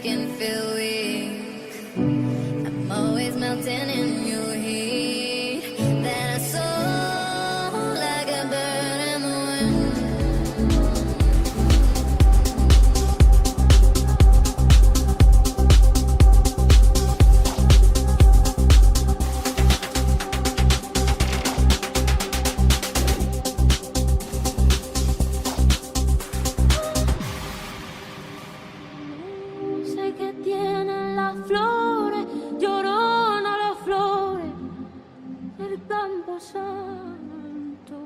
can feel weak. I'm always melting in your heat. That I soar like a bird in the wind. Sé que tienen las flores, llorona las flores del campo santo,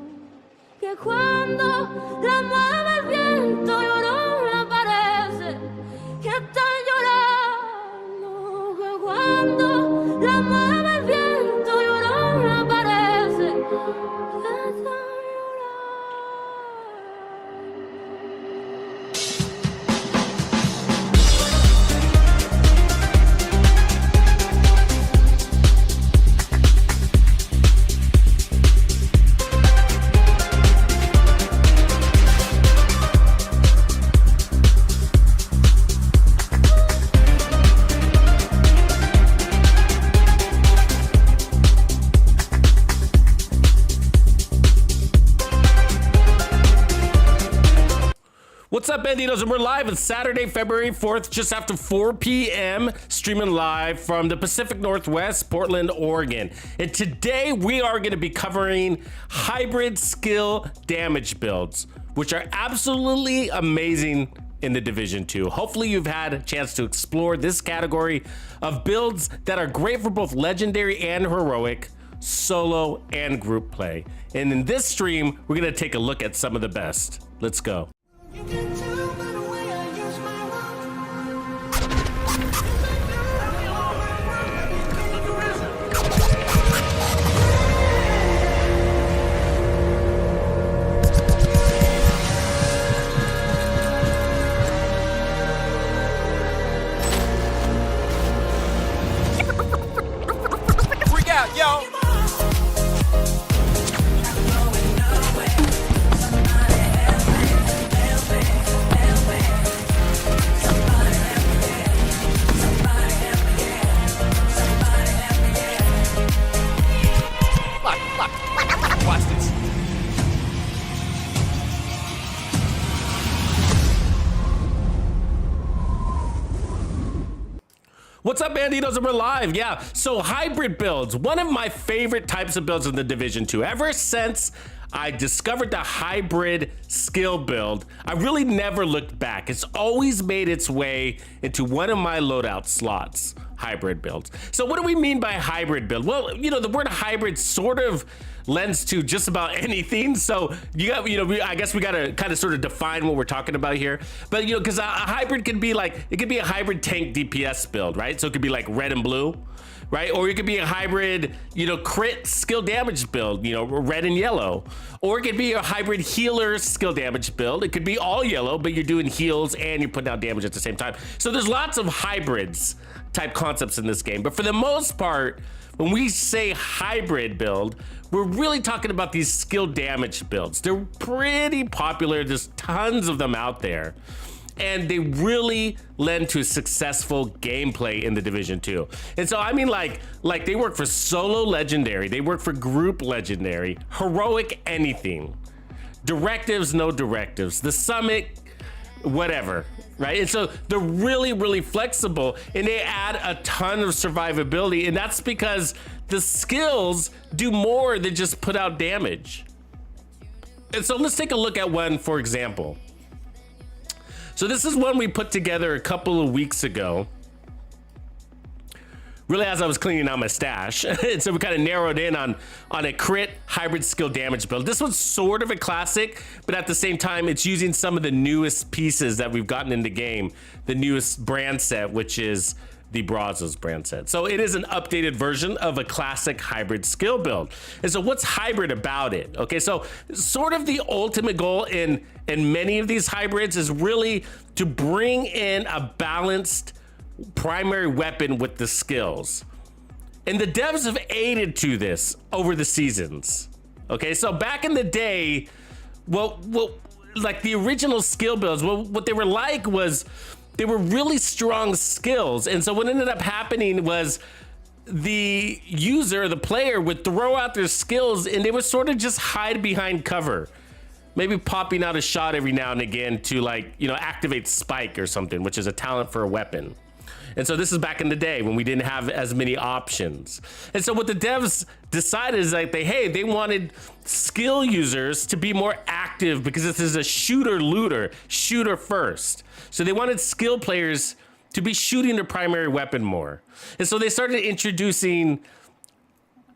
que cuando la mueve el viento llorona parece que están llorando, que cuando la mueve el viento llorona parece que están llorando. What's up, Bandidos? And we're live. It's Saturday, February 4th, just after 4 p.m., streaming live from the Pacific Northwest, Portland, Oregon. And today we are going to be covering hybrid skill damage builds, which are absolutely amazing in the Division 2. Hopefully you've had a chance to explore this category of builds that are great for both legendary and heroic, solo and group play. And in this stream, we're going to take a look at some of the best. Let's go. You can tell by the way I use my Freak out, yo! Watch this. What's up, Bandidos? And we're live. Yeah, so hybrid builds, one of my favorite types of builds in the Division 2. Ever since I discovered the hybrid skill build, I really never looked back. It's always made its way into one of my loadout slots, hybrid builds. So what do we mean by hybrid build? Well, you know, the word hybrid sort of lends to just about anything. So you got, I guess we got to kind of sort of define what we're talking about here. But, because a hybrid can be like, it could be a hybrid tank DPS build, right? So it could be like red and blue, right? Or it could be a hybrid, crit skill damage build, red and yellow. Or it could be a hybrid healer skill damage build. It could be all yellow, but you're doing heals and you're putting out damage at the same time. So there's lots of hybrids type concepts in this game. But for the most part, when we say hybrid build, we're really talking about these skill damage builds. They're pretty popular. There's tons of them out there. And they really lend to successful gameplay in the Division 2. And so, I mean, like they work for solo legendary, they work for group legendary, heroic anything, directives, no directives, the summit, whatever, right? And so they're really, really flexible, and they add a ton of survivability, and that's because the skills do more than just put out damage. And so let's take a look at one, for example. So this is one we put together a couple of weeks ago, really as I was cleaning out my stash. And so we kind of narrowed in on a crit hybrid skill damage build. This one's sort of a classic, but at the same time, it's using some of the newest pieces that we've gotten in the game, the newest brand set, which is the Brazos brand set. So it is an updated version of a classic hybrid skill build. And so what's hybrid about it? Okay, so sort of the ultimate goal in many of these hybrids is really to bring in a balanced primary weapon with the skills. And the devs have aided to this over the seasons. Okay, so back in the day, well, like the original skill builds, well, what they were like was they were really strong skills. And so what ended up happening was the user, the player, would throw out their skills and they would sort of just hide behind cover, maybe popping out a shot every now and again to, like, you know, activate spike or something, which is a talent for a weapon. And so this is back in the day when we didn't have as many options. And so what the devs decided is like they wanted skill users to be more active because this is a shooter first. So they wanted skill players to be shooting their primary weapon more. And so they started introducing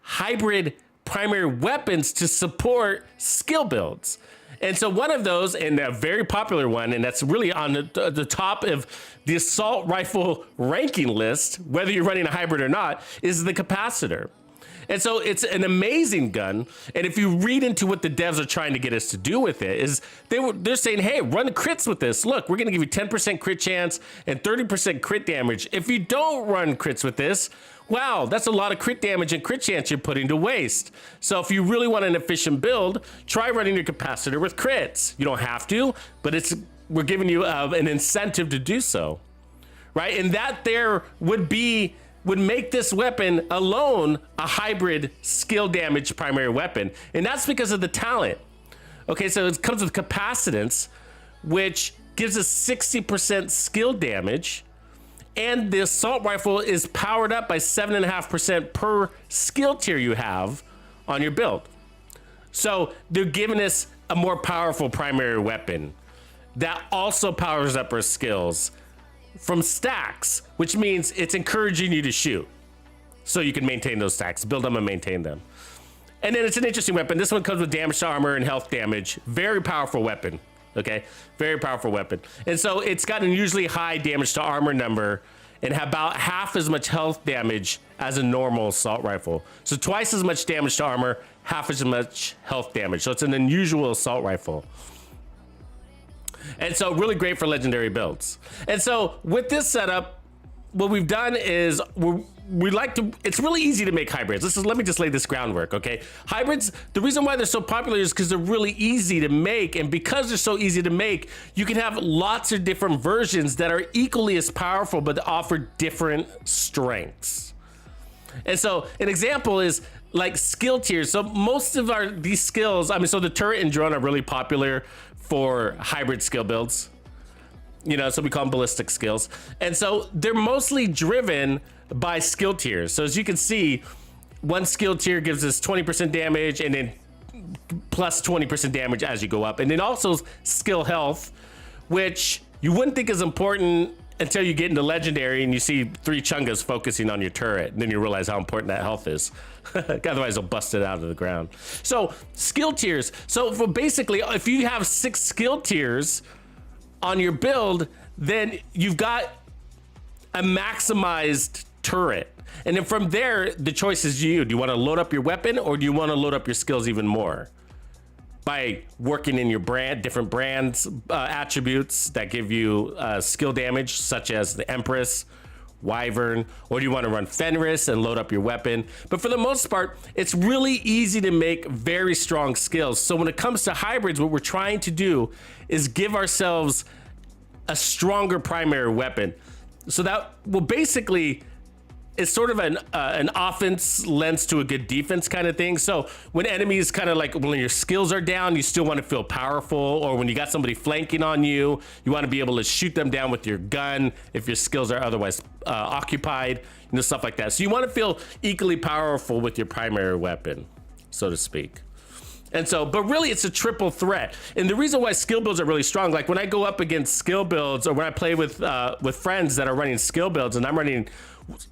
hybrid primary weapons to support skill builds. And so one of those, and a very popular one, and that's really on the top of the assault rifle ranking list, whether you're running a hybrid or not, is the capacitor. And so it's an amazing gun. And if you read into what the devs are trying to get us to do with it, is they're saying, hey, run crits with this. Look, we're going to give you 10% crit chance and 30% crit damage. If you don't run crits with this, wow, that's a lot of crit damage and crit chance you're putting to waste. So if you really want an efficient build, try running your capacitor with crits. You don't have to, but we're giving you an incentive to do so, right? And that there would make this weapon alone a hybrid skill damage primary weapon. And that's because of the talent. Okay, so it comes with capacitance, which gives us 60% skill damage. And the assault rifle is powered up by 7.5% per skill tier you have on your build. So they're giving us a more powerful primary weapon that also powers up our skills from stacks, which means it's encouraging you to shoot so you can maintain those stacks, build them and maintain them. And then it's an interesting weapon. This one comes with damage to armor and health damage. Very powerful weapon. Okay, very powerful weapon. And so it's got an unusually high damage to armor number and about half as much health damage as a normal assault rifle. So twice as much damage to armor, half as much health damage. So it's an unusual assault rifle. And so really great for legendary builds. And so with this setup, what we've done is it's really easy to make hybrids. Let me just lay this groundwork, okay? Hybrids, the reason why they're so popular is because they're really easy to make, and because they're so easy to make, you can have lots of different versions that are equally as powerful, but offer different strengths. And so an example is like skill tiers. So most of these skills, so the turret and drone are really popular for hybrid skill builds. You know, so we call them ballistic skills. And so they're mostly driven by skill tiers. So as you can see, one skill tier gives us 20% damage and then plus 20% damage as you go up. And then also skill health, which you wouldn't think is important until you get into legendary and you see 3 chungas focusing on your turret. And then you realize how important that health is. Otherwise they'll bust it out of the ground. So skill tiers. So for basically, if you have 6 skill tiers on your build, then you've got a maximized turret. And then from there, the choice is you. Do you want to load up your weapon or do you want to load up your skills even more? By working in your different brands, attributes that give you skill damage, such as the Empress, Wyvern, or do you want to run Fenris and load up your weapon? But for the most part, it's really easy to make very strong skills. So when it comes to hybrids, what we're trying to do is give ourselves a stronger primary weapon. So that will basically, it's sort of an offense lends to a good defense kind of thing. So when enemies kind of like, when your skills are down, you still want to feel powerful, or when you got somebody flanking on you, you want to be able to shoot them down with your gun if your skills are otherwise occupied, stuff like that. So you want to feel equally powerful with your primary weapon, so to speak. And so, but really it's a triple threat. And the reason why skill builds are really strong, like when I go up against skill builds or when I play with friends that are running skill builds and I'm running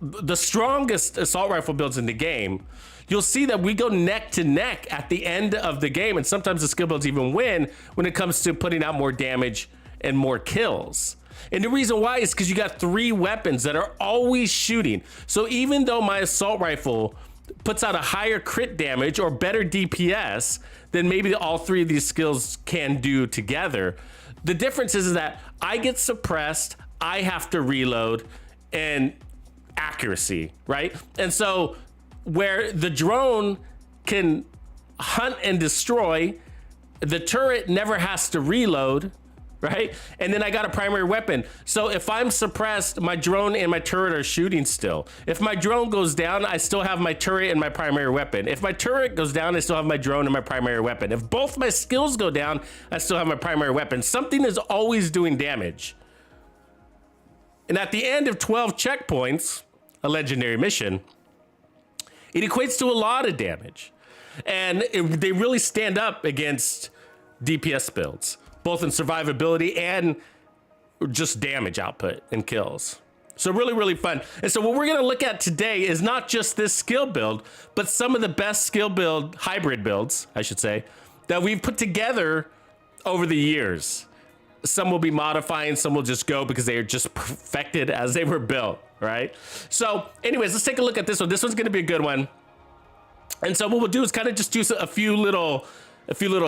the strongest assault rifle builds in the game, you'll see that we go neck to neck at the end of the game. And sometimes the skill builds even win when it comes to putting out more damage and more kills. And the reason why is because you got 3 weapons that are always shooting. So even though my assault rifle puts out a higher crit damage or better DPS than maybe all 3 of these skills can do together, the difference is that I get suppressed, I have to reload, and accuracy, right? And so where the drone can hunt and destroy, the turret never has to reload, right? And then I got a primary weapon. So if I'm suppressed, my drone and my turret are shooting still. If my drone goes down, I still have my turret and my primary weapon. If my turret goes down, I still have my drone and my primary weapon. If both my skills go down, I still have my primary weapon. Something is always doing damage. And at the end of 12 checkpoints, a legendary mission, it equates to a lot of damage. And they really stand up against DPS builds, both in survivability and just damage output and kills. So really, really fun. And so what we're gonna look at today is not just this skill build, but some of the best skill build, hybrid builds, I should say, that we've put together over the years. Some will be modifying, some will just go because they are just perfected as they were built, right? So anyways, let's take a look at this one. This one's gonna be a good one. And so what we'll do is kind of just do a few little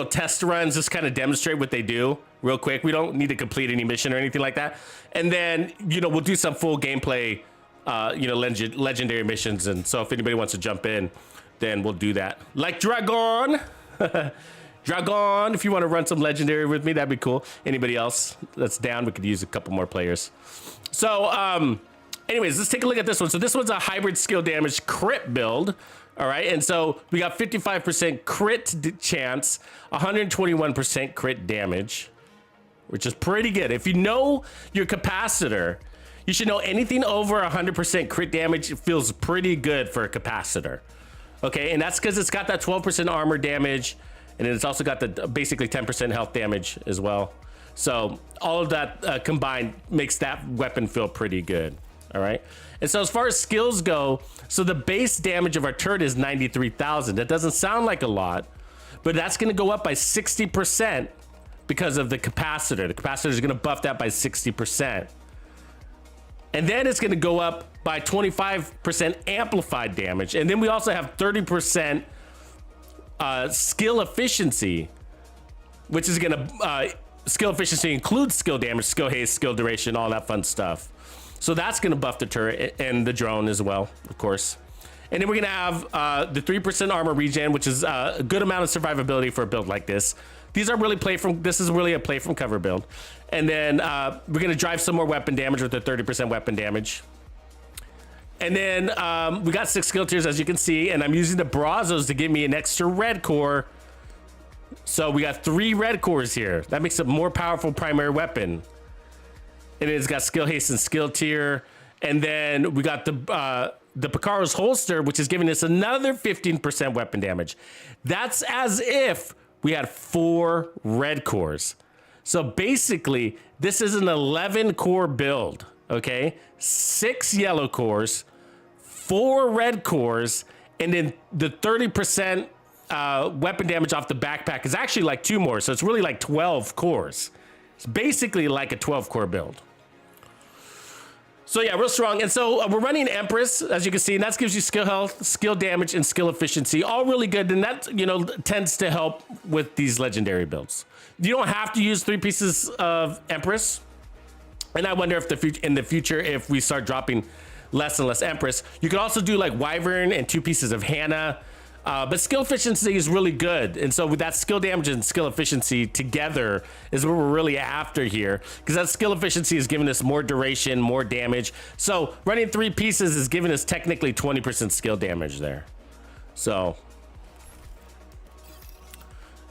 test runs, just kind of demonstrate what they do real quick. We don't need to complete any mission or anything like that. And then, you know, we'll do some full gameplay, you know, legendary missions. And so if anybody wants to jump in, then we'll do that. Like Dragon, Dragon, if you want to run some legendary with me, that'd be cool. Anybody else that's down, we could use a couple more players. So, anyways, let's take a look at this one. So this one's a hybrid skill damage crit build. All right, and so we got 55% crit chance, 121% crit damage, which is pretty good. If you know your capacitor, you should know anything over 100% crit damage feels pretty good for a capacitor. Okay, and that's because it's got that 12% armor damage, and then it's also got the basically 10% health damage as well. So all of that combined makes that weapon feel pretty good. All right. And so as far as skills go, so the base damage of our turret is 93,000. That doesn't sound like a lot, but that's going to go up by 60% because of the capacitor. The capacitor is going to buff that by 60%. And then it's going to go up by 25% amplified damage. And then we also have 30% skill efficiency, which is going to, skill efficiency includes skill damage, skill haste, skill duration, all that fun stuff. So that's going to buff the turret and the drone as well, of course. And then we're going to have the 3% armor regen, which is a good amount of survivability for a build like this. These are really this is really a play from cover build. And then we're going to drive some more weapon damage with the 30% weapon damage. And then we got 6 skill tiers, as you can see, and I'm using the Brazos to give me an extra red core. So we got 3 red cores here. That makes a more powerful primary weapon. And it's got skill haste and skill tier. And then we got the Picaro's holster, which is giving us another 15% weapon damage. That's as if we had 4 red cores. So basically, this is an 11 core build, okay? 6 yellow cores, 4 red cores, and then the 30% weapon damage off the backpack is actually like 2 more. So it's really like 12 cores. It's basically like a 12 core build. So yeah, real strong. And so we're running Empress, as you can see, and that gives you skill health, skill damage, and skill efficiency, all really good. And that, you know, tends to help with these legendary builds. You don't have to use 3 pieces of Empress. And I wonder if in the future, if we start dropping less and less Empress, you could also do like Wyvern and 2 pieces of Hannah. But skill efficiency is really good. And so with that skill damage and skill efficiency together is what we're really after here. Because that skill efficiency is giving us more duration, more damage. So running 3 pieces is giving us technically 20% skill damage there. So,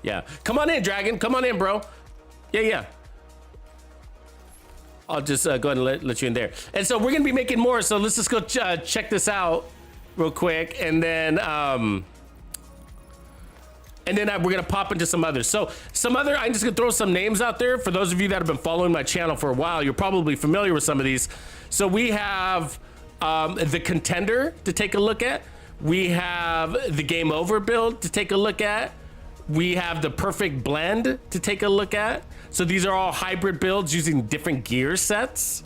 yeah. Come on in, Dragon. Come on in, bro. Yeah. I'll just go ahead and let you in there. And so we're going to be making more. So let's just go check this out real quick. And then... we're gonna pop into some others. So I'm just gonna throw some names out there. For those of you that have been following my channel for a while, you're probably familiar with some of these. So we have the Contender to take a look at. We have the Game Over build to take a look at. We have the Perfect Blend to take a look at. So these are all hybrid builds using different gear sets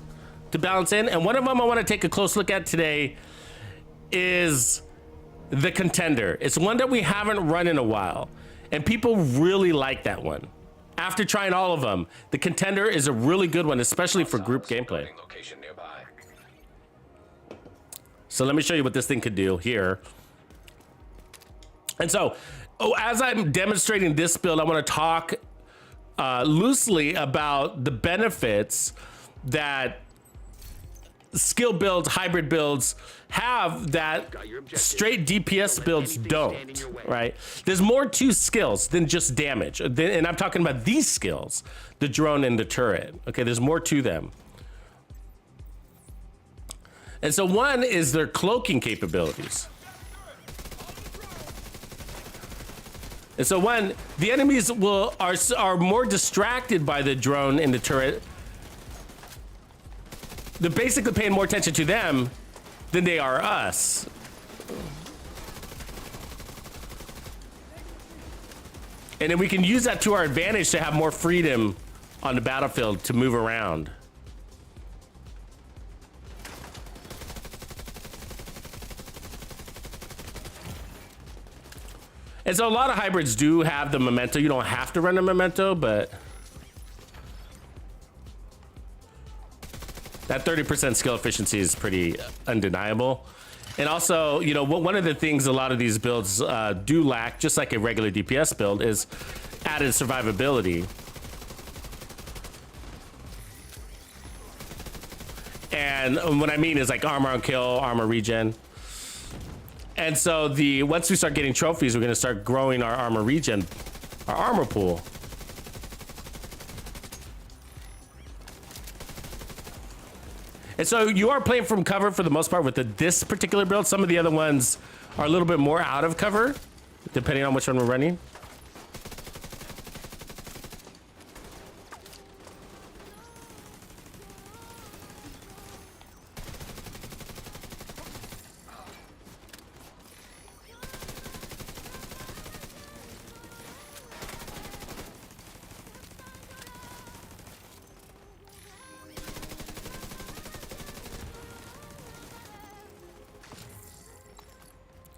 to balance in. And one of them I wanna take a close look at today is the Contender. It's one that we haven't run in a while, and people really like that one. After trying all of them, the Contender is a really good one, especially for group gameplay. So let me show you what this thing could do here. And so, as I'm demonstrating this build, I want to talk loosely about the benefits that skill builds, hybrid builds have that straight DPS builds don't, right? There's more to skills than just damage. And I'm talking about these skills, the drone and the turret. Okay, there's more to them. And so one is their cloaking capabilities. And so when the enemies are more distracted by the drone and the turret, they're basically paying more attention to them than they are us. And then we can use that to our advantage to have more freedom on the battlefield to move around. And so a lot of hybrids do have the memento. You don't have to run a memento, but that 30% skill efficiency is pretty undeniable. And also, you know, one of the things a lot of these builds do lack, just like a regular DPS build, is added survivability. And what I mean is like armor on kill, armor regen. And so once we start getting trophies, we're going to start growing our armor regen, our armor pool. And so you are playing from cover for the most part with this particular build. Some of the other ones are a little bit more out of cover, depending on which one we're running.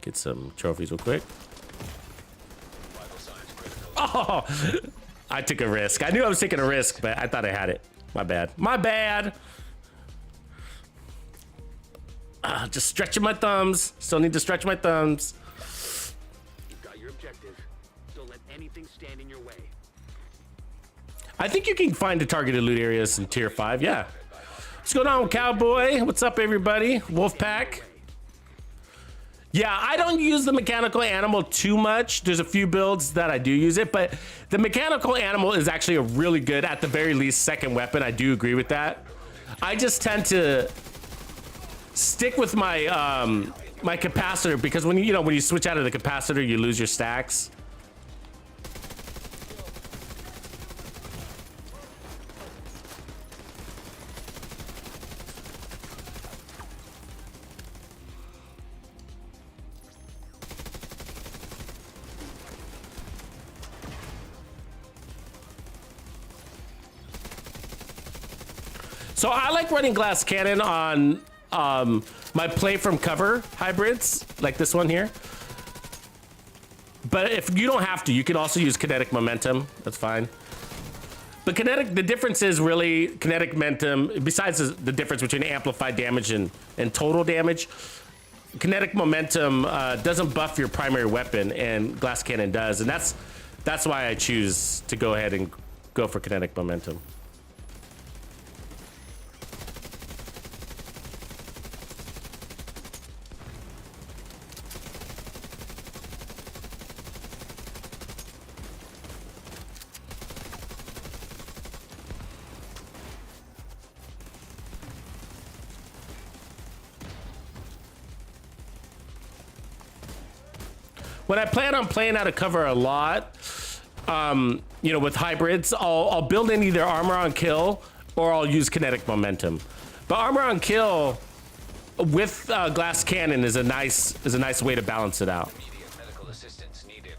Get some trophies real quick. Oh, I took a risk. I knew I was taking a risk, but I thought I had it. My bad. My bad. Just stretching my thumbs. Still need to stretch my thumbs. You've got your objective. Don't let anything stand in your way. I think you can find the targeted loot areas in tier 5. Yeah. What's going on, Cowboy? What's up, everybody? Wolfpack. Yeah, I don't use the mechanical animal too much. There's a few builds that I do use it, but the mechanical animal is actually a really good, at the very least, second weapon. I do agree with that. I just tend to stick with my my capacitor, because when you switch out of the capacitor, you lose your stacks. So I like running glass cannon on my play from cover hybrids, like this one here. But if you don't have to, you can also use kinetic momentum. That's fine. But the difference is really kinetic momentum, besides the difference between amplified damage and total damage, kinetic momentum doesn't buff your primary weapon, and glass cannon does. And that's why I choose to go ahead and go for kinetic momentum. When I plan on playing out of cover a lot, you know, with hybrids, I'll build in either armor on kill or I'll use kinetic momentum. But armor on kill with glass cannon is a nice way to balance it out. Immediate medical assistance needed.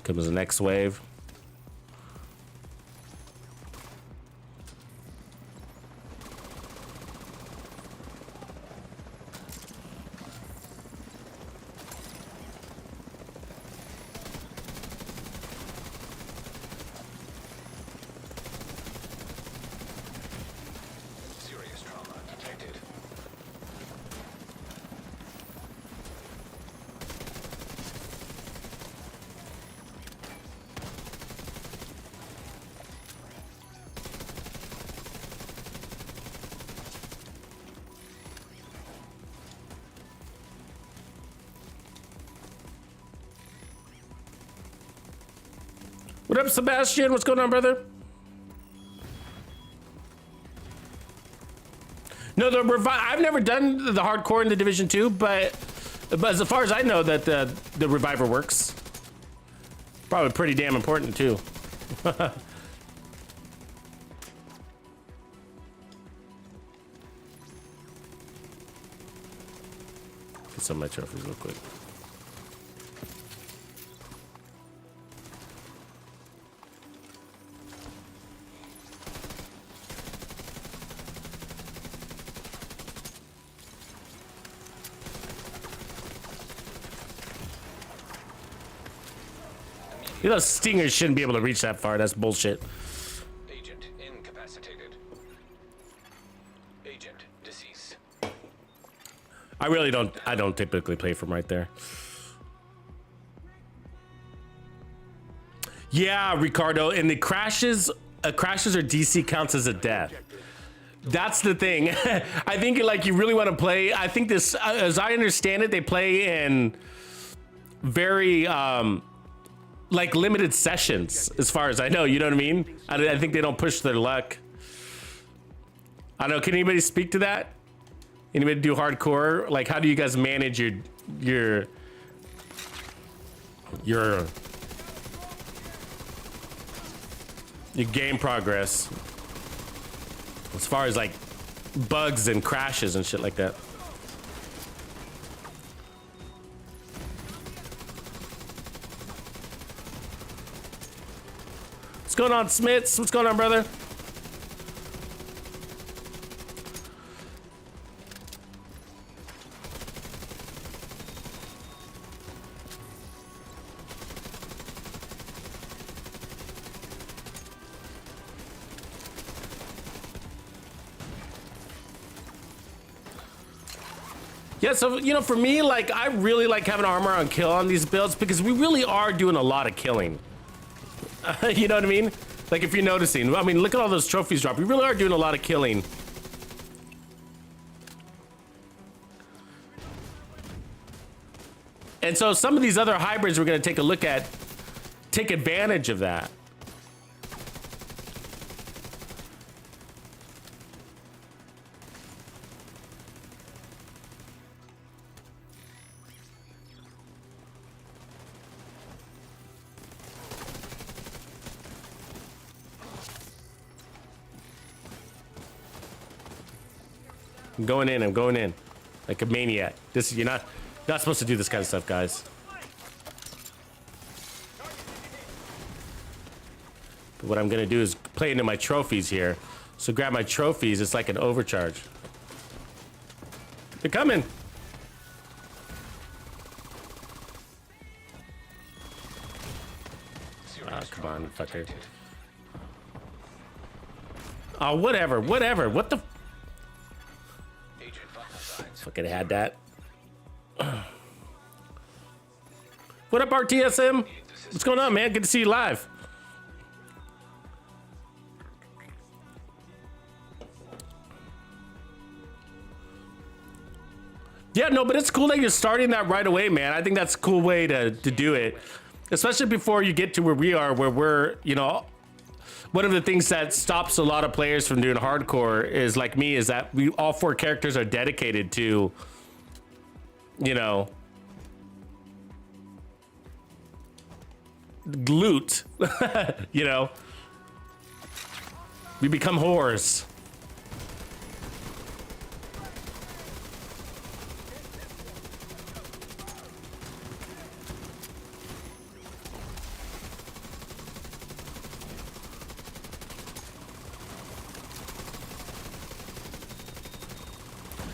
Comes the next wave. What up, Sebastian? What's going on, brother? No, I've never done the hardcore in the Division 2, but as far as I know, that the reviver works. Probably pretty damn important too. Get some of my trophies real quick. You know, stingers shouldn't be able to reach that far. That's bullshit. Agent incapacitated. Agent deceased. I don't typically play from right there. Yeah, Ricardo, and the crashes or DC counts as a death. That's the thing. I think like you really want to play. I think this, as I understand it, they play in very like limited sessions, as far as I know. You know what I mean? I think they don't push their luck. I don't know. Can anybody speak to that? Anybody do hardcore? Like, how do you guys manage your game progress as far as like bugs and crashes and shit like that? What's going on, Smits? What's going on, brother? Yeah, so, you know, for me, like, I really like having armor on kill on these builds because we really are doing a lot of killing. You know what I mean? Like, if you're noticing, I mean, look at all those trophies drop. We really are doing a lot of killing. And so some of these other hybrids we're going to take a look at take advantage of that. I'm going in like a maniac. You're not supposed to do this kind of stuff, guys. But what I'm gonna do is play into my trophies here. So grab my trophies, it's like an overcharge. They're coming. Oh, come on, fucker. Oh, whatever. What the? Fucking had that. What up, RTSM? What's going on, man? Good to see you live. Yeah, no, but it's cool that you're starting that right away, man. I think that's a cool way to do it. Especially before you get to where we are, where we're, you know, one of the things that stops a lot of players from doing hardcore is, like me, is that all 4 characters are dedicated to, you know, loot. You know, we become whores.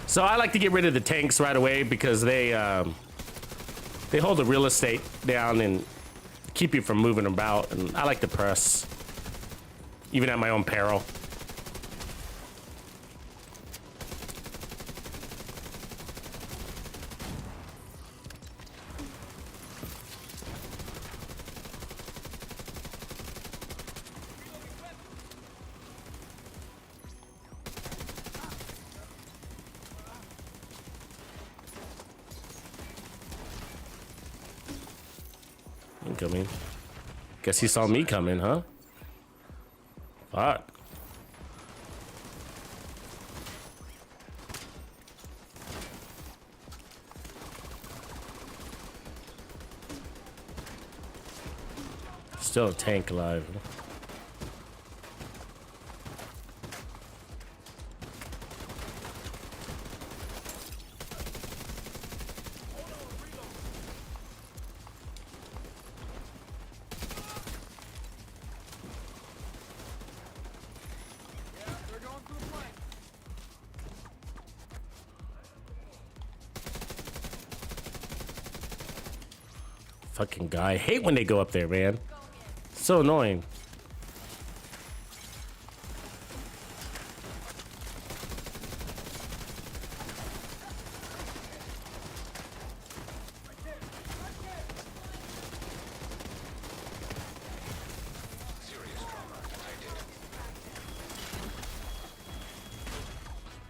So I like to get rid of the tanks right away because they hold the real estate down and keep you from moving about. And I like to press, even at my own peril. Incoming. Guess he saw me coming, huh? Fuck. Still a tank alive. Fucking guy. I hate when they go up there, man. So annoying.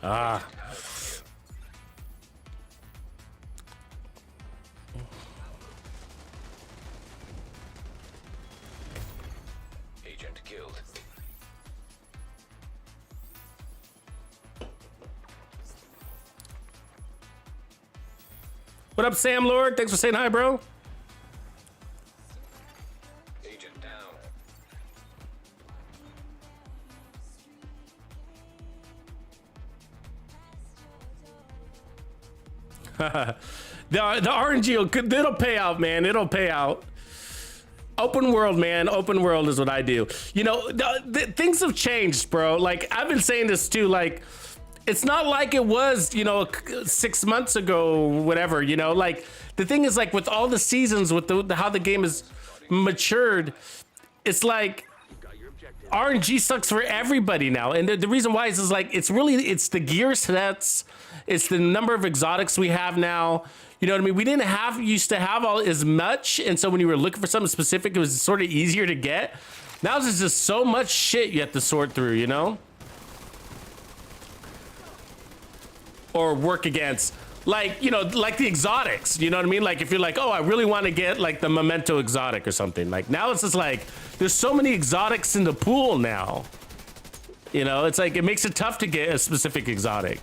Ah. Agent killed. What up, Sam Lord? Thanks for saying hi, bro. Agent down. The RNG, it'll pay out, man. It'll pay out. Open world, man. Open world is what I do. You know, things have changed, bro. Like, I've been saying this too. Like, it's not like it was, you know, 6 months ago, whatever, you know. Like, the thing is, like, with all the seasons, with how the game has matured, it's like RNG sucks for everybody now. And the reason why is like, it's the gear sets, it's the number of exotics we have now. You know what I mean? We didn't used to have all as much. And so when you were looking for something specific, it was sort of easier to get. Now there's just so much shit you have to sort through, you know? Or work against. Like, you know, like the exotics, you know what I mean? Like if you're like, oh, I really want to get like the Memento exotic or something. Like now it's just like, there's so many exotics in the pool now. You know, it's like, it makes it tough to get a specific exotic.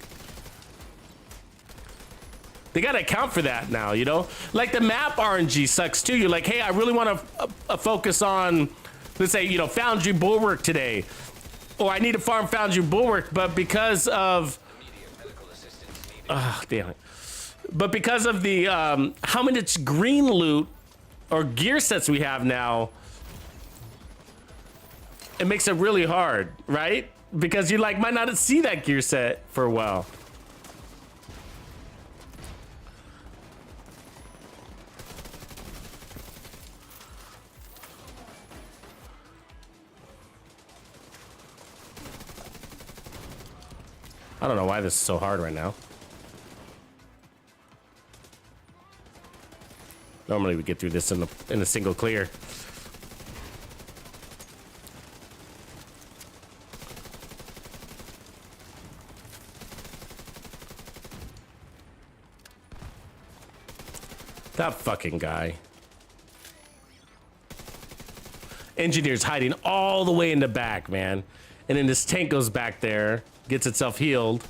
They got to account for that now, you know? Like the map RNG sucks too. You're like, hey, I really want to focus on, let's say, you know, Foundry Bulwark today. Or I need to farm Foundry Bulwark, but because of, damn it. But because of the, how much green loot or gear sets we have now, it makes it really hard, right? Because you like might not see that gear set for a while. I don't know why this is so hard right now. Normally we get through this in a single clear. That fucking guy. Engineer's hiding all the way in the back, man. And then this tank goes back there, gets itself healed.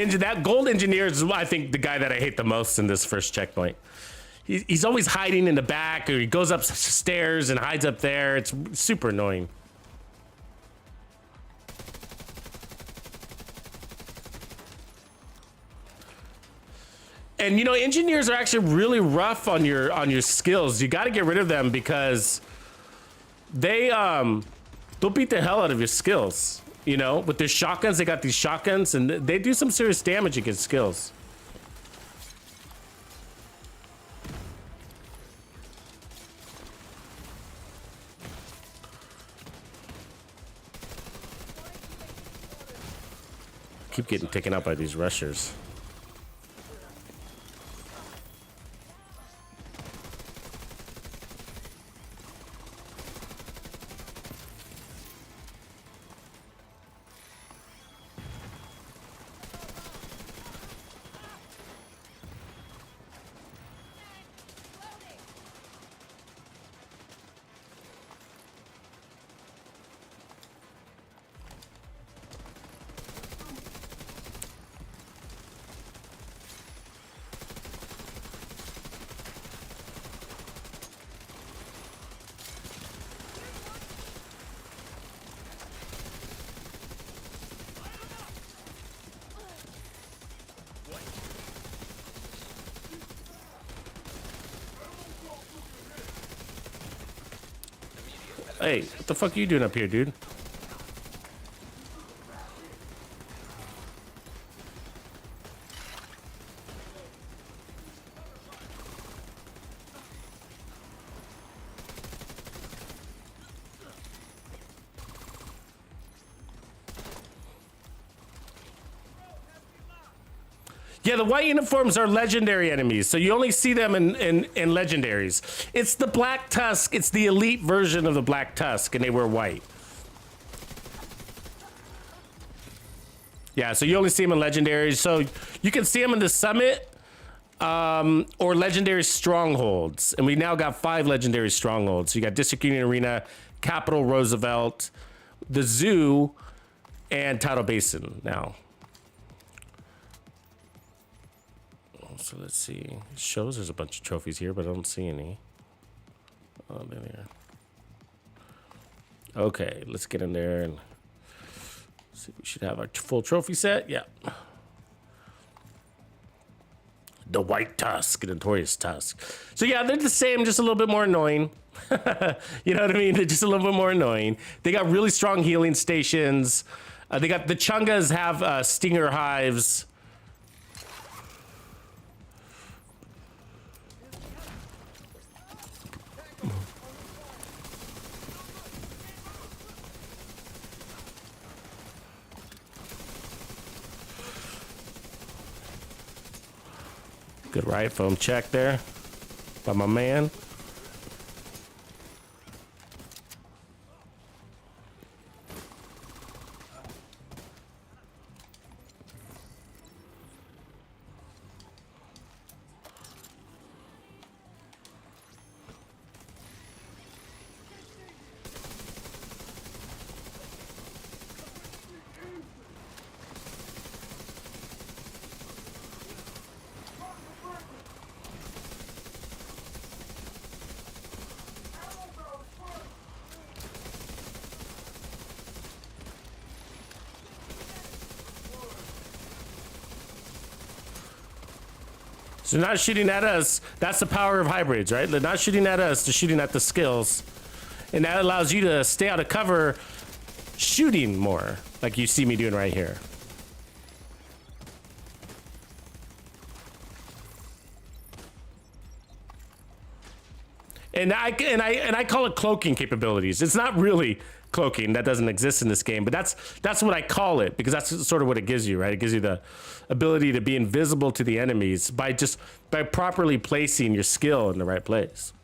That gold engineer is, I think, the guy that I hate the most in this first checkpoint. He's always hiding in the back, or he goes up stairs and hides up there. It's super annoying. And you know, engineers are actually really rough on your skills. You got to get rid of them because they'll beat the hell out of your skills. You know, with their shotguns, they got these shotguns, and they do some serious damage against skills. keep getting taken out by these rushers. Hey, what the fuck are you doing up here, dude? Yeah, the white uniforms are legendary enemies, so you only see them in legendaries. It's the Black Tusk, it's the elite version of the Black Tusk, and they wear white. Yeah, so you only see them in legendaries, so you can see them in the summit or legendary strongholds. And we now got 5 legendary strongholds. So you got District Union Arena, Capital Roosevelt, the Zoo, and Tidal Basin now. So let's see. It shows there's a bunch of trophies here, but I don't see any. Oh, there they are. Okay, let's get in there and see. We should have our full trophy set. Yeah. The White Tusk, the Notorious Tusk. So yeah, they're the same, just a little bit more annoying. You know what I mean? They're just a little bit more annoying. They got really strong healing stations. They got the Chungas have stinger hives. Good riot foam check there by my man. So they're not shooting at us. That's the power of hybrids, right? They're not shooting at us, they're shooting at the skills. And that allows you to stay out of cover shooting more, like you see me doing right here. And I call it cloaking capabilities. It's not really cloaking, that doesn't exist in this game, but that's what I call it, because that's sort of what it gives you, right? It gives you the ability to be invisible to the enemies by properly placing your skill in the right place.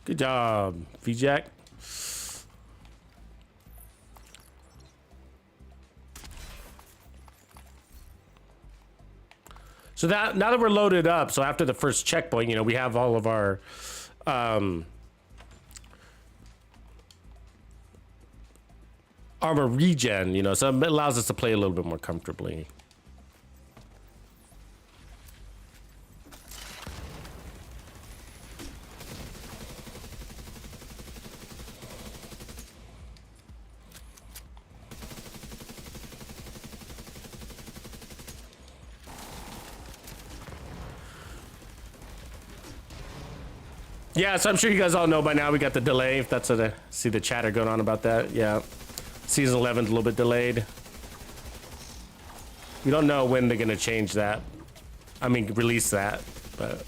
Good job, V-Jack. So that now that we're loaded up, so after the first checkpoint, you know, we have all of our armor regen, you know, so it allows us to play a little bit more comfortably. Yeah, so I'm sure you guys all know by now we got the delay. If that's a see the chatter going on about that. Yeah, season 11's a little bit delayed. We don't know when they're gonna change that. I mean, release that, but.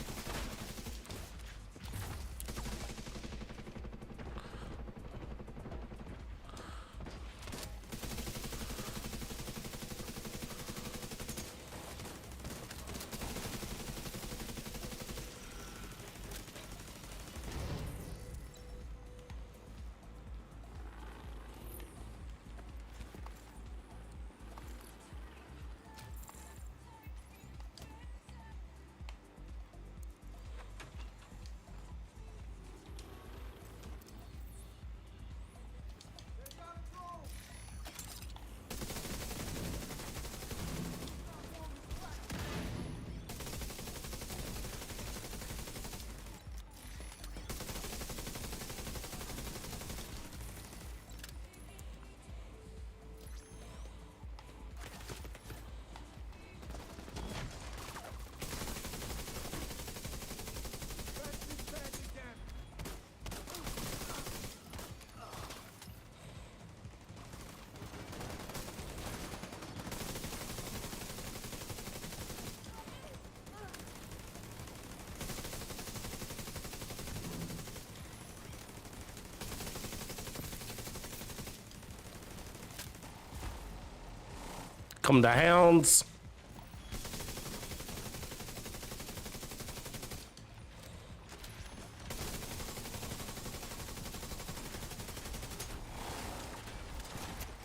Come the hounds.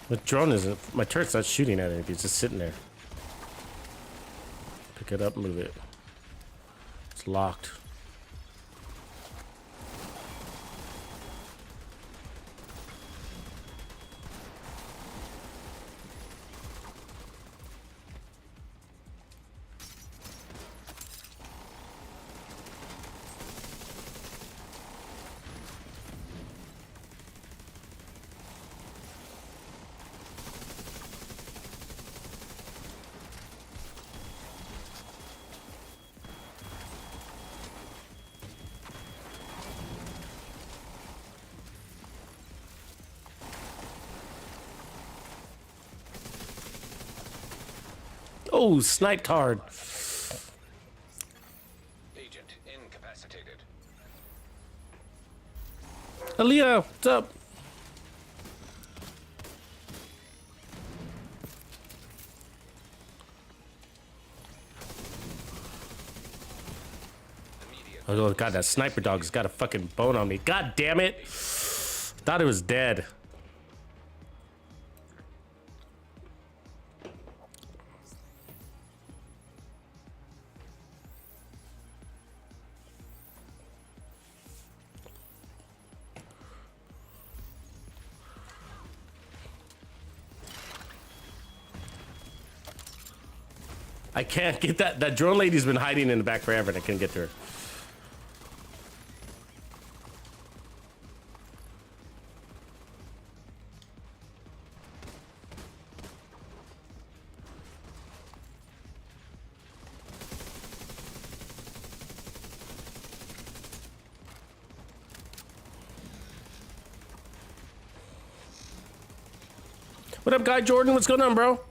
The drone isn't. My turret's not shooting at it. It's just sitting there. Pick it up, move it. It's locked. Oh, sniped hard. Agent incapacitated. Aaliyah, what's up? Oh god, that sniper dog's got a fucking bone on me. God damn it. Thought it was dead. I can't get that. That drone lady's been hiding in the back forever and I couldn't get to her. What up, Guy Jordan? What's going on, bro?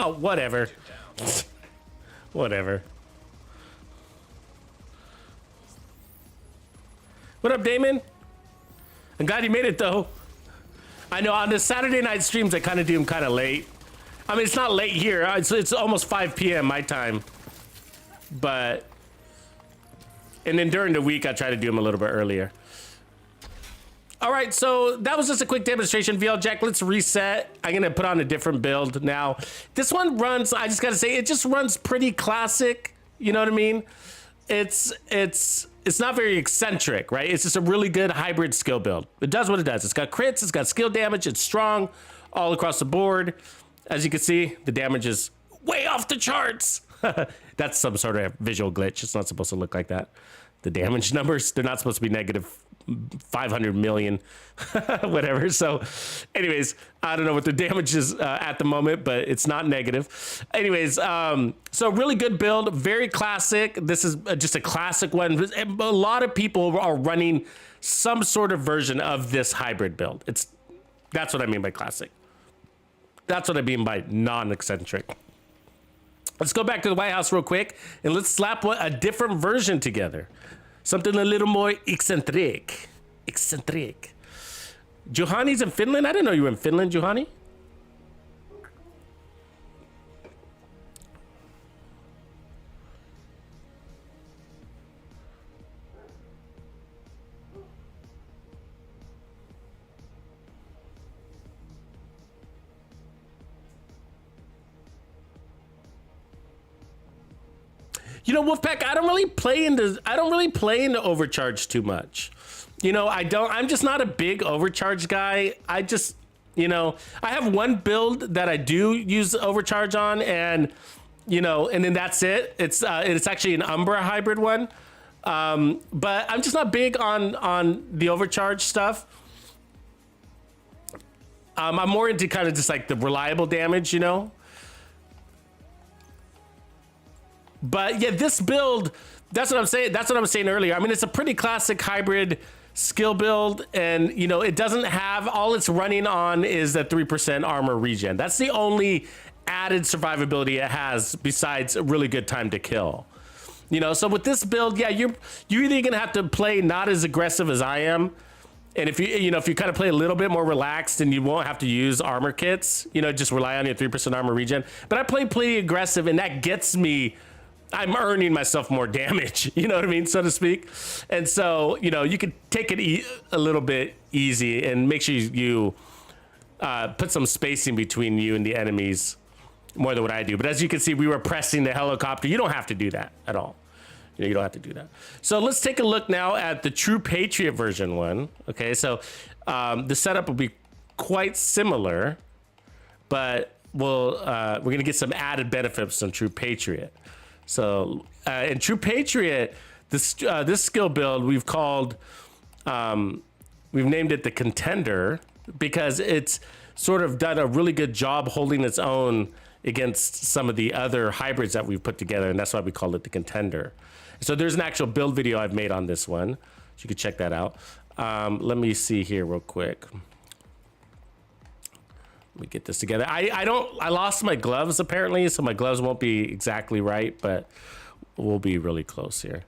Oh, whatever. Whatever. What up, Damon? I'm glad you made it, though. I know on the Saturday night streams, I kind of do them kind of late. I mean, it's not late here. It's almost 5 p.m. my time. But... And then during the week, I try to do them a little bit earlier. All right, so that was just a quick demonstration. VL Jack, let's reset. I'm gonna put on a different build now. This one runs, I just gotta say, it just runs pretty classic. You know what I mean? It's not very eccentric, right? It's just a really good hybrid skill build. It does what it does. It's got crits, it's got skill damage, it's strong all across the board. As you can see, the damage is way off the charts. That's some sort of visual glitch. It's not supposed to look like that. The damage numbers, they're not supposed to be negative 500 million, whatever. So anyways, I don't know what the damage is at the moment, but it's not negative. Anyways, so really good build, very classic. This is just a classic one. A lot of people are running some sort of version of this hybrid build. That's what I mean by classic. That's what I mean by non-eccentric. Let's go back to the White House real quick and let's slap a different version together. Something a little more eccentric. Eccentric. Juhani's in Finland? I didn't know you were in Finland, Juhani. You know, Wolfpack, I don't really play into overcharge too much. You know, I'm just not a big overcharge guy. I just, you know, I have one build that I do use overcharge on, and you know, and then that's it. It's actually an Umbra hybrid one. But I'm just not big on the overcharge stuff. I'm more into kind of just like the reliable damage, you know. But yeah, this build, that's what I'm saying. That's what I was saying earlier. I mean, it's a pretty classic hybrid skill build, and you know, it doesn't have, all it's running on is the 3% armor regen. That's the only added survivability it has besides a really good time to kill. You know, so with this build, yeah, you're either gonna have to play not as aggressive as I am, and if you kind of play a little bit more relaxed, then you won't have to use armor kits. You know, just rely on your 3% armor regen. But I play pretty aggressive, and that gets me. I'm earning myself more damage, you know what I mean, so to speak. And so, you know, you could take it a little bit easy and make sure you put some spacing between you and the enemies more than what I do. But as you can see, we were pressing the helicopter. You don't have to do that at all. You know, you don't have to do that. So let's take a look now at the True Patriot version one. Okay, so the setup will be quite similar, but we're gonna get some added benefits on True Patriot. So in True Patriot, this skill build we've named it the Contender because it's sort of done a really good job holding its own against some of the other hybrids that we've put together, and that's why we call it the Contender. So there's an actual build video I've made on this one, so you can check that out. Let me see here real quick. Let me get this together. I lost my gloves apparently, so my gloves won't be exactly right, but we'll be really close here.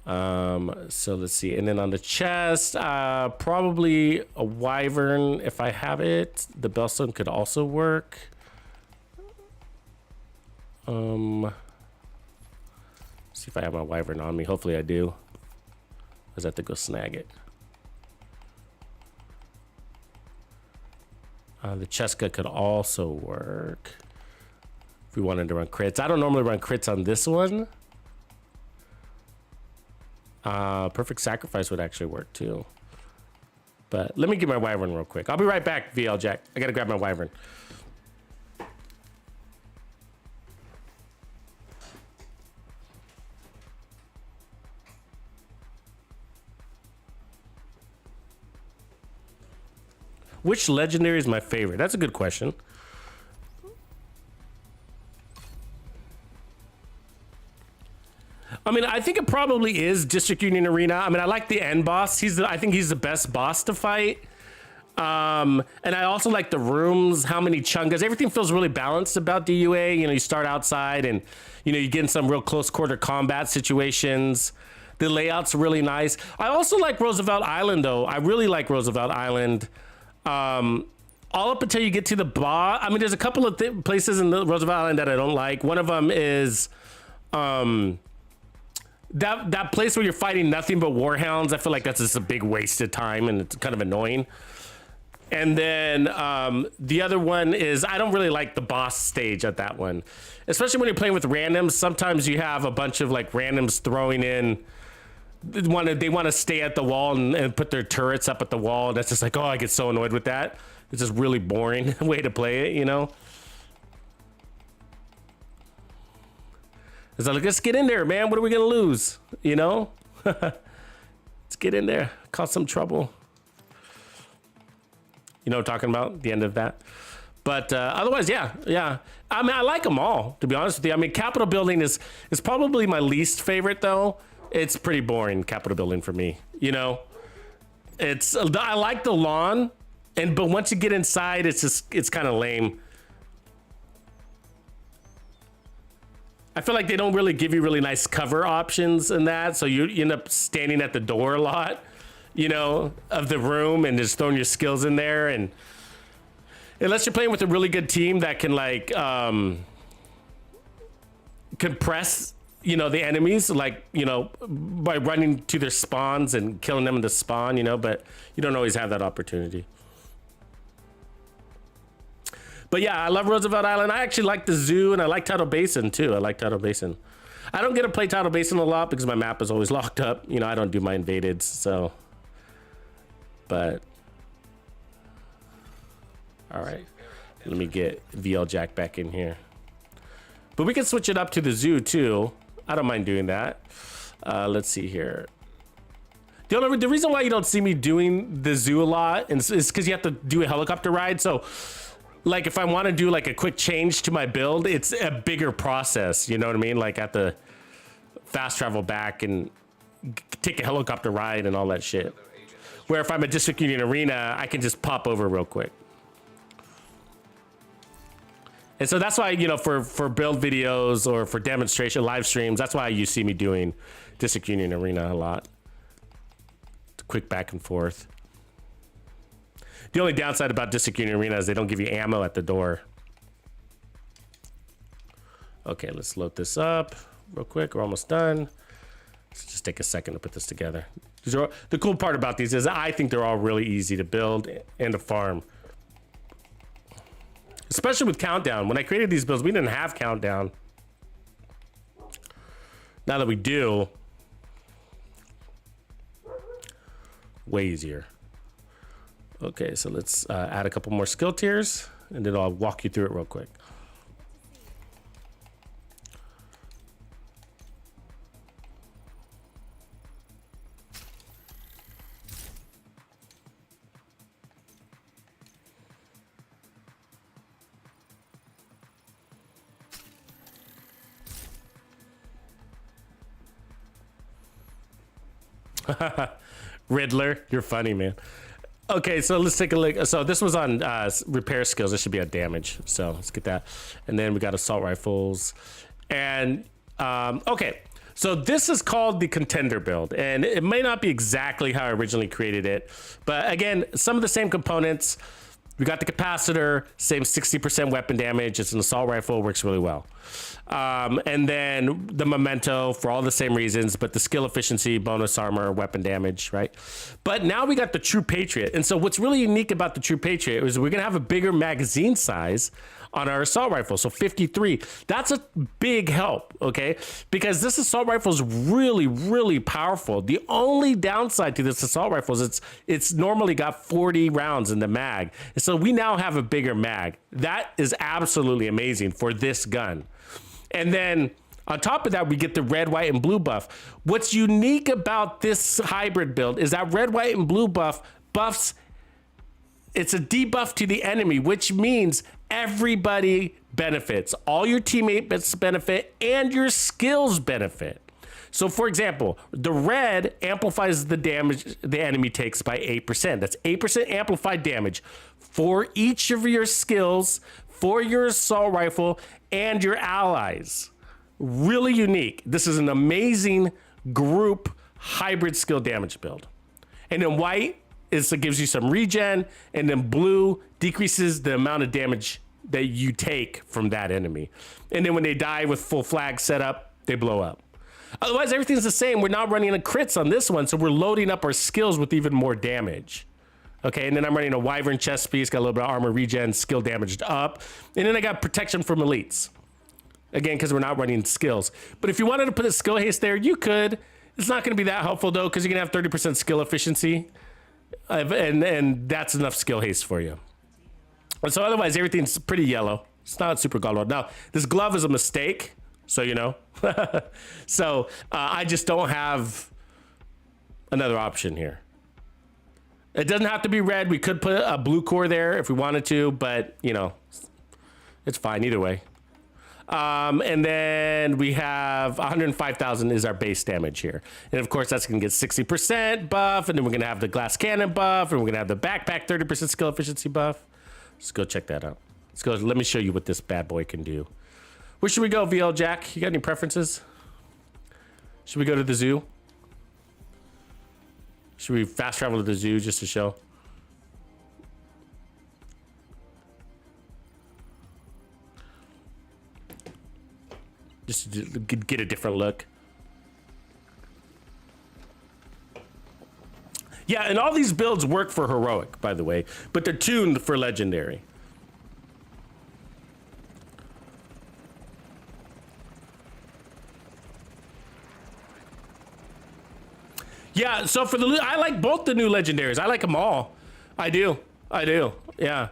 So let's see. And then on the chest, probably a wyvern if I have it. The bellstone could also work. See if I have my wyvern on me. Hopefully I do. I just have to go snag it. The Cheska could also work if we wanted to run crits. I don't normally run crits on this one. Perfect Sacrifice would actually work too. But let me get my wyvern real quick. I'll be right back, VL Jack. I gotta grab my wyvern. Which legendary is my favorite? That's a good question. I mean, I think it probably is District Union Arena. I mean, I like the end boss. I think he's the best boss to fight. And I also like the rooms, how many chungas. Everything feels really balanced about DUA. You know, you start outside and, you know, you get in some real close quarter combat situations. The layout's really nice. I also like Roosevelt Island, though. I really like Roosevelt Island. All up until you get to the boss. I mean, there's a couple of places in the Roosevelt Island that I don't like. One of them is that place where you're fighting nothing but warhounds. I feel like that's just a big waste of time, and it's kind of annoying. And then the other one is I don't really like the boss stage at that one, especially when you're playing with randoms. Sometimes you have a bunch of like randoms throwing in. They want to stay at the wall and put their turrets up at the wall. That's just like, oh, I get so annoyed with that. It's just really boring way to play it, you know? It's like, let's get in there, man. What are we going to lose? You know? Let's get in there. Cause some trouble. You know what I'm talking about? The end of that. But otherwise, yeah. I mean, I like them all, to be honest with you. I mean, Capitol building is probably my least favorite, though. It's pretty boring, Capitol building for me. You know, I like the lawn, but once you get inside, it's kind of lame. I feel like they don't really give you really nice cover options in that, so you end up standing at the door a lot, you know, of the room and just throwing your skills in there. And unless you're playing with a really good team that can like compress, you know, the enemies, like, you know, by running to their spawns and killing them in the spawn, you know, but you don't always have that opportunity. But yeah, I love Roosevelt Island. I actually like the zoo, and I like Tidal Basin too. I like Tidal Basin. I don't get to play Tidal Basin a lot because my map is always locked up. You know, I don't do my invadeds, so. But. All right. Let me get VL Jack back in here. But we can switch it up to the zoo too. I don't mind doing that. Let's see here. The reason why you don't see me doing the zoo a lot is because you have to do a helicopter ride. So, like, if I want to do like a quick change to my build, it's a bigger process. You know what I mean? Like, I have to fast travel back and take a helicopter ride and all that shit. Where if I'm at District Union Arena, I can just pop over real quick. And so that's why, you know, for build videos or for demonstration live streams, that's why you see me doing District Union Arena a lot. It's a quick back and forth. The only downside about District Union Arena is they don't give you ammo at the door. Okay, let's load this up real quick. We're almost done. Let's just take a second to put this together. The cool part about these is I think they're all really easy to build and to farm. Especially with Countdown. When I created these builds, we didn't have Countdown. Now that we do, way easier. Okay, so let's add a couple more skill tiers, and then I'll walk you through it real quick. Riddler, you're funny, man. Okay, so let's take a look. So this was on repair skills. This should be on damage. So let's get that. And then we got assault rifles. And okay, so this is called the contender build. And it may not be exactly how I originally created it. But again, some of the same components. We got the capacitor, same 60% weapon damage. It's an assault rifle, works really well. And then the memento for all the same reasons, but the skill efficiency, bonus armor, weapon damage, right? But now we got the True Patriot. And so what's really unique about the True Patriot is we're gonna have a bigger magazine size on our assault rifle, so 53. That's a big help, okay? Because this assault rifle is really, really powerful. The only downside to this assault rifle is it's normally got 40 rounds in the mag. And so we now have a bigger mag. That is absolutely amazing for this gun. And then on top of that, we get the red, white, and blue buff. What's unique about this hybrid build is that red, white, and blue buffs, it's a debuff to the enemy, which means everybody benefits. All your teammates benefit and your skills benefit. So for example, the red amplifies the damage the enemy takes by 8%. That's 8% amplified damage for each of your skills, for your assault rifle, and your allies. Really unique. This is an amazing group hybrid skill damage build. And then white is it gives you some regen, and then blue decreases the amount of damage that you take from that enemy. And then when they die with full flag set up, they blow up. Otherwise, everything's the same. We're not running a crits on this one, so we're loading up our skills with even more damage. Okay, and then I'm running a wyvern chest piece, got a little bit of armor regen, skill damaged up. And then I got protection from elites. Again, because we're not running skills. But if you wanted to put a skill haste there, you could. It's not going to be that helpful, though, because you're going to have 30% skill efficiency. And that's enough skill haste for you. And so otherwise, everything's pretty yellow. It's not super gold. Now, this glove is a mistake, so you know. So I just don't have another option here. It doesn't have to be red. We could put a blue core there if we wanted to, but, you know, it's fine either way. And then we have 105,000 is our base damage here. And of course, that's going to get 60% buff. And then we're going to have the glass cannon buff. And we're going to have the backpack 30% skill efficiency buff. Let's go check that out. Let's go. Let me show you what this bad boy can do. Where should we go, VL Jack? You got any preferences? Should we go to the zoo? Should we fast travel to the zoo just to show? Just to get a different look. Yeah, and all these builds work for heroic, by the way, but they're tuned for legendary. Yeah, so for the I like both the new legendaries. I like them all. I do. Yeah.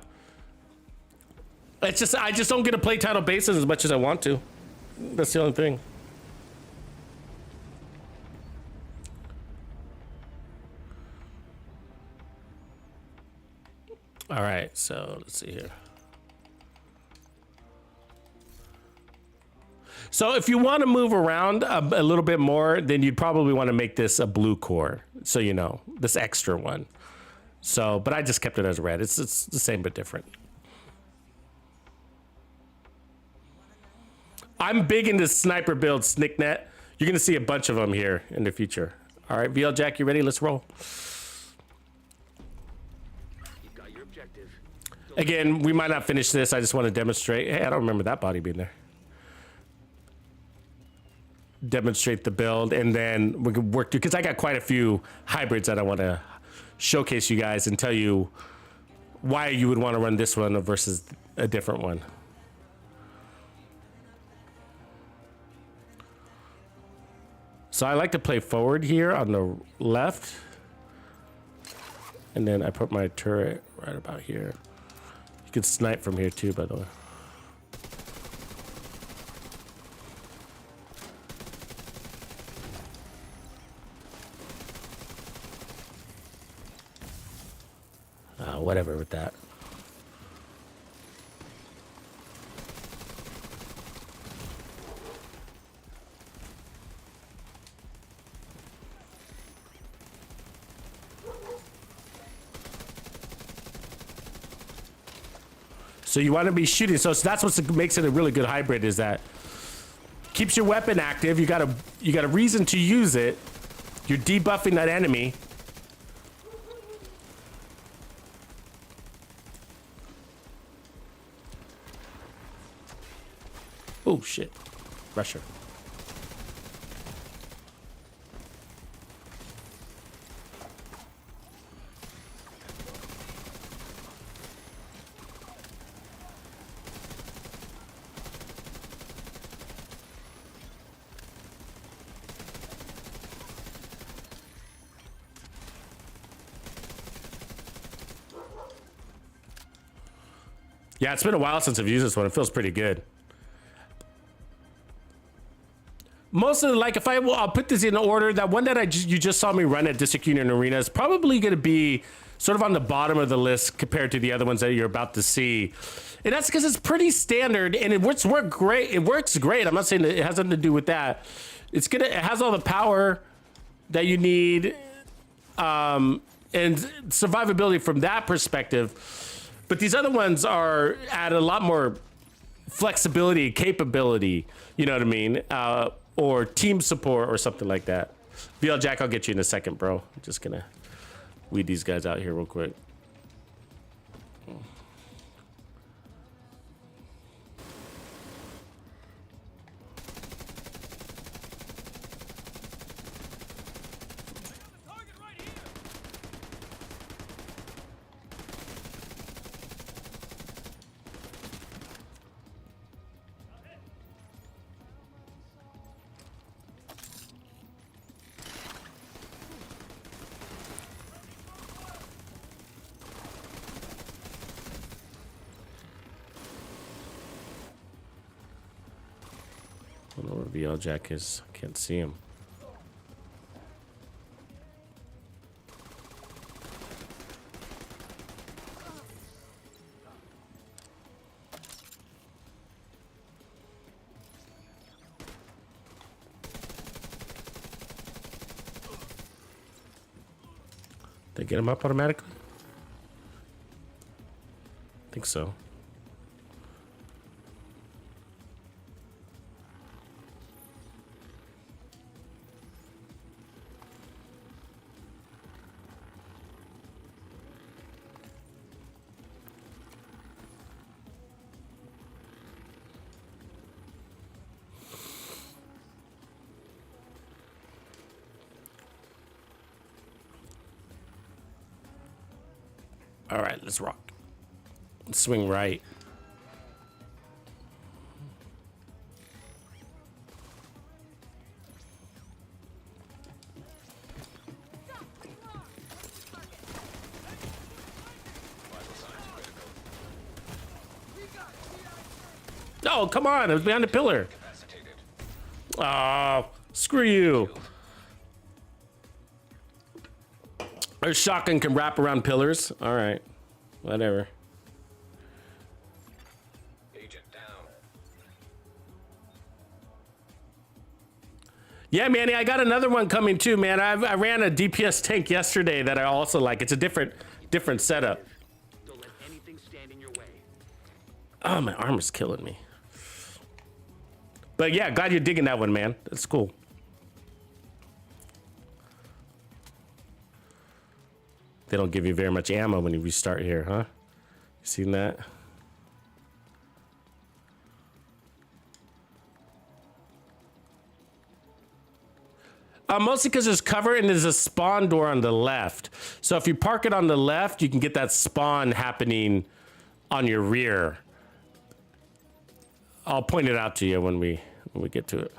It's just I just don't get to play title bases as much as I want to. That's the only thing. All right, so let's see here. So if you want to move around a little bit more, then you'd probably want to make this a blue core. So, you know, this extra one. So, but I just kept it as red. It's the same but different. I'm big into sniper builds, Snicknet. You're going to see a bunch of them here in the future. All right, VL Jack, you ready? Let's roll. You've got your objective. Again, we might not finish this. I just want to demonstrate. Hey, I don't remember that body being there. Demonstrate the build, and then we can work through, because I got quite a few hybrids that I want to showcase you guys and tell you why you would want to run this one versus a different one. So I like to play forward here on the left, and then I put my turret right about here. You can snipe from here too, by the way. Whatever with that. So you want to be shooting. So that's what makes it a really good hybrid, is that keeps your weapon active. You got a reason to use it. You're debuffing that enemy. Oh shit. Rusher. Yeah, it's been a while since I've used this one. It feels pretty good. Most of the, like, if I'll put this in order, that one that you just saw me run at District Union Arena is probably going to be sort of on the bottom of the list compared to the other ones that you're about to see. And that's because it's pretty standard and it works great. It works great. I'm not saying that it has nothing to do with that. It has all the power that you need, and survivability from that perspective. But these other ones are add a lot more flexibility, capability. You know what I mean? Or team support or something like that. VL Jack, I'll get you in a second, bro. I'm just gonna weed these guys out here real quick. I don't know where VL Jack is. I can't see him. They get him up automatically? I think so. All right, let's rock. Let's swing right. Oh, come on. It was behind the pillar. Oh, screw you. Our shotgun can wrap around pillars. All right, whatever. Agent down. Yeah, Manny, I got another one coming too, man. I ran a DPS tank yesterday that I also like. It's a different setup. Don't let anything stand in your way. Oh, my armor's killing me. But yeah, glad you're digging that one, man. That's cool. They don't give you very much ammo when you restart here, huh? You seen that? Mostly because there's cover and there's a spawn door on the left. So if you park it on the left, you can get that spawn happening on your rear. I'll point it out to you when we get to it.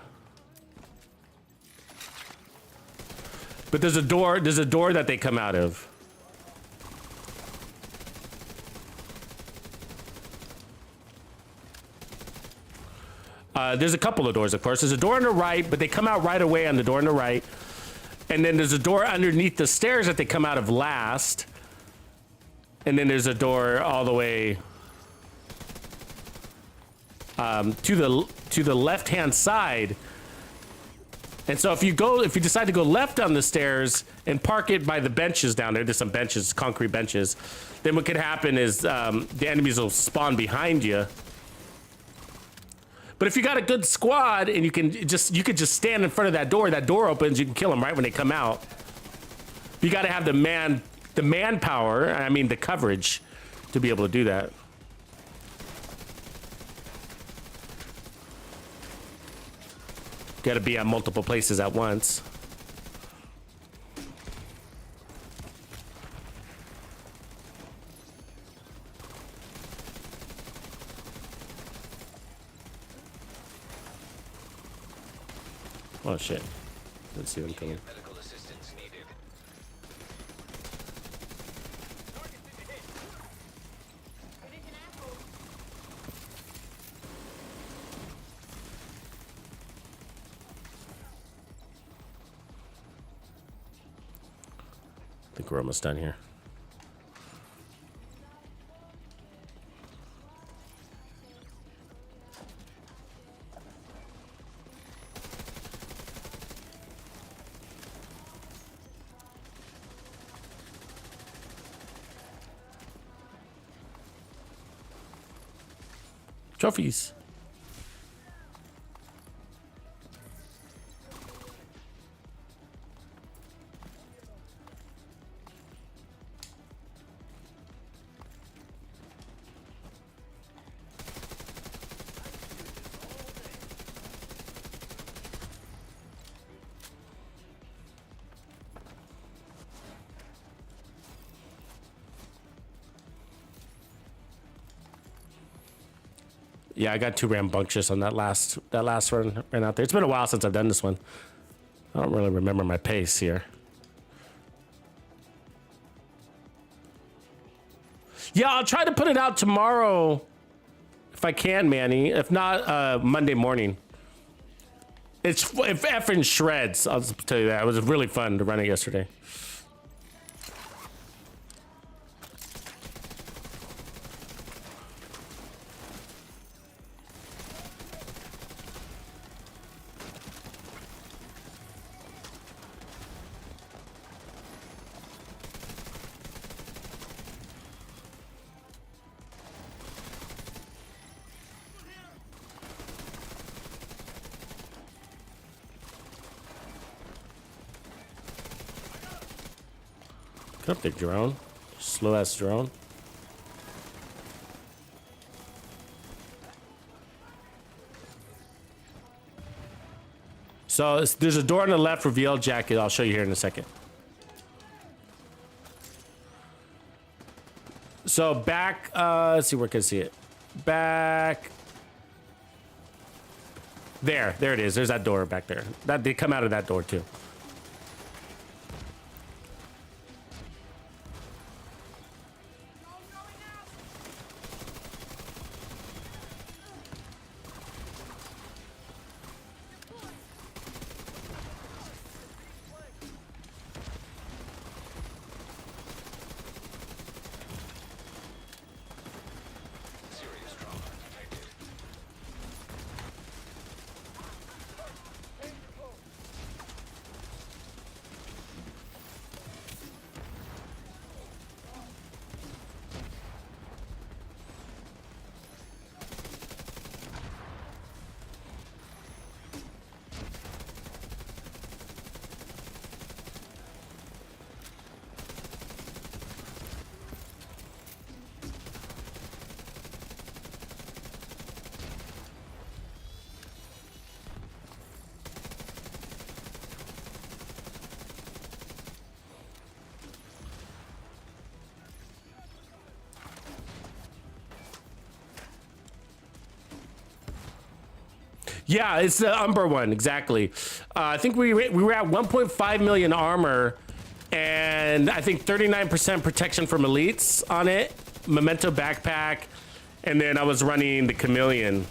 But there's a door that they come out of. There's a couple of doors, of course. There's a door on the right, but they come out right away on the door on the right. And then there's a door underneath the stairs that they come out of last. And then there's a door all the way to the left-hand side. And so if you decide to go left on the stairs and park it by the benches down there, there's some benches, concrete benches, then what could happen is the enemies will spawn behind you. But if you got a good squad and you could just stand in front of that door opens, you can kill them right when they come out. You got to have the manpower, I mean the coverage, to be able to do that. Got to be at multiple places at once. Oh shit. Let's see them coming. Medical assistance needed. I think we're almost done here. Trophies. Yeah, I got too rambunctious on that last run ran out there. It's been a while since I've done this one. I don't really remember my pace here. Yeah, I'll try to put it out tomorrow if I can, Manny. If not, Monday morning. It's effing shreds. I'll just tell you that. It was really fun to run it yesterday. Get up there, drone. Slow ass drone. So there's a door on the left, reveal jacket. I'll show you here in a second. So back, let's see where can I see it. Back. There it is. There's that door back there. That they come out of that door too. Serious trauma detected. Yeah, it's the Umber one, exactly. I think we were at 1.5 million armor, and I think 39% protection from elites on it, memento backpack, and then I was running the chameleon.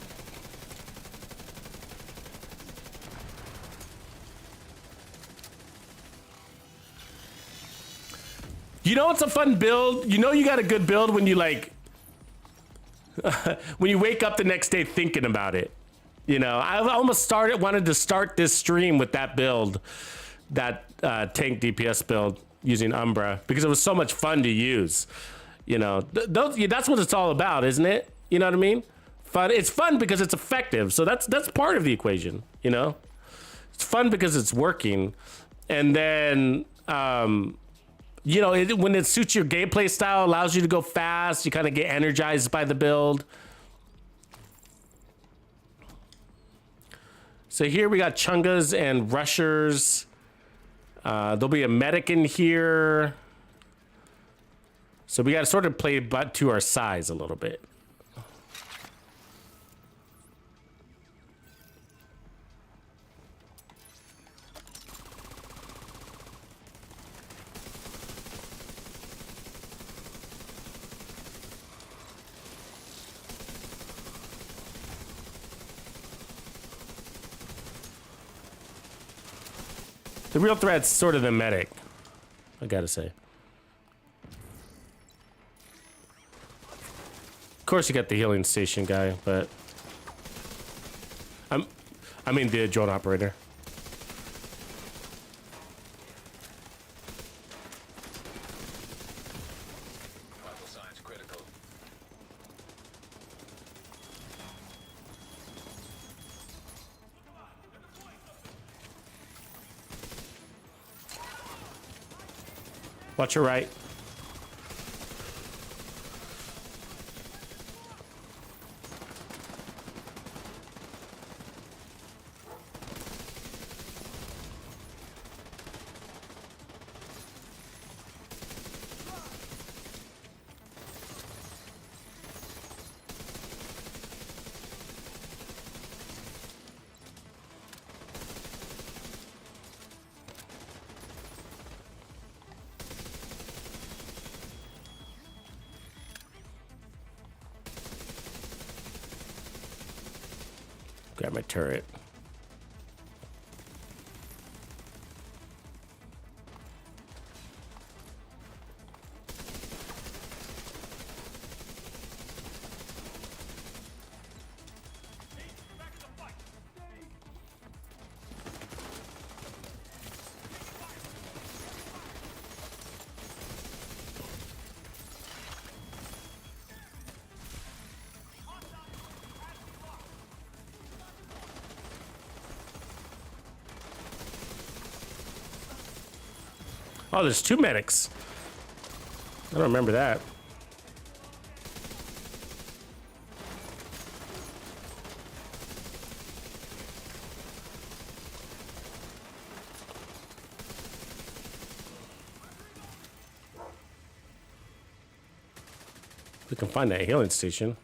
You know, it's a fun build. You know, you got a good build when you like, when you wake up the next day thinking about it. You know, I almost wanted to start this stream with that build, that tank DPS build using Umbra, because it was so much fun to use. You know, that's what it's all about, isn't it? You know what I mean? Fun. It's fun because it's effective. So that's part of the equation. You know, it's fun because it's working, and then you know, when it suits your gameplay style, allows you to go fast. You kind of get energized by the build. So here we got Chungas and Rushers. There'll be a medic in here. So we got to sort of play but to our size a little bit. The real threat's sort of the medic, I gotta say. Of course, you got the healing station guy, but I mean the drone operator. Vital signs critical. Watch your right. Grab my turret. Oh, there's 2 medics. I don't remember that. We can find that healing station.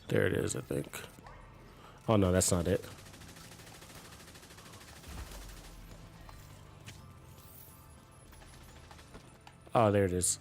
There it is, I think. Oh no, that's not it. Oh, there it is.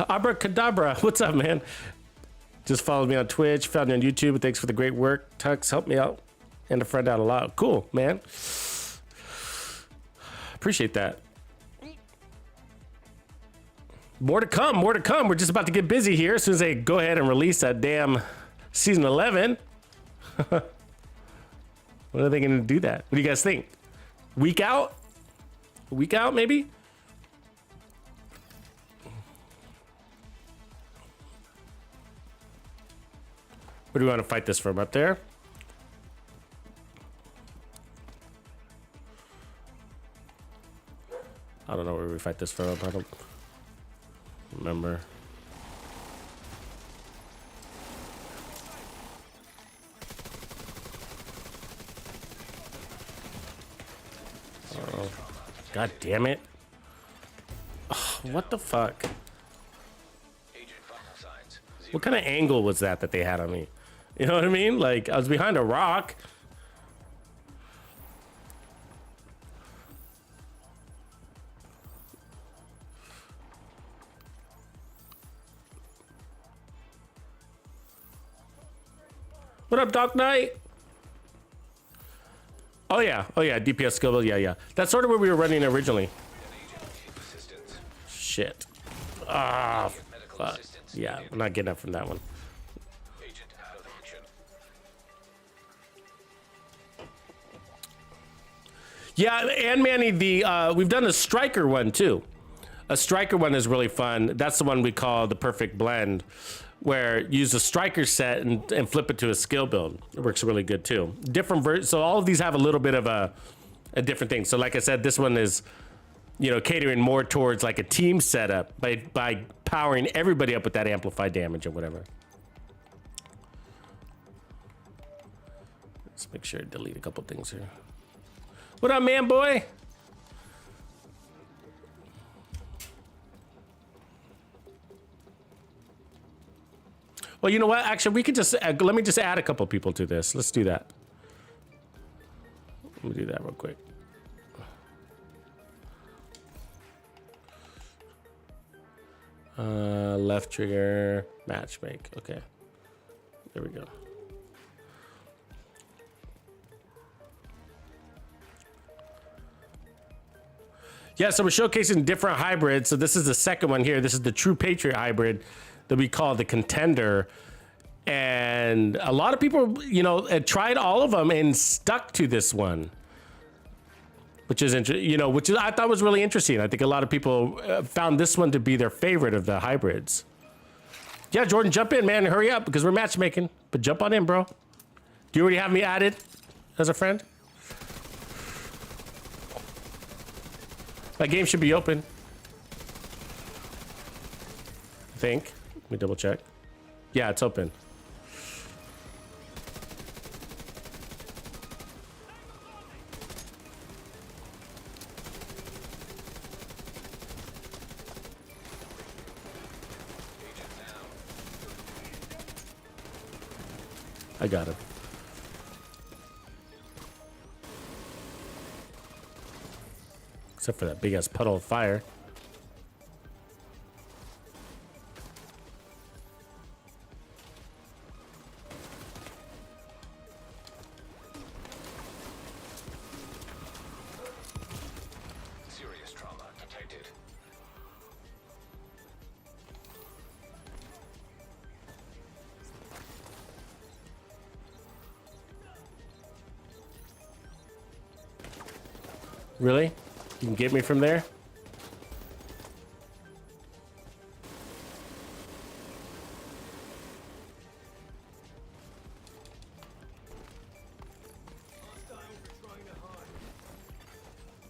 Abracadabra. What's up, man? Just followed me on Twitch, found me on YouTube. Thanks for the great work. Tux helped me out and a friend out a lot. Cool, man. Appreciate that. More to come, more to come. We're just about to get busy here as soon as they go ahead and release that damn season 11. When are they going to do that? What do you guys think? Week out? A week out, maybe? Where do we want to fight this from? Up there? I don't know where we fight this from. I don't remember. Oh, God damn it. Oh, what the fuck? What kind of angle was that they had on me? You know what I mean? Like, I was behind a rock. What up, Dark Knight? Oh yeah, DPS skill build, yeah. That's sort of where we were running originally. Shit. Ah, fuck. Yeah, I'm not getting up from that one. Yeah, and Manny, we've done a striker one too. A striker one is really fun. That's the one we call the perfect blend, where you use a striker set and flip it to a skill build. It works really good too. Different so all of these have a little bit of a different thing. So like I said, this one is, you know, catering more towards like a team setup by powering everybody up with that amplified damage or whatever. Let's make sure to delete a couple things here. What up, man, boy? Well, you know what? Actually, we could just let me just add a couple people to this. Let's do that. Let me do that real quick. Left trigger, match make. Okay, there we go. Yeah, so we're showcasing different hybrids. So this is the second one here. This is the True Patriot hybrid that we call the Contender. And a lot of people, you know, tried all of them and stuck to this one, which is interesting. You know, which is, I thought was really interesting. I think a lot of people found this one to be their favorite of the hybrids. Yeah, Jordan, jump in, man. Hurry up because we're matchmaking. But jump on in, bro. Do you already have me added as a friend? That game should be open. I think. Let me double check. Yeah, it's open. I got him. Except for that big ass puddle of fire. Serious trauma detected. Really? You can get me from there?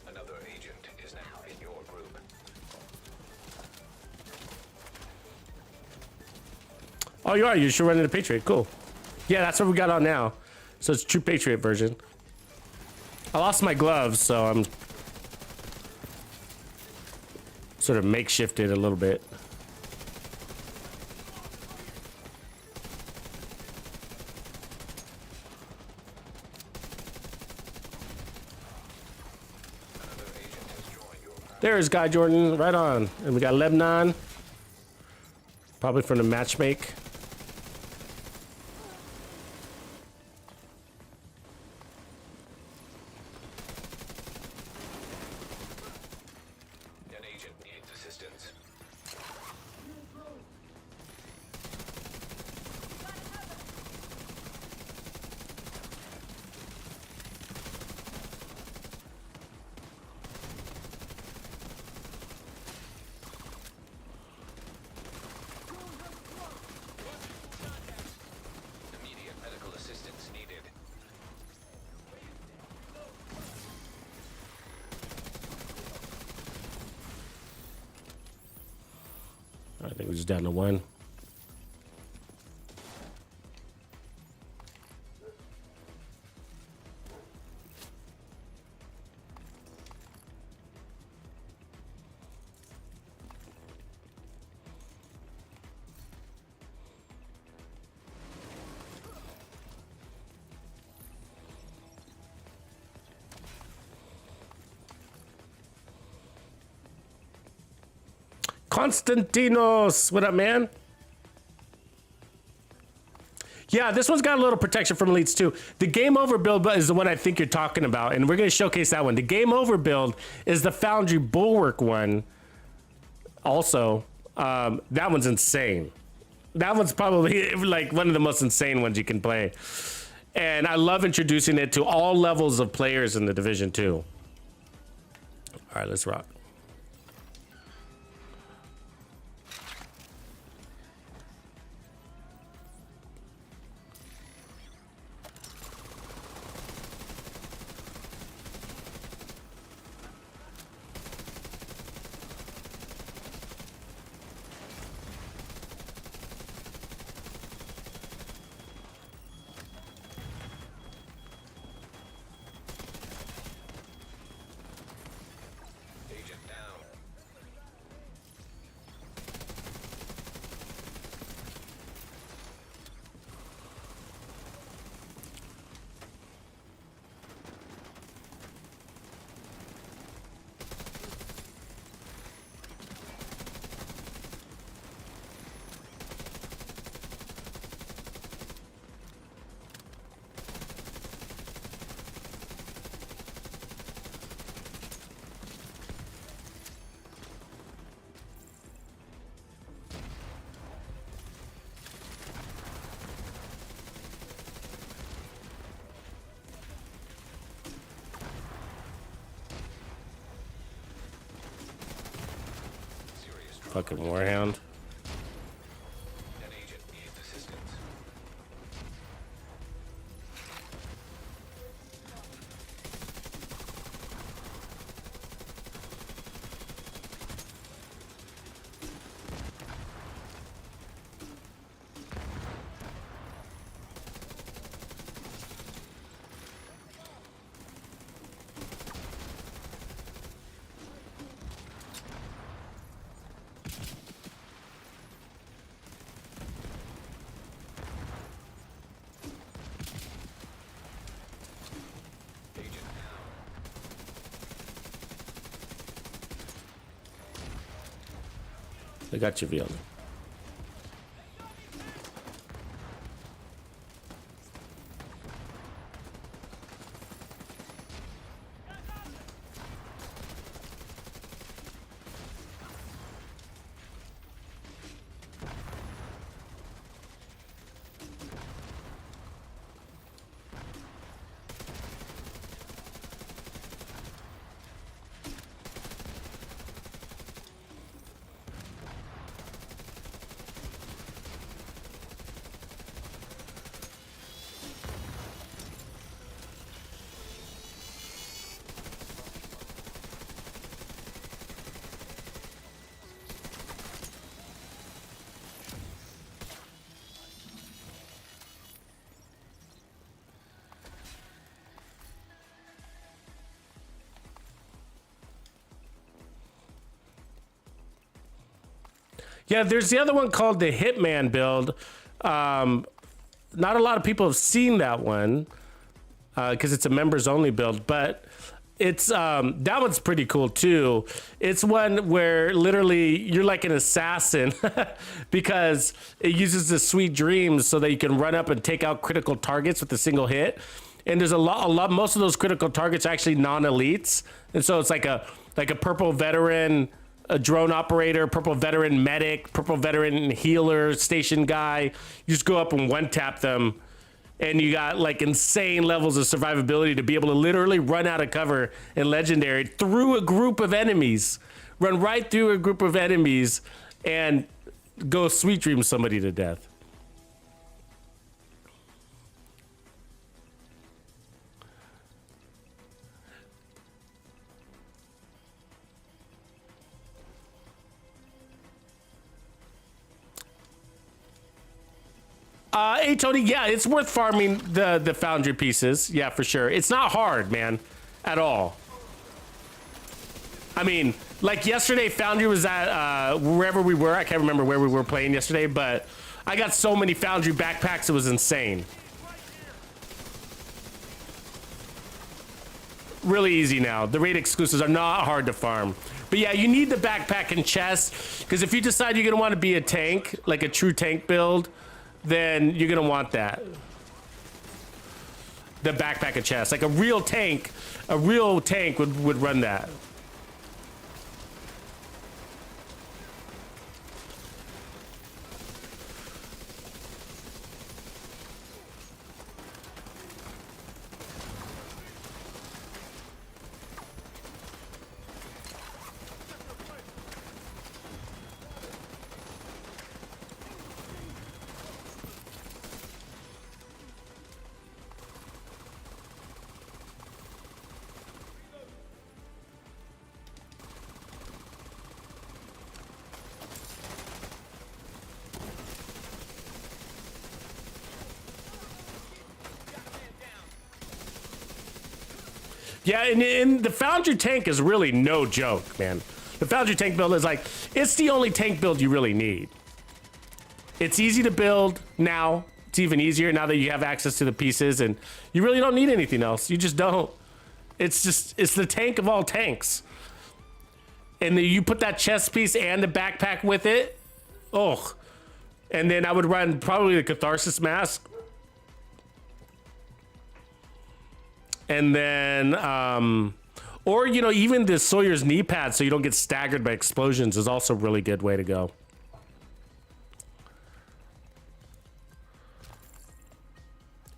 Another agent is now in your group. Oh, you are? You should run into Patriot. Cool. Yeah, that's what we got on now. So it's True Patriot version. I lost my gloves, so I'm sort of makeshifted a little bit. There's Guy Jordan, right on. And we got Lebanon, probably from the matchmake. An agent needs assistance. Immediate medical assistance needed. I think we're just down to one. Konstantinos, what up, man? Yeah, this one's got a little protection from elites too. The game over build is the one I think you're talking about, and we're going to showcase that one. The game over build is the Foundry Bulwark one. Also, that one's insane. That one's probably like one of the most insane ones you can play. And I love introducing it to all levels of players in the Division 2. All right, let's rock. Agent Fucking Warhound. An agent needs assistance. Agent down. They got you, Viola. Yeah, there's the other one called the Hitman build. Not a lot of people have seen that one because it's a members only build, but it's that one's pretty cool too. It's one where literally you're like an assassin because it uses the sweet dreams so that you can run up and take out critical targets with a single hit. And there's a lot. Most of those critical targets are actually non-elites, and so it's like a purple veteran, a drone operator, purple veteran medic, purple veteran healer, station guy. You just go up and one tap them, and you got like insane levels of survivability to be able to literally run out of cover in legendary through a group of enemies, run right through a group of enemies, and go sweet dream somebody to death. Hey Tony, yeah, it's worth farming the foundry pieces. Yeah, for sure. It's not hard, man, at all. I mean, like yesterday, foundry was at wherever we were. I can't remember where we were playing yesterday, but I got so many foundry backpacks, it was insane. Really easy now. The raid exclusives are not hard to farm. But yeah, you need the backpack and chest, because if you decide you're gonna want to be a tank, like a true tank build, then you're gonna want that. The backpack and chest. Like a real tank would run that. Yeah, and the Foundry tank is really no joke, man. The Foundry tank build is like, it's the only tank build you really need. It's easy to build now. It's even easier now that you have access to the pieces, and you really don't need anything else. You just don't. It's the tank of all tanks. And then you put that chest piece and the backpack with it. Oh. And then I would run probably the Catharsis Mask. And then, or, you know, even the Sawyer's knee pad so you don't get staggered by explosions is also a really good way to go.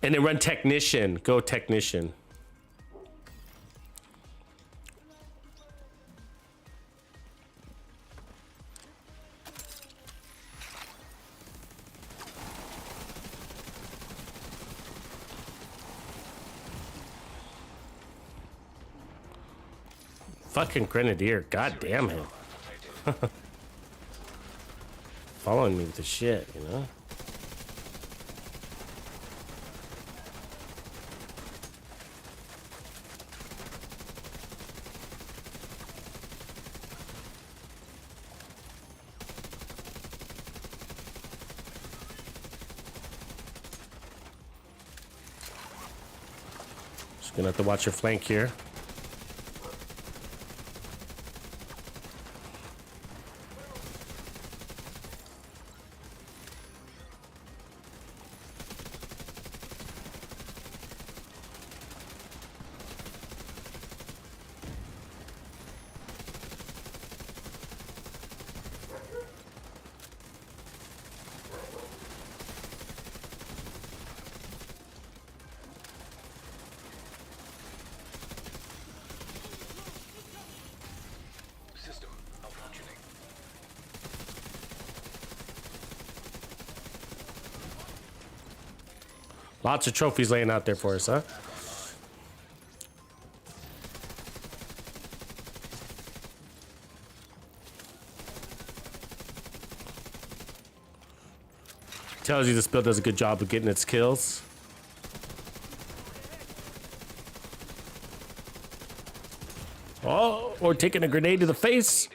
And then run Technician. Go Technician. fucking grenadier. God damn him. Following me with the shit, you know? Just gonna have to watch your flank here. System malfunctioning. Lots of trophies laying out there for us, huh? Tells you this build does a good job of getting its kills. Oh, or taking a grenade to the face.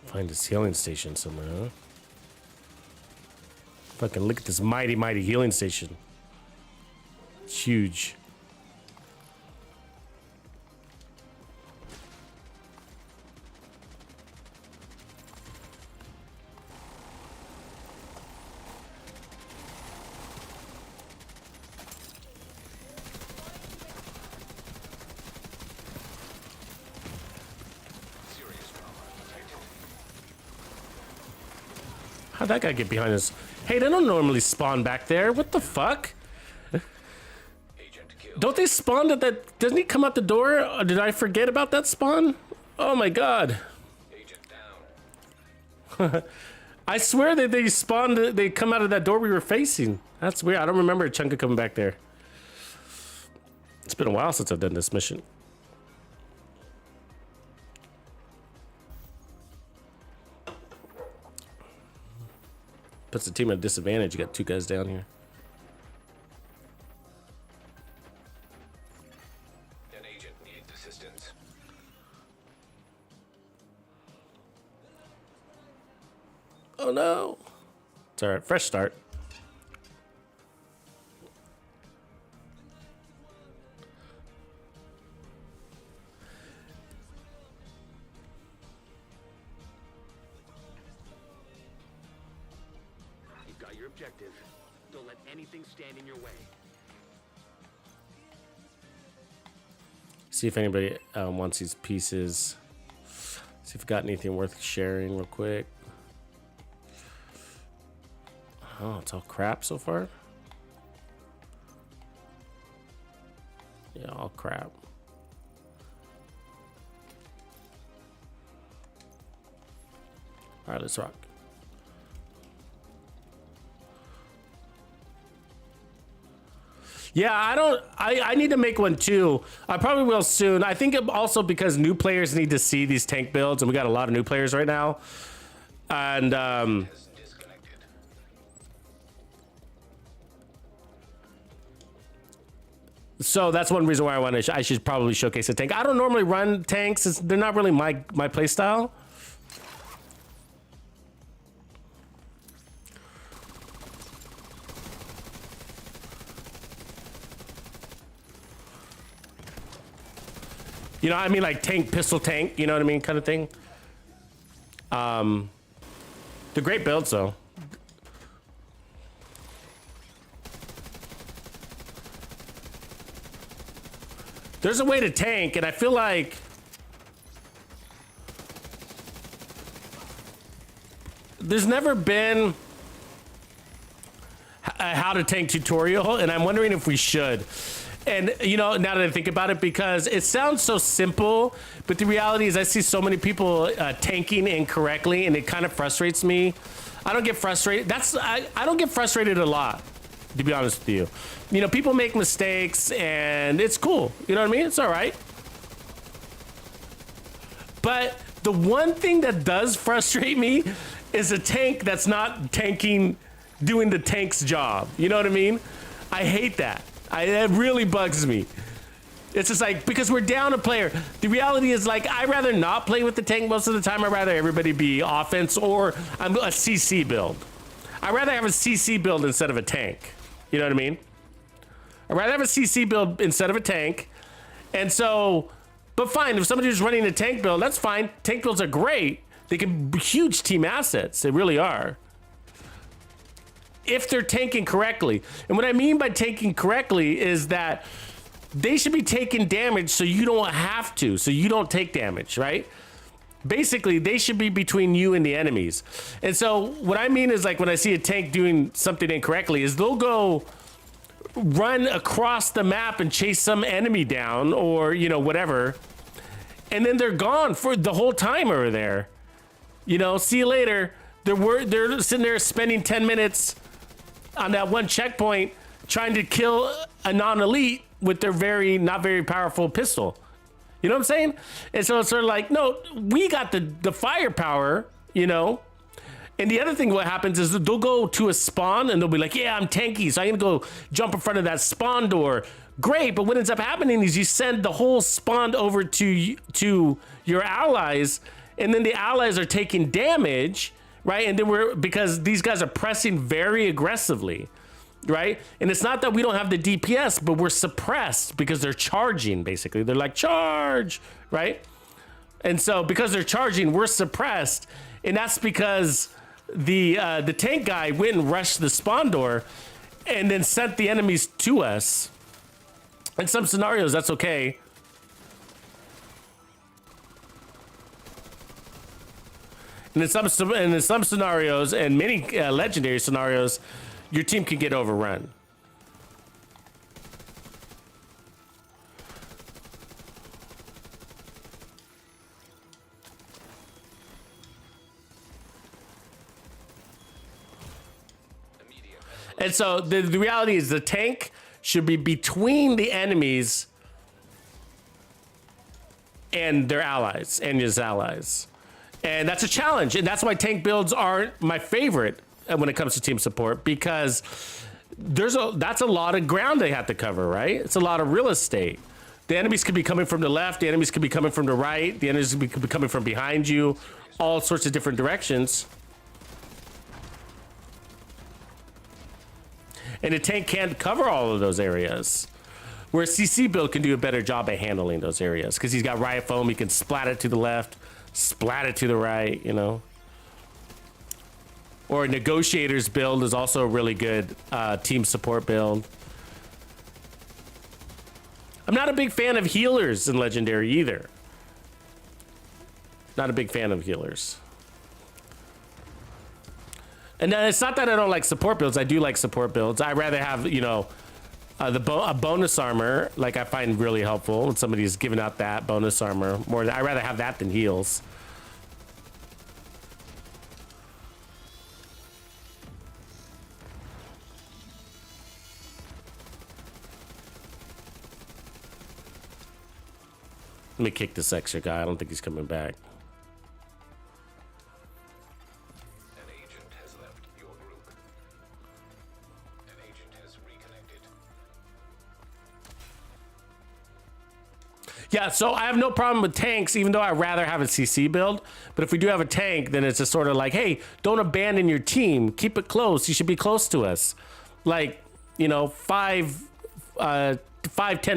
Find a healing station somewhere, huh? Fucking look at this mighty, mighty healing station. It's huge. How'd that guy get behind us? Hey, they don't normally spawn back there. What the fuck? Agent killed. Don't they spawn at that? Doesn't he come out the door? Or did I forget about that spawn? Oh my god. Agent down. I swear that they spawned, they come out of that door we were facing. That's weird. I don't remember Chunka coming back there. It's been a while since I've done this mission. Puts the team at a disadvantage. You got two guys down here. An agent needs assistance. Oh no. It's alright. Fresh start. You've got your objective. Don't let anything stand in your way. See if anybody wants these pieces. See if we got anything worth sharing real quick. Oh, it's all crap so far. Yeah, all crap. All right, let's rock. Yeah, I need to make one too. I probably will soon. I think also because new players need to see these tank builds, and we got a lot of new players right now. And Has disconnected. so that's one reason why I should probably showcase a tank. I don't normally run tanks. They're not really my play style. You know what I mean? Like tank, pistol tank, you know what I mean? Kind of thing. They're great builds though. There's a way to tank, and I feel like there's never been a how to tank tutorial, and I'm wondering if we should. And you know, now that I think about it, because it sounds so simple, but the reality is I see so many people tanking incorrectly, and it kind of frustrates me. I don't get frustrated. I don't get frustrated a lot, to be honest with you. You know, people make mistakes, and it's cool. You know what I mean? It's all right. But the one thing that does frustrate me is a tank that's not tanking, doing the tank's job. You know what I mean? I hate that. It really bugs me. It's just like, because we're down a player. The reality is, like, I'd rather not play with the tank most of the time. I'd rather everybody be offense, or I'm a CC build. I'd rather have a CC build instead of a tank. You know what I mean? I'd rather have a CC build instead of a tank. And so, but fine, if somebody's running a tank build, that's fine. Tank builds are great. They can be huge team assets. They really are. If they're tanking correctly. And what I mean by tanking correctly is that they should be taking damage so you don't have to, so you don't take damage, right? Basically, they should be between you and the enemies. And so what I mean is, like, when I see a tank doing something incorrectly, is they'll go run across the map and chase some enemy down, or, you know, whatever. And then they're gone for the whole time over there. You know, see you later. They're sitting there spending 10 minutes on that one checkpoint trying to kill a non-elite with their not very powerful pistol. You know what I'm saying? And so it's sort of like, no, we got the firepower, you know? And the other thing what happens is they'll go to a spawn and they'll be like, yeah, I'm tanky, so I'm gonna go jump in front of that spawn door. Great, but what ends up happening is you send the whole spawn over to your allies, and then the allies are taking damage, right? And then because these guys are pressing very aggressively, right? And it's not that we don't have the DPS, but we're suppressed because they're charging, basically. They're like, charge, right? And so because they're charging, we're suppressed. And that's because the tank guy went and rushed the spawn door and then sent the enemies to us. In some scenarios, that's okay. And in some scenarios, and many legendary scenarios, your team can get overrun. And so the reality is the tank should be between the enemies and their allies, and his allies. And that's a challenge, and that's why tank builds aren't my favorite when it comes to team support, because that's a lot of ground they have to cover, right? It's a lot of real estate. The enemies could be coming from the left, the enemies could be coming from the right, the enemies could be coming from behind you, all sorts of different directions. And a tank can't cover all of those areas, where a CC build can do a better job at handling those areas, because he's got riot foam, he can splat it to the left, splat it to the right, you know. Or a negotiator's build is also a really good team support build. I'm not a big fan of healers in Legendary either. Not a big fan of healers. And it's not that I don't like support builds. I do like support builds. I'd rather have, you know, a bonus armor, like I find really helpful when somebody's giving out that bonus armor. I'd rather have that than heals. Let me kick this extra guy. I don't think he's coming back. An agent has left your group. An agent has reconnected. Yeah, so I have no problem with tanks, even though I'd rather have a CC build. But if we do have a tank, then it's just sort of like, hey, don't abandon your team. Keep it close. You should be close to us. Like, you know, 10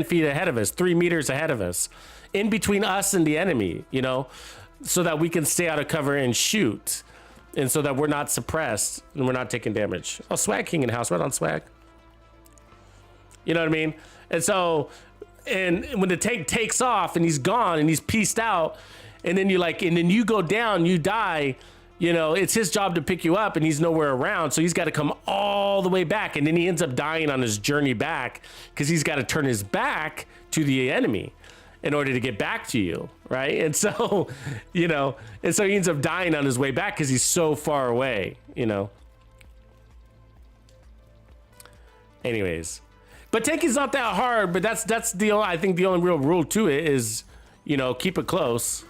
feet ahead of us, 3 meters ahead of us. In between us and the enemy, you know, so that we can stay out of cover and shoot, and so that we're not suppressed and we're not taking damage. Oh, Swag King in house, right on Swag. You know what I mean? And so, and when the tank takes off and he's gone and he's pieced out, and then you go down, you die, you know, it's his job to pick you up and he's nowhere around. So he's got to come all the way back. And then he ends up dying on his journey back because he's got to turn his back to the enemy in order to get back to you. Right. And so, you know, and so he ends up dying on his way back because he's so far away, you know. Anyways, but tanking's not that hard, but that's the only, I think the only real rule to it is, you know, keep it close.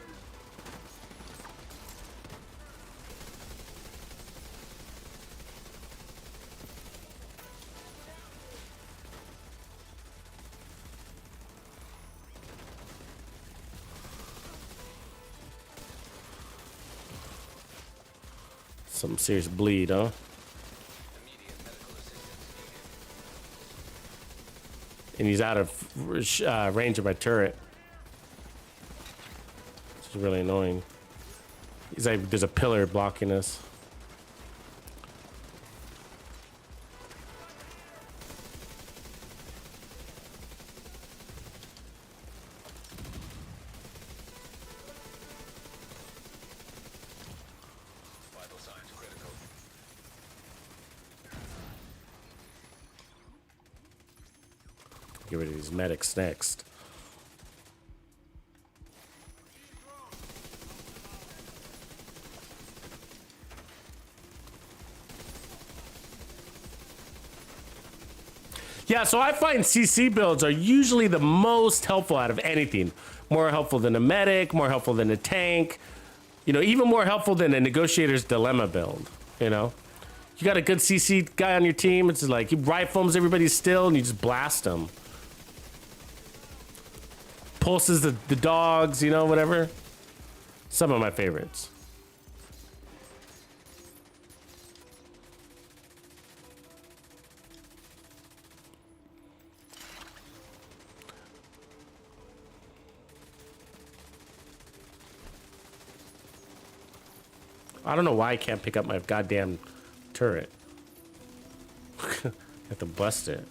Some serious bleed, huh? And he's out of range of my turret. It's really annoying. He's like, there's a pillar blocking us. Vital signs critical. Get rid of these medics next. Yeah, so I find CC builds are usually the most helpful out of anything. More helpful than a medic, more helpful than a tank. You know, even more helpful than a Negotiator's Dilemma build, you know? You got a good CC guy on your team, it's like he rifles everybody still and you just blast them. Pulses the dogs, you know, whatever. Some of my favorites. I don't know why I can't pick up my goddamn turret. I have to bust it.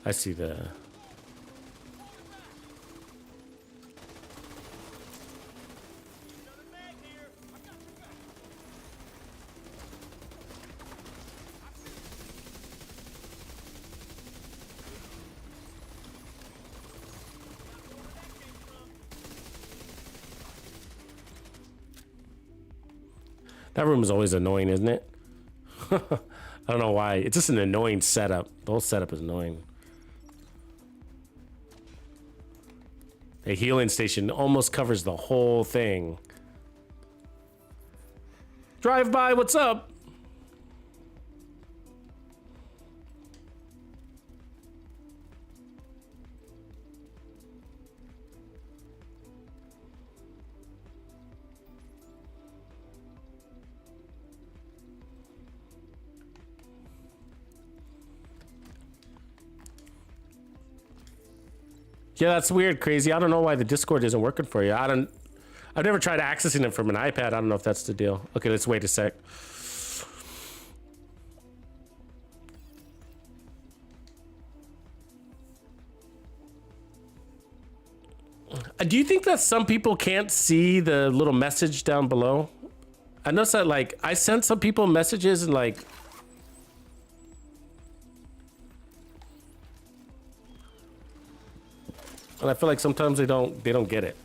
I see the... That room is always annoying, isn't it? I don't know why. It's just an annoying setup. The whole setup is annoying. A healing station almost covers the whole thing. Drive by, what's up? Yeah, that's weird, Crazy. I don't know why the Discord isn't working for you. I've never tried accessing it from an iPad. I don't know if that's the deal. Okay, let's wait a sec. Do you think that some people can't see the little message down below? I noticed that, like, I sent some people messages and, like, and I feel like sometimes they don't get it.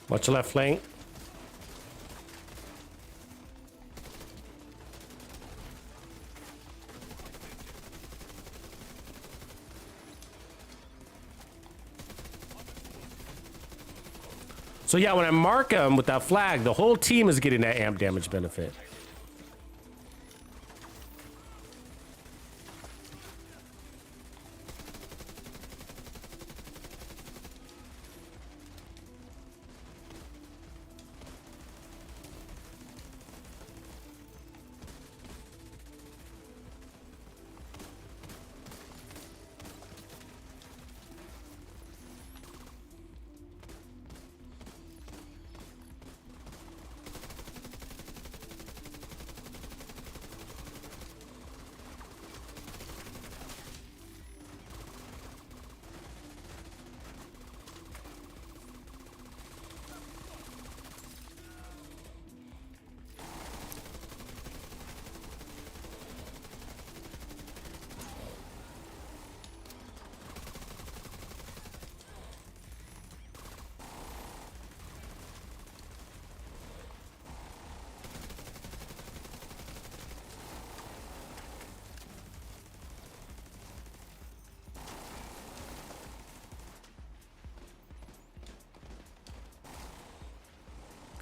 Watch the left flank. So yeah, when I mark them with that flag, the whole team is getting that amp damage benefit.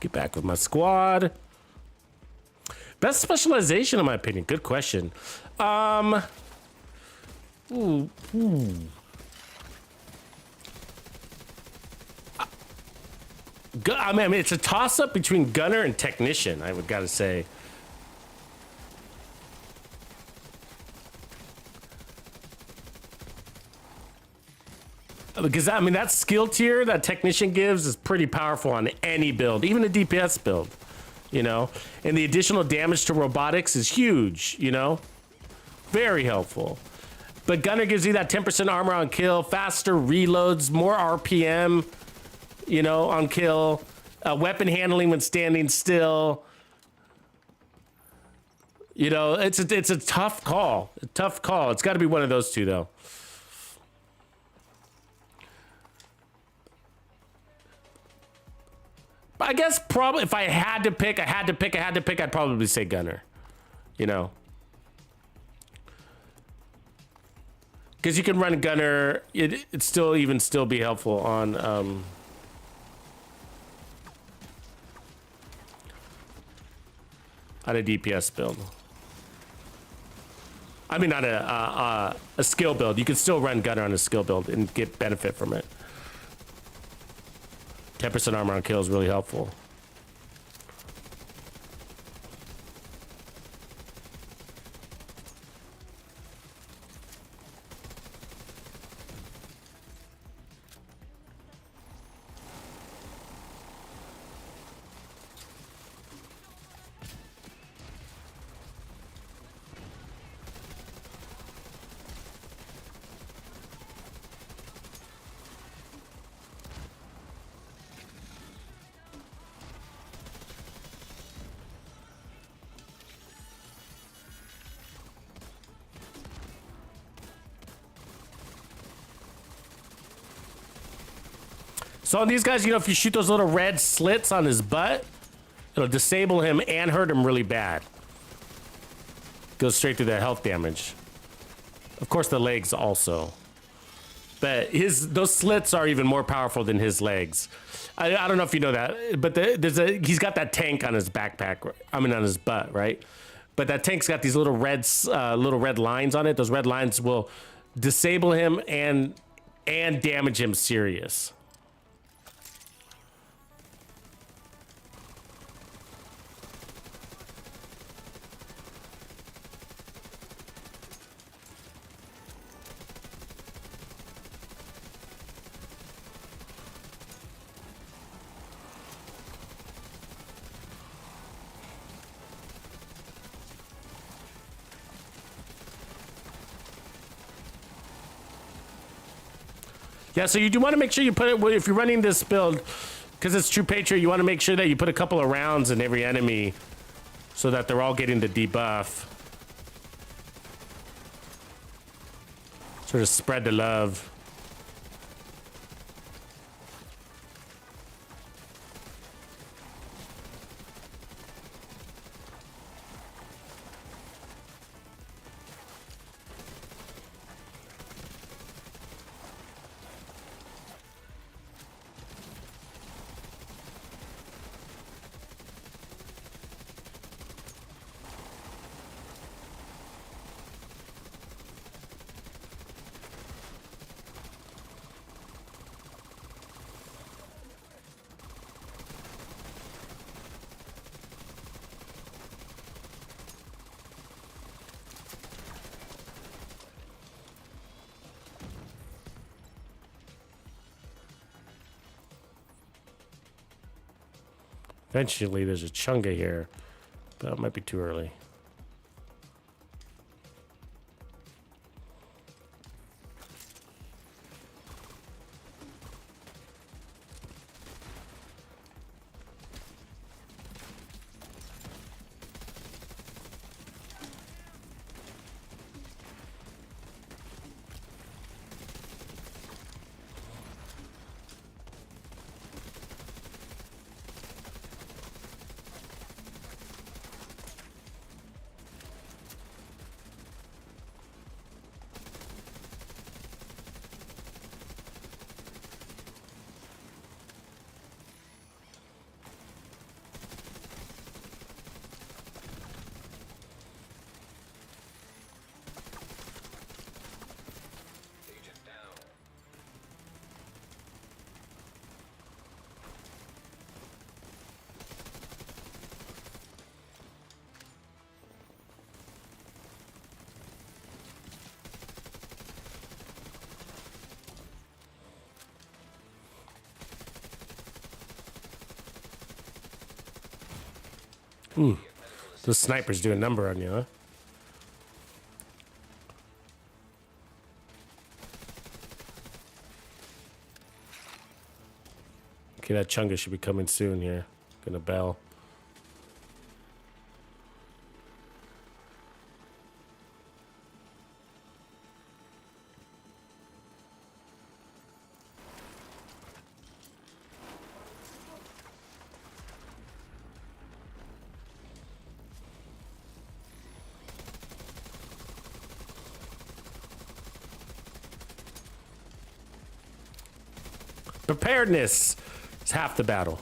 Get back with my squad. Best specialization, in my opinion. Good question. Ooh. I mean, it's a toss-up between gunner and technician, I would gotta say. Because, I mean, that skill tier that technician gives is pretty powerful on any build, even a DPS build, you know? And the additional damage to robotics is huge, you know? Very helpful. But gunner gives you that 10% armor on kill, faster reloads, more RPM, you know, on kill, weapon handling when standing still. You know, it's a tough call. A tough call. It's got to be one of those two, though. I guess probably if I had to pick, I'd probably say gunner, you know. Because you can run gunner, it still be helpful on on a DPS build. I mean, not a skill build. You can still run gunner on a skill build and get benefit from it. 10% armor on kill is really helpful. So on these guys, you know, if you shoot those little red slits on his butt, it'll disable him and hurt him really bad. Goes straight through the health damage. Of course, the legs also. But those slits are even more powerful than his legs. I don't know if you know that, but he's got that tank on his backpack. I mean, on his butt, right? But that tank's got these little red lines on it. Those red lines will disable him and damage him serious. Yeah, so you do want to make sure you put it, if you're running this build, because it's True Patriot, you want to make sure that you put a couple of rounds in every enemy so that they're all getting the debuff. Sort of spread the love. Eventually, there's a chunga here, but it might be too early. Agent down. The snipers do a number on you, huh? Okay, that chunga should be coming soon here. Gonna bell. Preparedness is half the battle.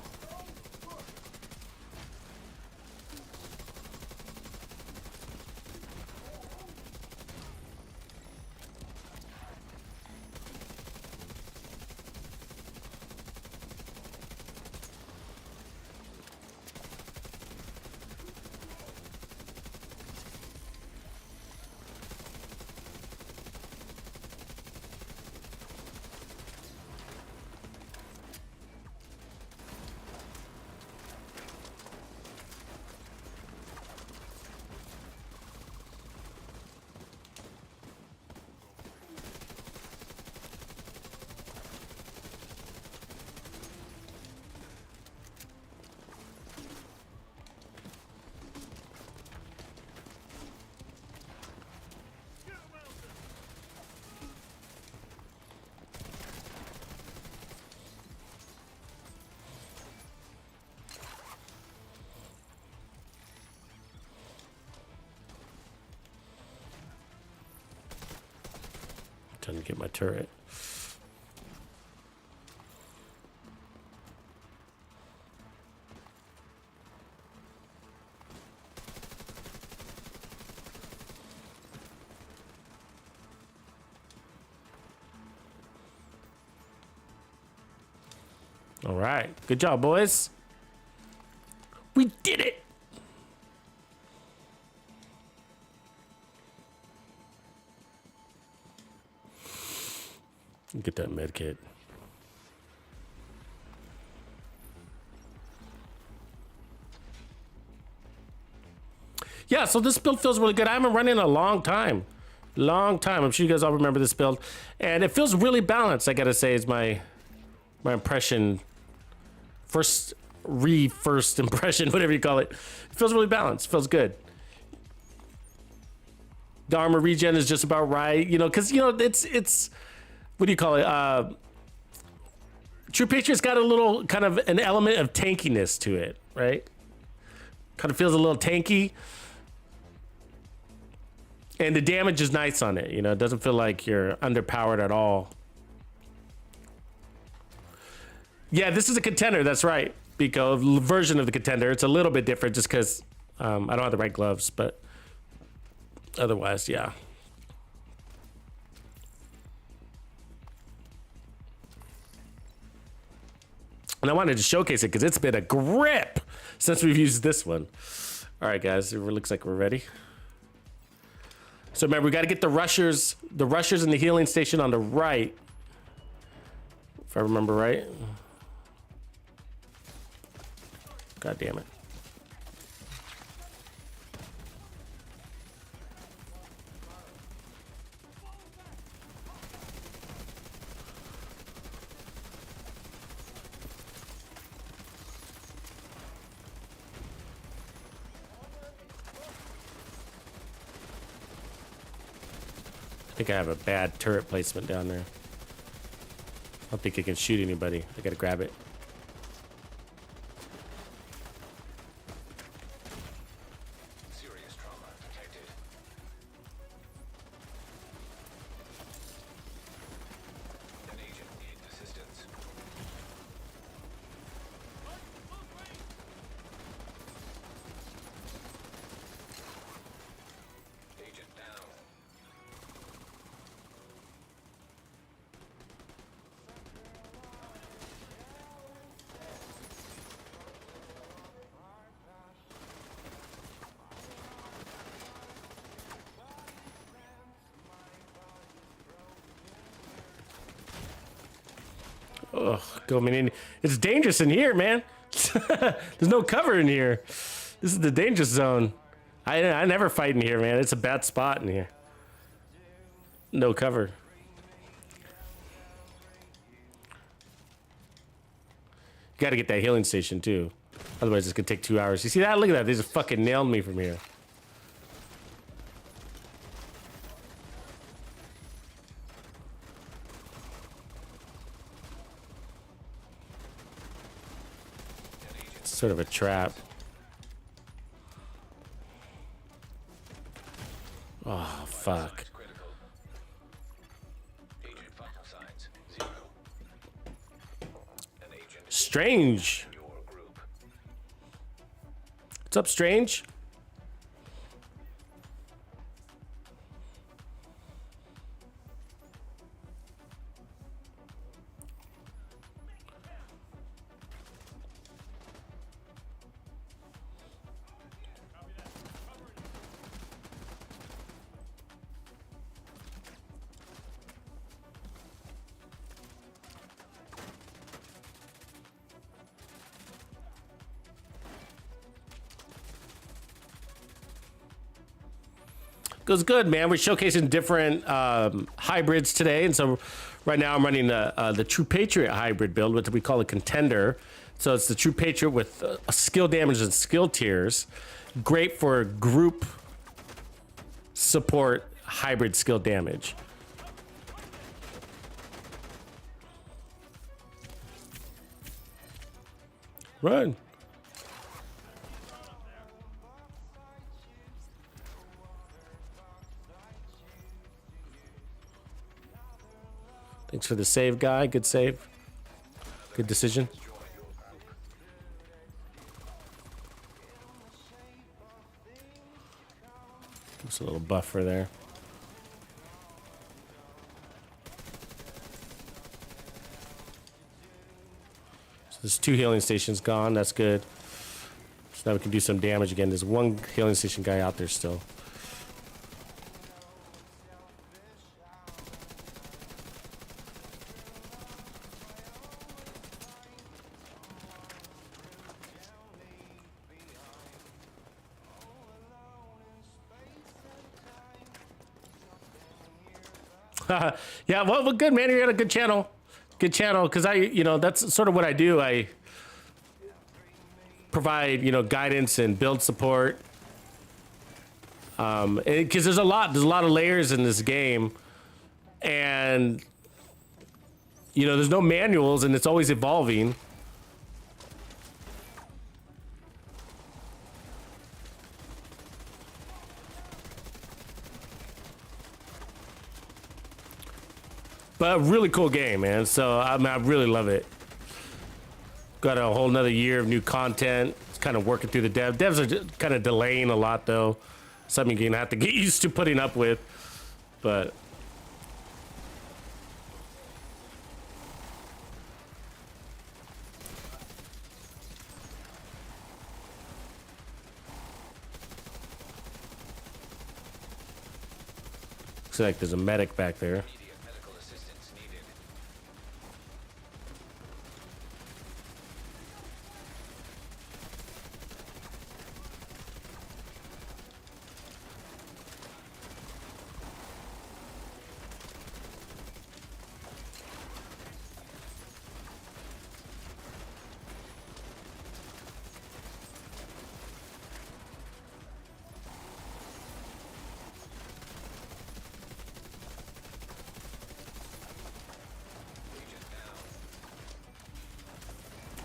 Time to get my turret. All right. Good job, boys. We did it. Get that med kit. Yeah, so this build feels really good. I haven't run in a long time. Long time. I'm sure you guys all remember this build. And it feels really balanced, I gotta say, is my impression. First impression, whatever you call it. It feels really balanced. Feels good. The armor regen is just about right, you know, because, you know, it's what do you call it? True Patriot's got a little kind of an element of tankiness to it, right? Kind of feels a little tanky. And the damage is nice on it, you know, it doesn't feel like you're underpowered at all. Yeah, this is a contender, that's right, Pico. Version of the contender. It's a little bit different just because I don't have the right gloves, but otherwise, yeah. And I wanted to showcase it because it's been a grip since we've used this one. All right, guys, it looks like we're ready. So remember, we got to get the rushers in the healing station on the right, if I remember right. God damn it. I think I have a bad turret placement down there. I don't think I can shoot anybody. I gotta grab it. Serious trauma detected. An agent needs assistance. Agent down. Ugh, going in. It's dangerous in here, man. There's no cover in here. This is the dangerous zone. I never fight in here, man. It's a bad spot in here. No cover. You gotta get that healing station too. Otherwise it's gonna take 2 hours. You see that? Look at that. They just fucking nailed me from here. It's sort of a trap. Oh, fuck. Critical. Agent vital signs 0. An agent Strange. in your group. What's up, Strange? Goes good, man. We're showcasing different hybrids today, and so right now I'm running the True Patriot hybrid build, which we call a contender. So it's the True Patriot with skill damage and skill tiers. Great for group support hybrid skill damage. Run. Thanks for the save, guy. Good save. Good decision. Just a little buffer there. So there's 2 healing stations gone. That's good. So now we can do some damage again. There's 1 healing station guy out there still. Yeah, well, good, man. You're on a good channel. Good channel, because that's sort of what I do. I provide, guidance and build support. Because there's a lot of layers in this game. And, there's no manuals, and it's always evolving. But a really cool game, man. So I really love it. Got a whole nother year of new content. It's kind of working through the dev. Devs are kind of delaying a lot, though. Something you're gonna have to get used to putting up with. But looks like there's a medic back there. Immediate medical assistance needed.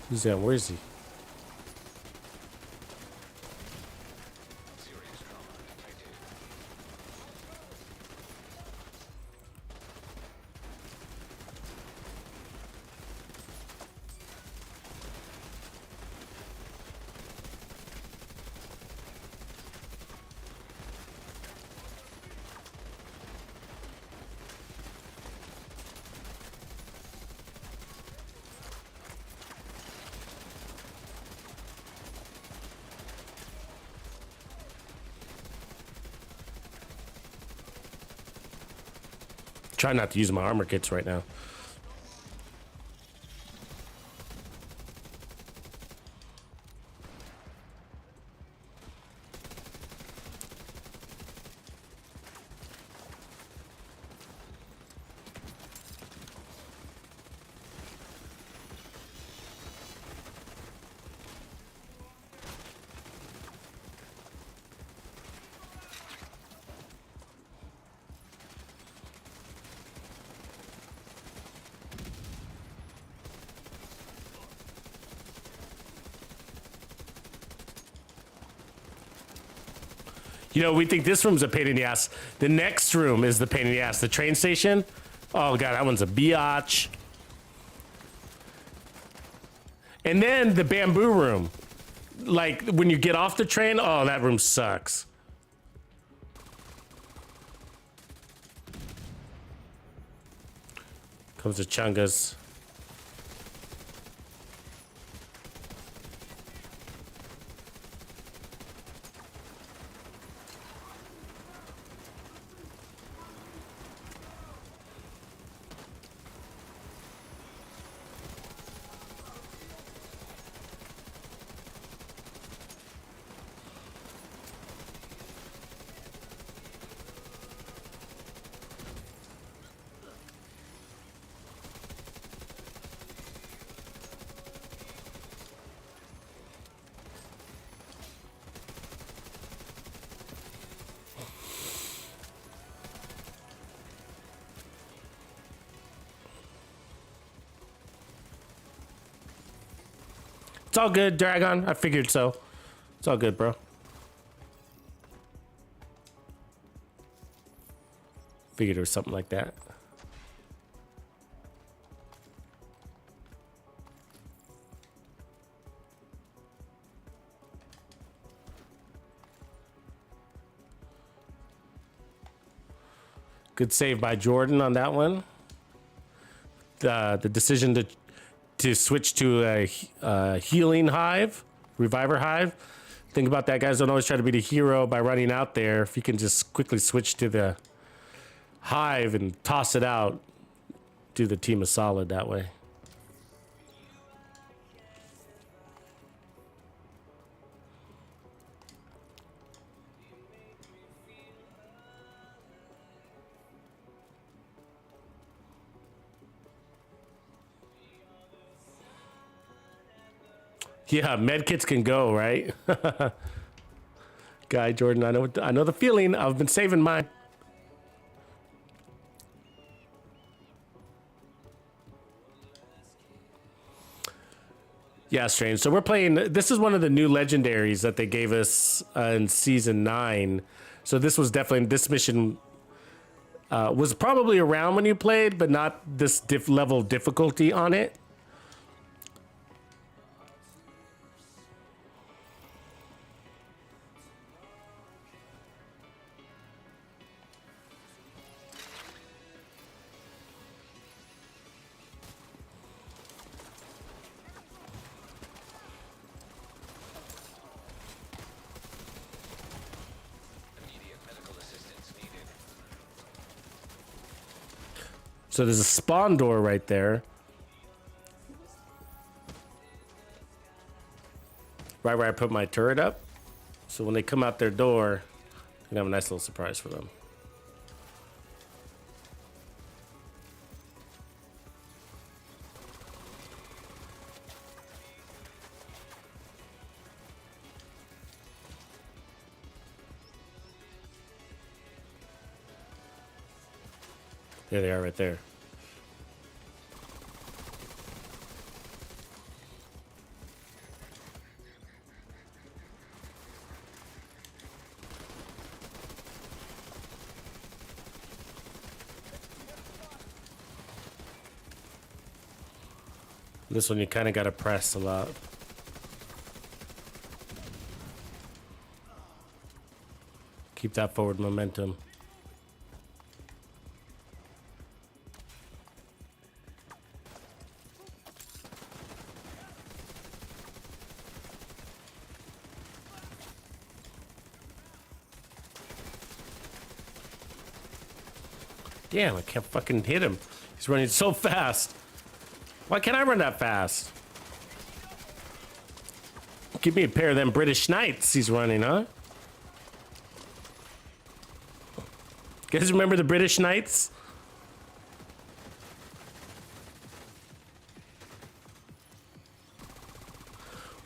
Who's that? Where is he? Serious trauma detected. Try not to use my armor kits right now. You know, we think this room's a pain in the ass. The next room is the pain in the ass. The train station. Oh god, that one's a biatch. And then the bamboo room. Like when you get off the train, oh, that room sucks. Comes the Chungas. It's all good, Dragon. I figured so. It's all good, bro. Figured it was something like that. Good save by Jordan on that one. The decision to switch to a healing hive, reviver hive. Think about that, guys. Don't always try to be the hero by running out there. If you can just quickly switch to the hive and toss it out, do the team a solid that way. Yeah, medkits can go, right? Guy Jordan, I know the feeling. I've been saving mine. Yeah, Strange. So we're playing. This is one of the new legendaries that they gave us in season 9. So this was definitely this mission was probably around when you played, but not this level of difficulty on it. So there's a spawn door right there. Right where I put my turret up. So when they come out their door, I can have a nice little surprise for them. There they are right there. This one you kind of got to press a lot. Keep that forward momentum. Damn, I can't fucking hit him. He's running so fast. Why can't I run that fast? Give me a pair of them British Knights he's running, huh? You guys remember the British Knights?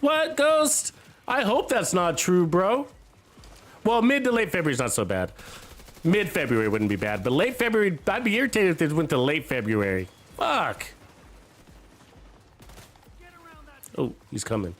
What, Ghost? I hope that's not true, bro. Well, mid to late February is not so bad. Mid-February wouldn't be bad, but late February, I'd be irritated if they went to late February. Fuck. Oh, he's coming.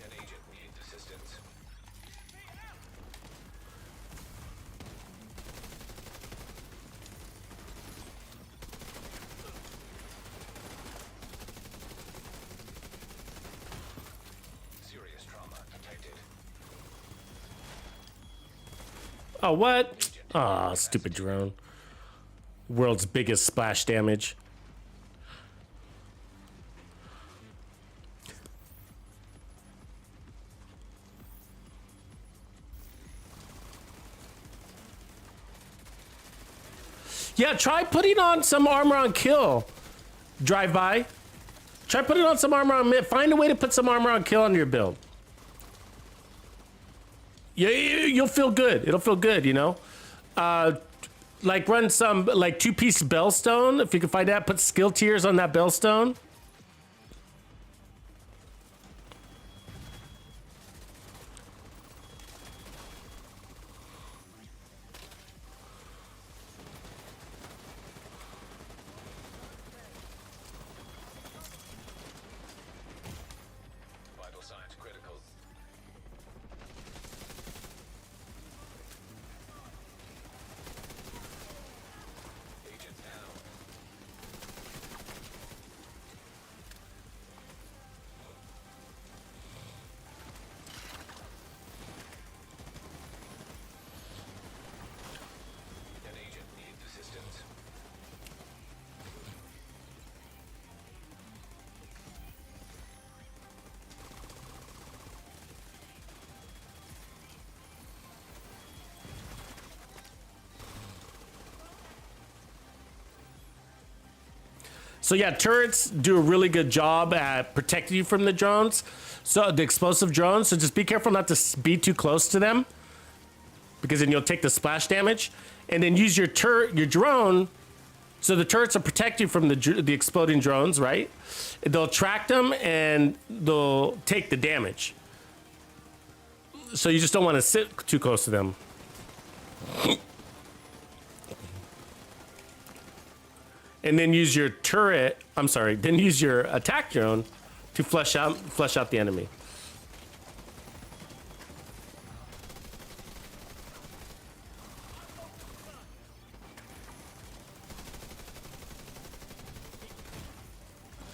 An agent needs assistance. Serious trauma detected. Oh, what? Ah, stupid drone. World's biggest splash damage. Yeah, try putting on some armor on kill. Drive by. Try putting on some armor on mid. Find a way to put some armor on kill on your build. Yeah, you'll feel good. It'll feel good, you know? Like run some like 2-piece bellstone. If you can find that, put skill tiers on that bellstone. Vital signs critical. Agent down. An agent needs assistance. So yeah, turrets do a really good job at protecting you from the drones. So the explosive drones. So just be careful not to be too close to them, because then you'll take the splash damage. And then use your drone. So the turrets will protect you from the exploding drones, right? They'll track them and they'll take the damage. So you just don't want to sit too close to them. And then use your turret. I'm sorry. Then use your attack drone to flush out the enemy.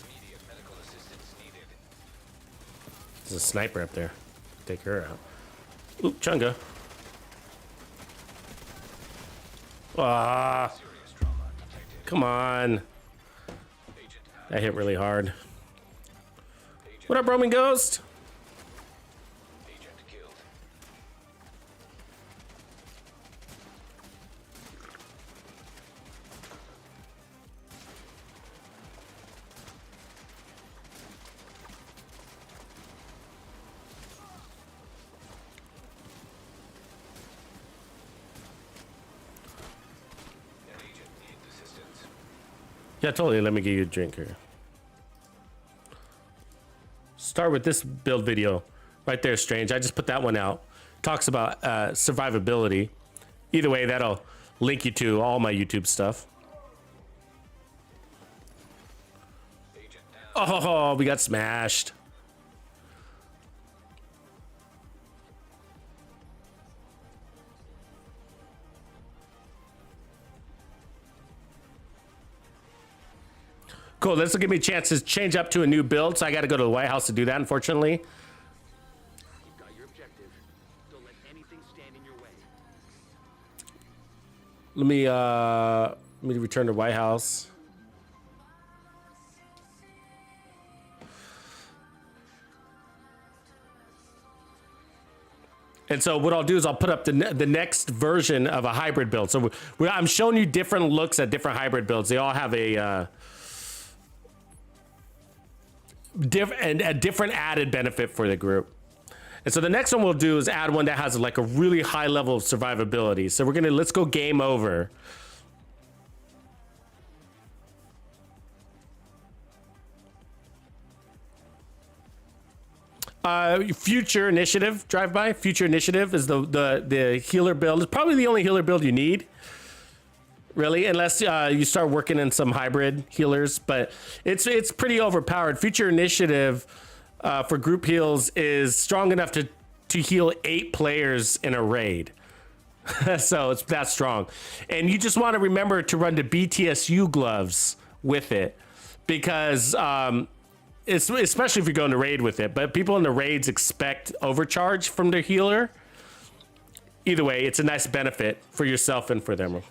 Immediate medical assistance needed. There's a sniper up there. Take her out. Ooh, Chunga. Ah, Serious trauma detected. come on. Agent down. That hit really hard. Agent, What up, Roman Ghost? agent killed. An agent needs assistance. Yeah, totally. Let me give you a drink here. Start with this build video right there, Strange. I just put that one out. Talks about survivability. Either way, that'll link you to all my YouTube stuff. Oh, we got smashed. Cool, this will give me a chance to change up to a new build, so I gotta go to the White House to do that, unfortunately. You've got your objective. Don't let anything stand in your way. Let me return to White House. And so what I'll do is I'll put up the next version of a hybrid build. So I'm showing you different looks at different hybrid builds. They all have a different added benefit for the group. And so the next one we'll do is add one that has like a really high level of survivability. So let's go game over. Future Initiative drive-by. Future Initiative is the healer build. It's probably the only healer build you need, really, unless you start working in some hybrid healers. But it's pretty overpowered. Future Initiative for group heals is strong enough to heal 8 players in a raid. So it's that strong. And you just want to remember to run the BTSU gloves with it, because especially if you're going to raid with it, but people in the raids expect overcharge from their healer. Either way, it's a nice benefit for yourself and for them.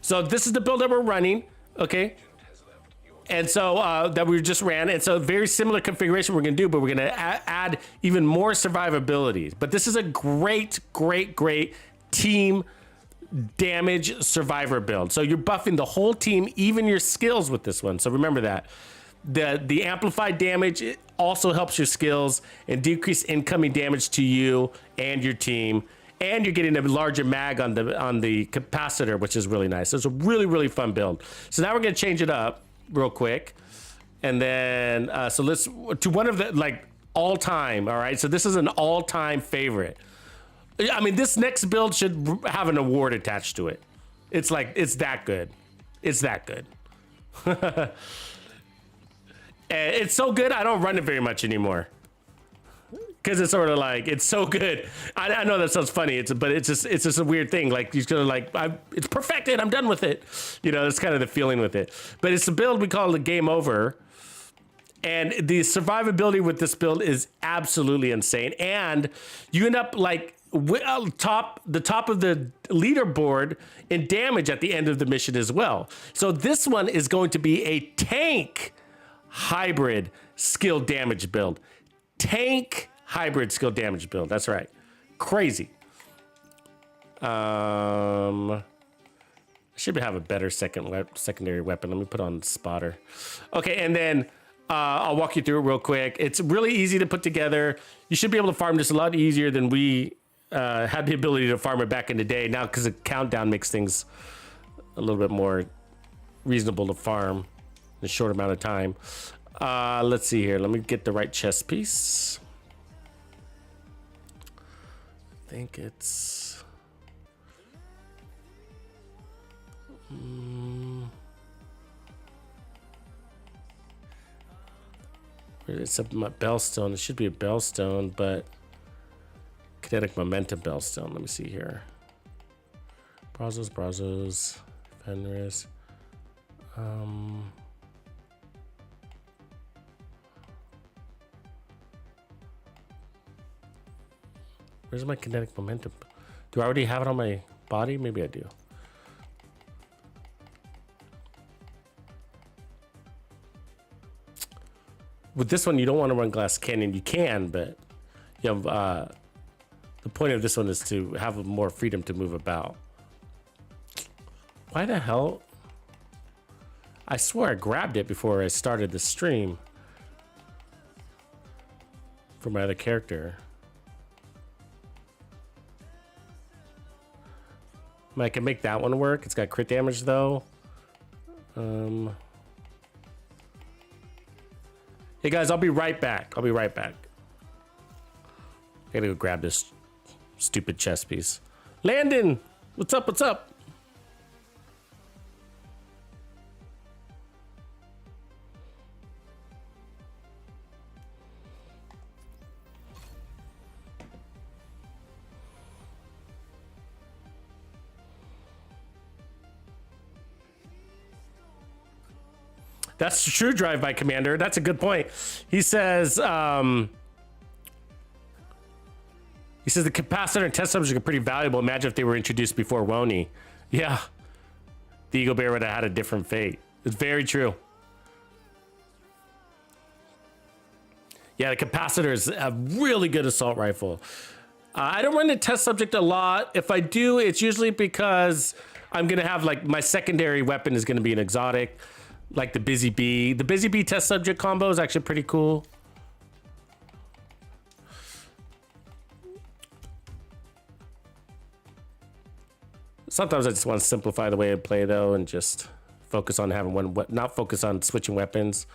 So this is the build that we're running, okay? And so that we just ran. And so very similar configuration we're gonna do, but we're gonna add even more survivability. But this is a great team damage survivor build. So you're buffing the whole team, even your skills with this one. So remember that. The amplified damage, it also helps your skills and decrease incoming damage to you and your team. And you're getting a larger mag on the capacitor, which is really nice. So it's a really fun build. So now we're gonna change it up real quick. And then, so let's, to one of the, like, all time, all right? So this is an all-time favorite. I mean, this next build should have an award attached to it. It's like, it's that good. It's that good. And it's so good, I don't run it very much anymore. Because it's sort of like, it's so good. I know that sounds funny, but it's just a weird thing. Like, you're gonna like, it's perfected, I'm done with it. You know, that's kind of the feeling with it. But it's a build we call the game over. And the survivability with this build is absolutely insane. And you end up like, the top of the leaderboard in damage at the end of the mission as well. So this one is going to be a tank hybrid skill damage build. Tank hybrid skill damage build. That's right. Crazy. I should have a better secondary weapon. Let me put on spotter. Okay, and then I'll walk you through it real quick. It's really easy to put together. You should be able to farm this a lot easier than we had the ability to farm it back in the day. Now, because the countdown makes things a little bit more reasonable to farm in a short amount of time. Let's see here. Let me get the right chest piece. I think it's... It's a bellstone. It should be a bellstone, but... Kinetic momentum bellstone. Let me see here. Brazos, Fenris. Where's my kinetic momentum? Do I already have it on my body? Maybe I do. With this one, you don't want to run Glass Canyon. You can, but you have... the point of this one is to have more freedom to move about. Why the hell? I swear I grabbed it before I started the stream for my other character. I can make that one work. It's got crit damage though. Hey guys, I'll be right back. I gotta go grab this stupid chess piece. Landon, what's up? That's true, drive-by commander. That's a good point. He says the capacitor and test subjects are pretty valuable. Imagine if they were introduced before Woni. Yeah. The Eagle Bear would have had a different fate. It's very true. Yeah, the capacitor is a really good assault rifle. I don't run the test subject a lot. If I do, it's usually because I'm gonna have like my secondary weapon is gonna be an exotic, like the Busy Bee. The Busy Bee test subject combo is actually pretty cool. Sometimes I just want to simplify the way I play though, and just focus on having one, not focus on switching weapons.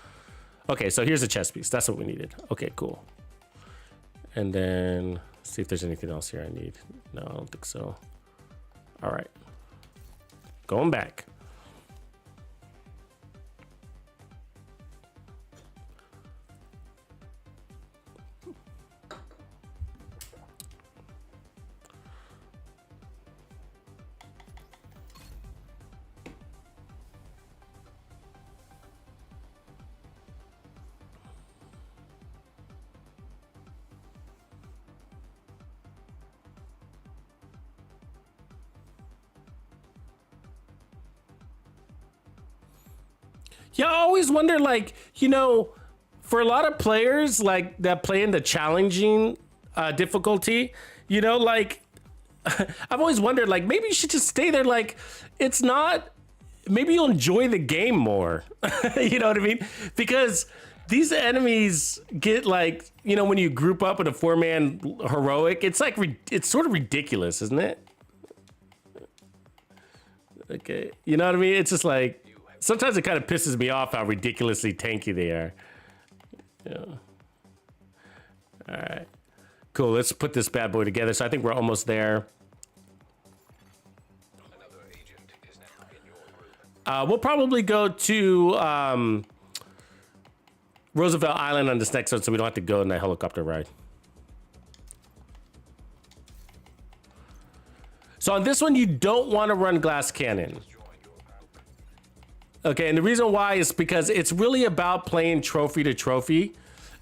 Okay, so here's a chest piece. That's what we needed. Okay, cool. And then see if there's anything else here I need. No, I don't think so. All right. Going back. Yeah, I always wonder, like, you know, for a lot of players like that play in the challenging difficulty, you know, like I've always wondered, like, maybe you should just stay there. Like, it's not, maybe you'll enjoy the game more. You know what I mean? Because these enemies get like, you know, when you group up in a 4-man heroic, it's like, it's sort of ridiculous, isn't it? Okay, you know what I mean? It's just like, sometimes it kind of pisses me off how ridiculously tanky they are. Yeah. All right. Cool. Let's put this bad boy together. So I think we're almost there. Another agent is now in your group. We'll probably go to Roosevelt Island on this next one, so we don't have to go on that helicopter ride. So on this one, you don't want to run glass cannon. Okay, and the reason why is because it's really about playing trophy to trophy.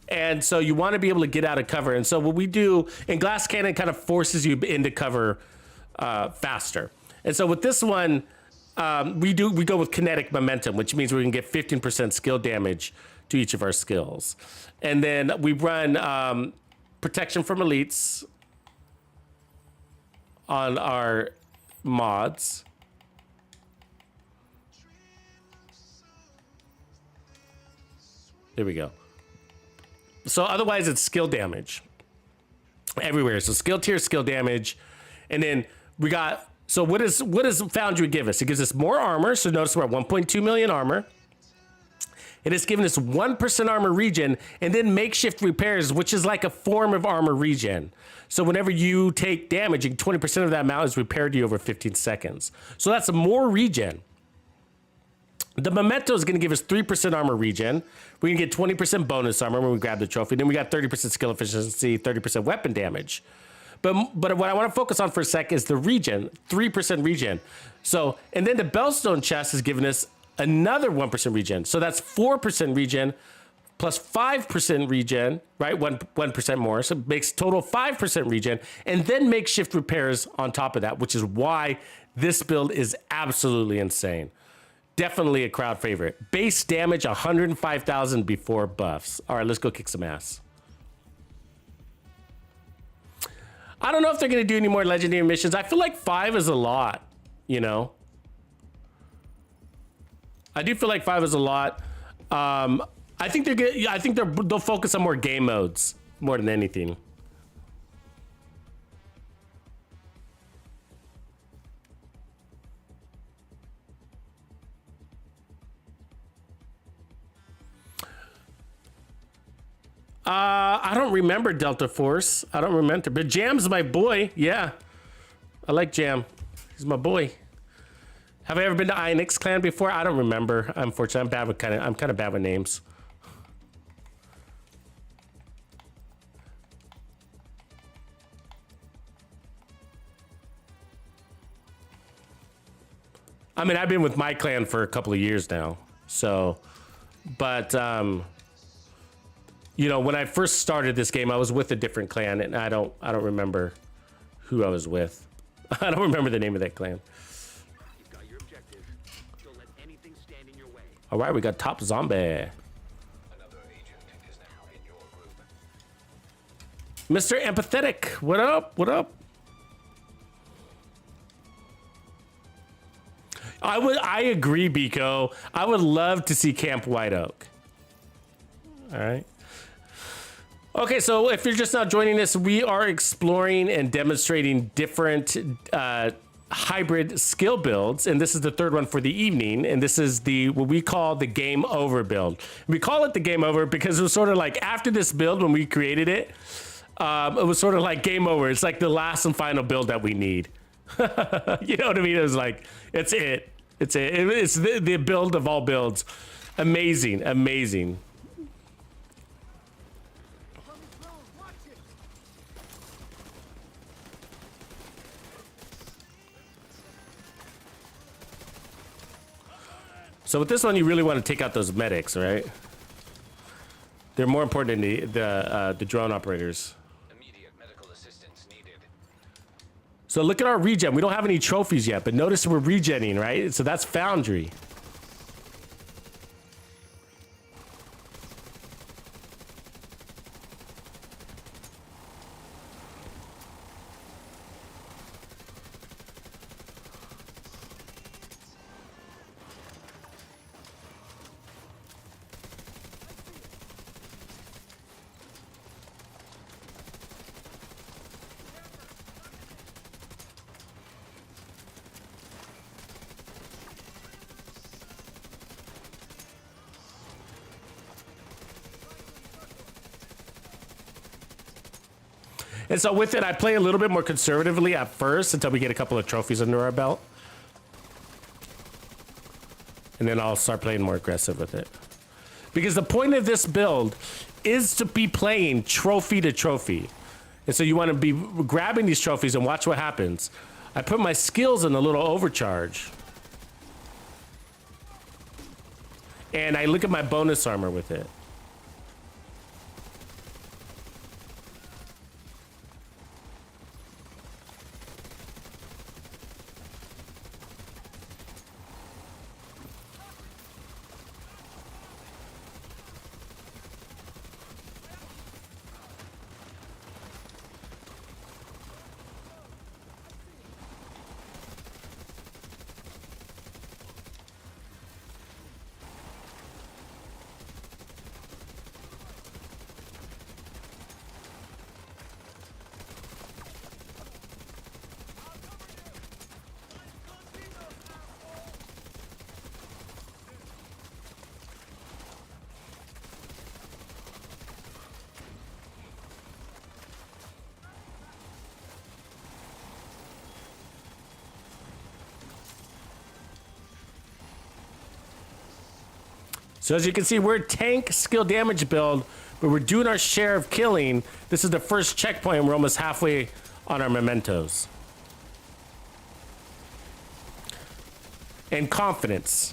And so you want to be able to get out of cover. And so what we do, and glass cannon kind of forces you into cover faster. And so with this one, we go with kinetic momentum, which means we can get 15% skill damage to each of our skills. And then we run protection from elites on our mods. There we go. So otherwise it's skill damage everywhere. So skill tier, skill damage. And then we got, so what does Foundry give us? It gives us more armor. So notice we're at 1.2 million armor. It has given us 1% armor regen, and then makeshift repairs, which is like a form of armor regen. So whenever you take damage, 20% of that amount is repaired to you over 15 seconds. So that's more regen. The memento is going to give us 3% armor regen. We can get 20% bonus armor when we grab the trophy. Then we got 30% skill efficiency, 30% weapon damage. But what I want to focus on for a sec is the regen, 3% regen. So, and then the Bellstone chest is giving us another 1% regen. So that's 4% regen plus 5% regen, right? 1% more. So it makes total 5% regen, and then makeshift repairs on top of that, which is why this build is absolutely insane. Definitely a crowd favorite. Base damage 105,000 before buffs. All right, let's go kick some ass. I don't know if they're going to do any more legendary missions. I feel like 5 is a lot, you know? I do feel like 5 is a lot. I think they'll focus on more game modes more than anything. I don't remember Delta Force. I don't remember, but Jam's my boy. Yeah, I like Jam. He's my boy. Have I ever been to Ionix Clan before? I don't remember. Unfortunately, I'm kind of bad with names. I mean, I've been with my clan for a couple of years now, so but you know, when I first started this game, I was with a different clan, and I don't remember who I was with. I don't remember the name of that clan. You've got your objective. Don't let anything stand in your way. All right, we got top zombie. Another agent is now in your group. Mr. Empathetic, what up? What up? I agree, Biko. I would love to see Camp White Oak. All right. Okay, so if you're just now joining us, we are exploring and demonstrating different hybrid skill builds, and this is the third one for the evening, and this is what we call the game over build. We call it the game over because it was sort of like after this build, when we created it, it was sort of like game over. It's like the last and final build that we need. You know what I mean? It was like, it's it. It's it. It's the build of all builds. Amazing, amazing. So with this one, you really want to take out those medics, right? They're more important than the drone operators. Immediate medical assistance needed. So look at our regen. We don't have any trophies yet, but notice we're regenning, right? So that's Foundry. And so with it, I play a little bit more conservatively at first until we get a couple of trophies under our belt. And then I'll start playing more aggressive with it. Because the point of this build is to be playing trophy to trophy. And so you want to be grabbing these trophies and watch what happens. I put my skills in a little overcharge. And I look at my bonus armor with it. So as you can see, we're a tank skill damage build, but we're doing our share of killing. This is the first checkpoint. We're almost halfway on our mementos. And confidence.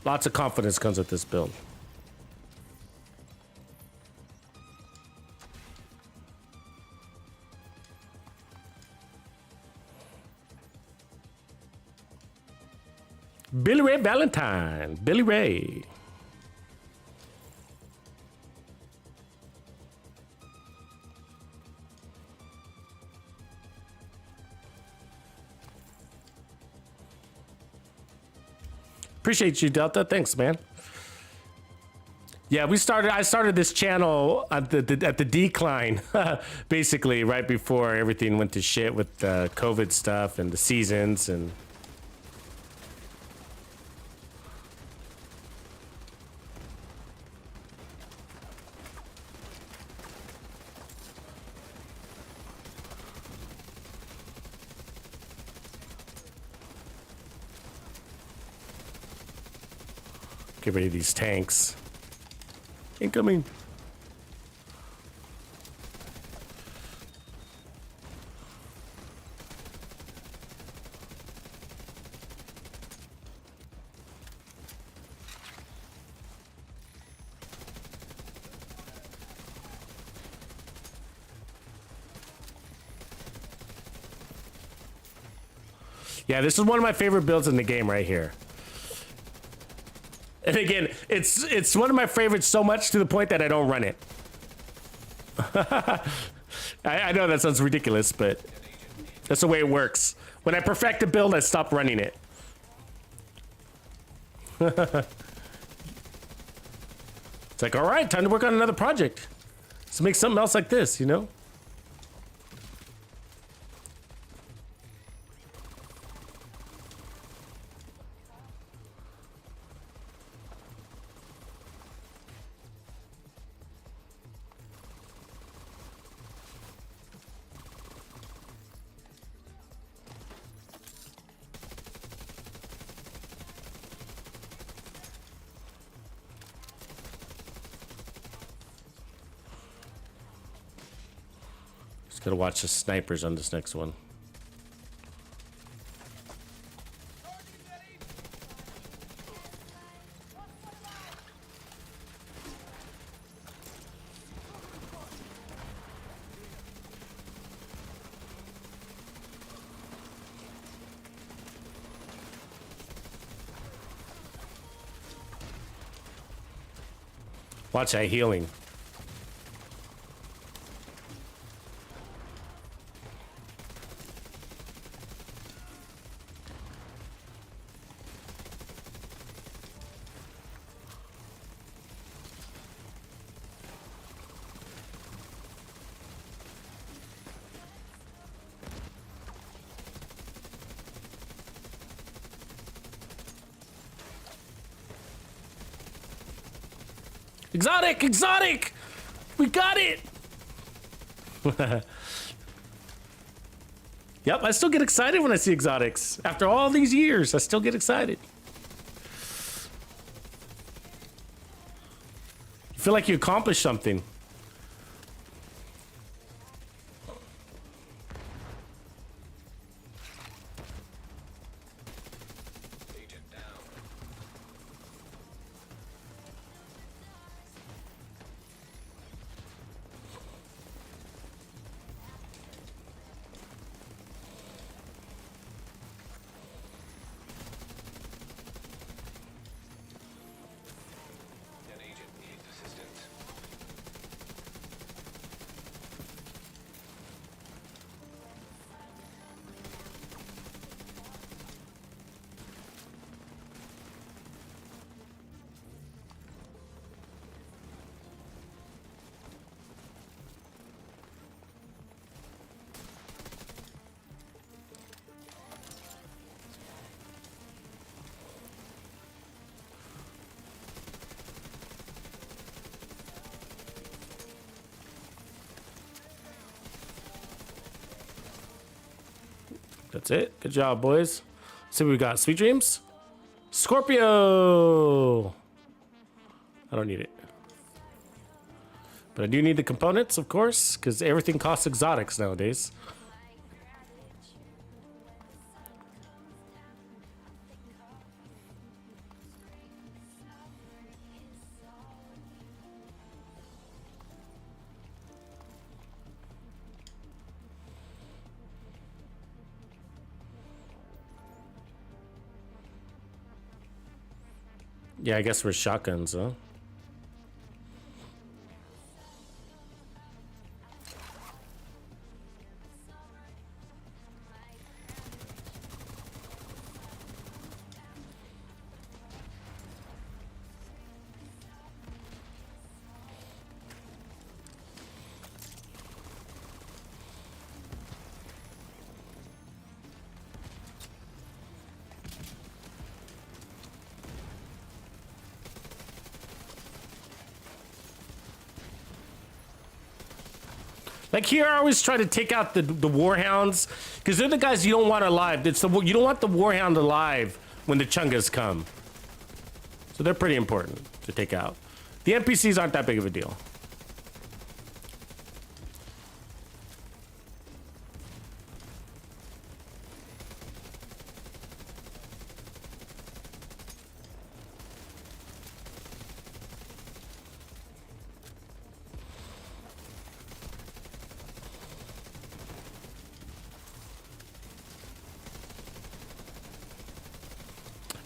Lots of confidence comes with this build. Billy Ray Valentine. Billy Ray. Appreciate you, Delta. Thanks, man. Yeah, I started this channel at the decline, basically right before everything went to shit with the COVID stuff and the seasons and. Get rid of these tanks. Incoming. Yeah, this is one of my favorite builds in the game right here. And again, it's one of my favorites so much to the point that I don't run it. I know that sounds ridiculous, but that's the way it works. When I perfect a build, I stop running it. It's like, all right, time to work on another project. Let's make something else like this, you know? Just gotta watch the snipers on this next one. Watch that healing. Exotic! Exotic! We got it! Yep, I still get excited when I see exotics. After all these years, I still get excited. You feel like you accomplished something. Agent down. An agent needs assistance. That's it. Good job, boys. Let's see what we got. Sweet dreams. Scorpio. I don't need it. But I do need the components, of course, because everything costs exotics nowadays. Yeah, I guess we're shotguns, huh? Like here, I always try to take out the warhounds because they're the guys you don't want alive. It's the you don't want the warhound alive when the chungas come. So they're pretty important to take out. The NPCs aren't that big of a deal.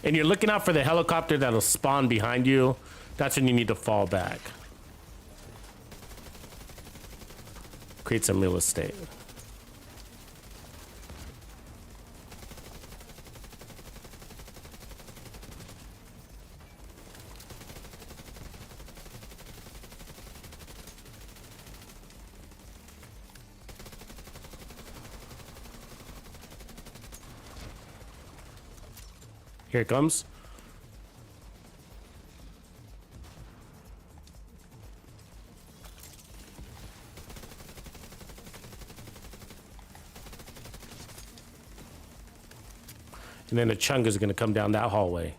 and you're looking out for the helicopter that'll spawn behind you, that's when you need to fall back. Create some real estate. Here it comes. And then the chunga is going to come down that hallway.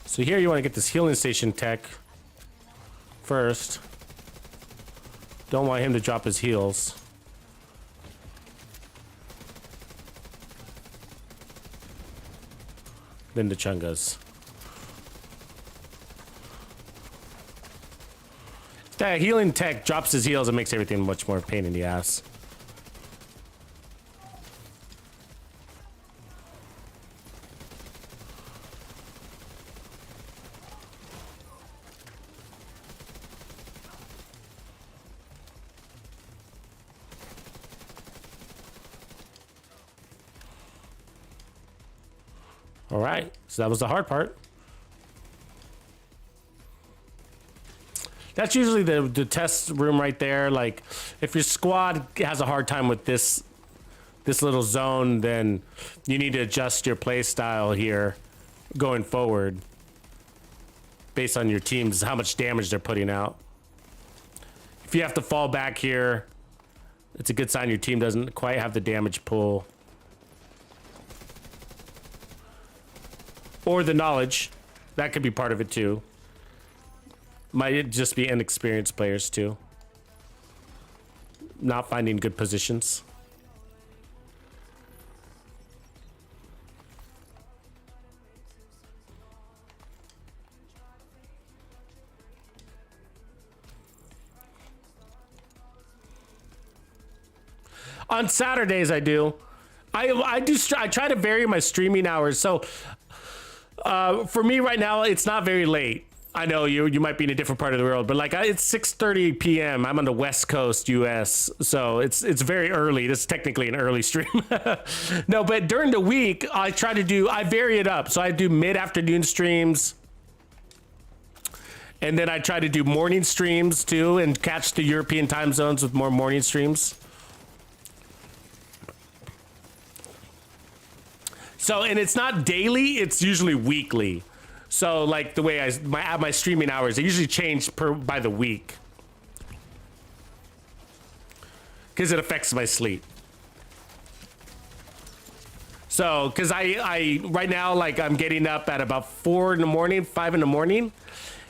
So here you want to get this healing station tech first. Don't want him to drop his heals. Then the chungas. That healing tech drops his heals and makes everything much more pain in the ass. All right, so that was the hard part. That's usually the test room right there. Like, if your squad has a hard time with this little zone, then you need to adjust your play style here going forward based on your teams, how much damage they're putting out. If you have to fall back here, it's a good sign your team doesn't quite have the damage pool. Or the knowledge. That could be part of it too. Might just be inexperienced players too. Not finding good positions. On Saturdays I do. I try to vary my streaming hours. So for me right now, it's not very late. I know you might be in a different part of the world, but like it's 6:30 p.m. I'm on the West Coast, U.S., so it's very early. This is technically an early stream. No, but during the week, I vary it up. So I do mid-afternoon streams, and then I try to do morning streams too, and catch the European time zones with more morning streams. So, and it's not daily, it's usually weekly. So like the way my streaming hours, they usually change by the week. Because it affects my sleep. So, because I right now, like I'm getting up at about 4 in the morning, 5 in the morning.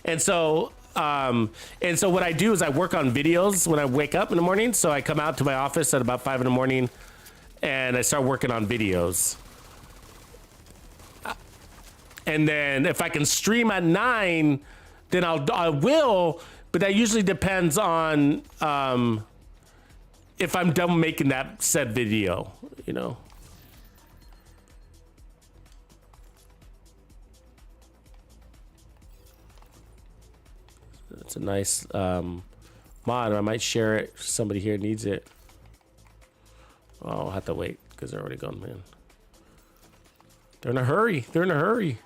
And so what I do is I work on videos when I wake up in the morning. So I come out to my office at about 5 in the morning and I start working on videos. And then if I can stream at 9, then I will, but that usually depends on if I'm done making that said video, you know. That's a nice mod. I might share it if somebody here needs it. Oh, I'll have to wait because they're already gone, man. They're in a hurry. They're in a hurry.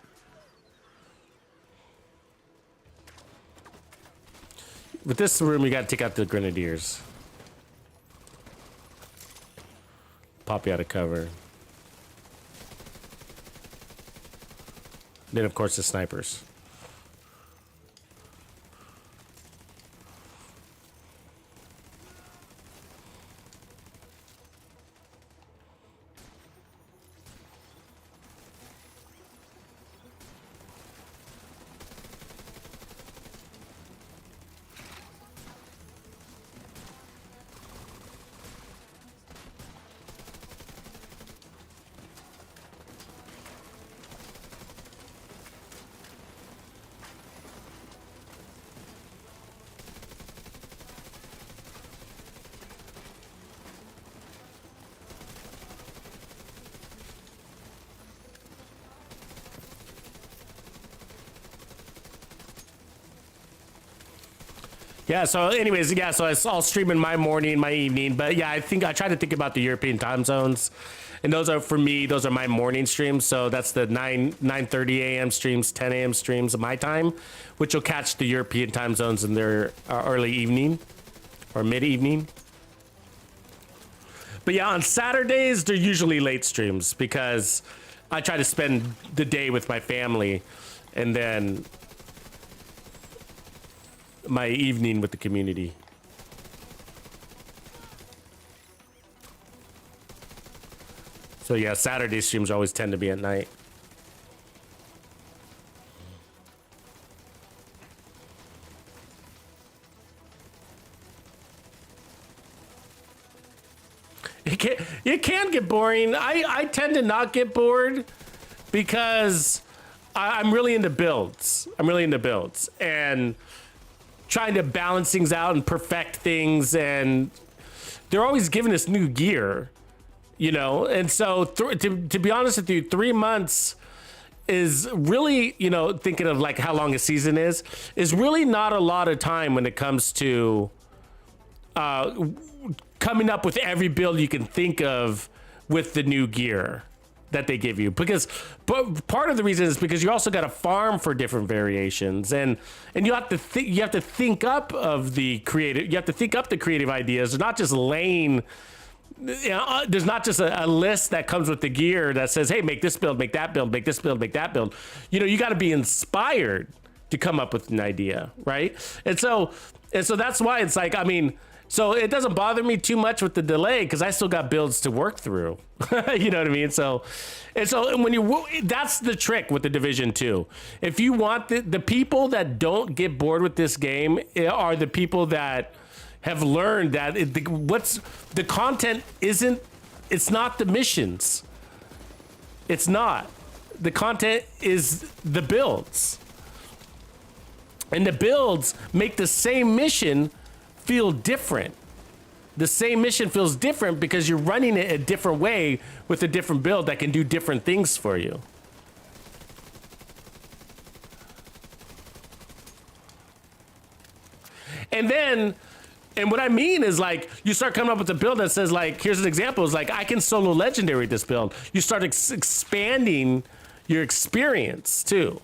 With this room, you gotta take out the grenadiers. Pop you out of cover. Then, of course, the snipers. Yeah, so anyways, yeah, so I'll stream in my morning, my evening, but yeah, I think I try to think about the European time zones, and those are, for me, those are my morning streams. So that's the 9:30 a.m. streams, 10 a.m. streams of my time, which will catch the European time zones in their early evening or mid-evening. But yeah, on Saturdays, they're usually late streams because I try to spend the day with my family and then my evening with the community. So yeah, Saturday streams always tend to be at night. It can get boring. I tend to not get bored because I'm really into builds. I'm really into builds and trying to balance things out and perfect things, and they're always giving us new gear, you know. And so to be honest with you, 3 months is really, you know, thinking of like how long a season is really not a lot of time when it comes to coming up with every build you can think of with the new gear that they give you. Because part of the reason is because you also got to farm for different variations, and you have to think up the creative ideas. They're not just laying, you know, there's not just a list that comes with the gear that says, hey, make this build, make that build, make this build, make that build. You know, you got to be inspired to come up with an idea, right? And so that's why it's like, I mean, so it doesn't bother me too much with the delay because I still got builds to work through. You know what I mean? So when that's the trick with the Division 2. If you want the people that don't get bored with this game are the people that have learned that the content isn't, it's not the missions. It's not. The content is the builds. And the builds make the same mission feel different. The same mission feels different because you're running it a different way with a different build that can do different things for you. And what I mean is, like, you start coming up with a build that says, like, here's an example, is like, I can solo legendary this build. You start expanding your experience too.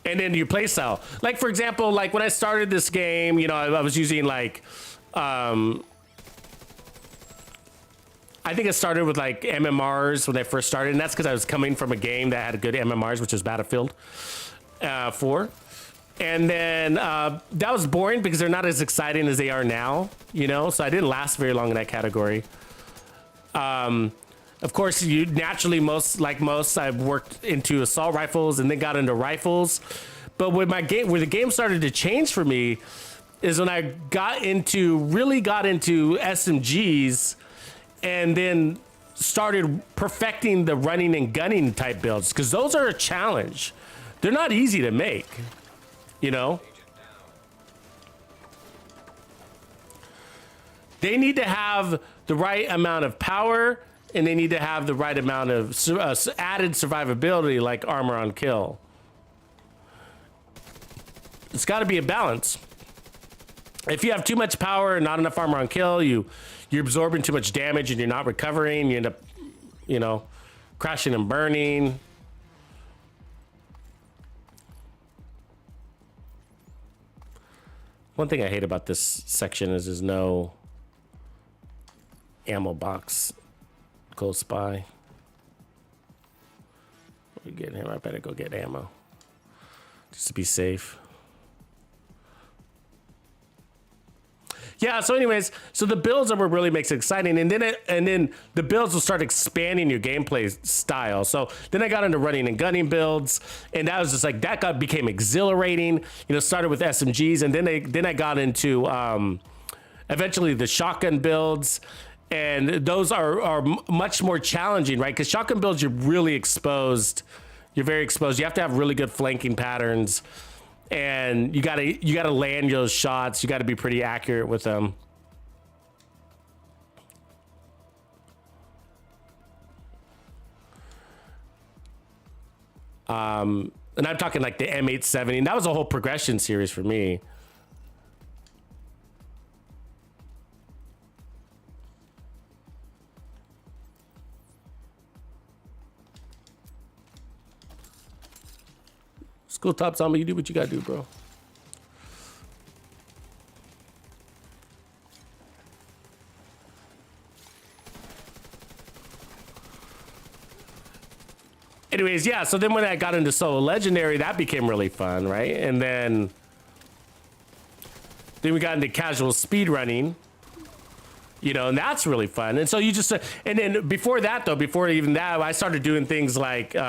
And then your playstyle. Like, for example, like when I started this game, you know, I was using like, I think it started with like MMRs when I first started, and that's because I was coming from a game that had good MMRs, which was Battlefield 4. And then that was boring because they're not as exciting as they are now, you know? So I didn't last very long in that category. Of course, you naturally, I've worked into assault rifles and then got into rifles. But where the game started to change for me is when I really got into SMGs and then started perfecting the running and gunning type builds, because those are a challenge. They're not easy to make, you know? They need to have the right amount of power, and they need to have the right amount of added survivability, like armor on kill. It's got to be a balance. If you have too much power and not enough armor on kill, you're absorbing too much damage and you're not recovering. You end up, you know, crashing and burning. One thing I hate about this section is there's no ammo box close by. We get him. I better go get ammo just to be safe. Yeah, so anyways, so the builds are what really makes it exciting, and then the builds will start expanding your gameplay style. So then I got into running and gunning builds, and that was just like, became exhilarating. You know, started with SMGs, and then I got into eventually the shotgun builds, and those are much more challenging, right? Because shotgun builds, you're really exposed You're very exposed. You have to have really good flanking patterns, and you gotta land those shots. You gotta be pretty accurate with them. And I'm talking like the M870. And that was a whole progression series for me. School top zombie, you do what you gotta do, bro. Anyways, yeah, so then when I got into solo legendary, that became really fun, right? And then we got into casual speed running, you know, and that's really fun. And so you just, and then before that though, before even that, I started doing things like, you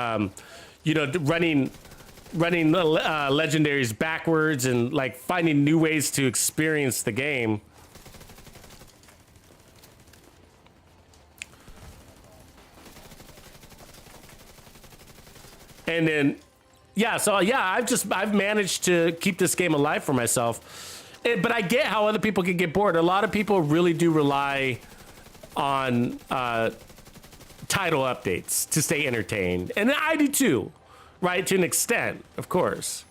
know, running legendaries backwards and like finding new ways to experience the game. And then, yeah, so yeah, I've managed to keep this game alive for myself. But I get how other people can get bored. A lot of people really do rely on title updates to stay entertained. And I do too, right? To an extent, of course.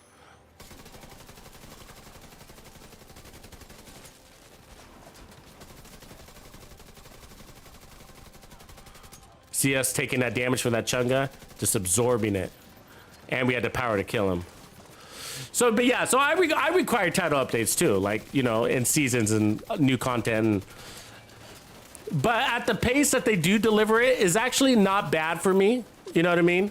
See us taking that damage from that Chunga, just absorbing it. And we had the power to kill him. So, but yeah, so I require title updates too, like, you know, in seasons and new content. But at the pace that they do deliver it is actually not bad for me. You know what I mean?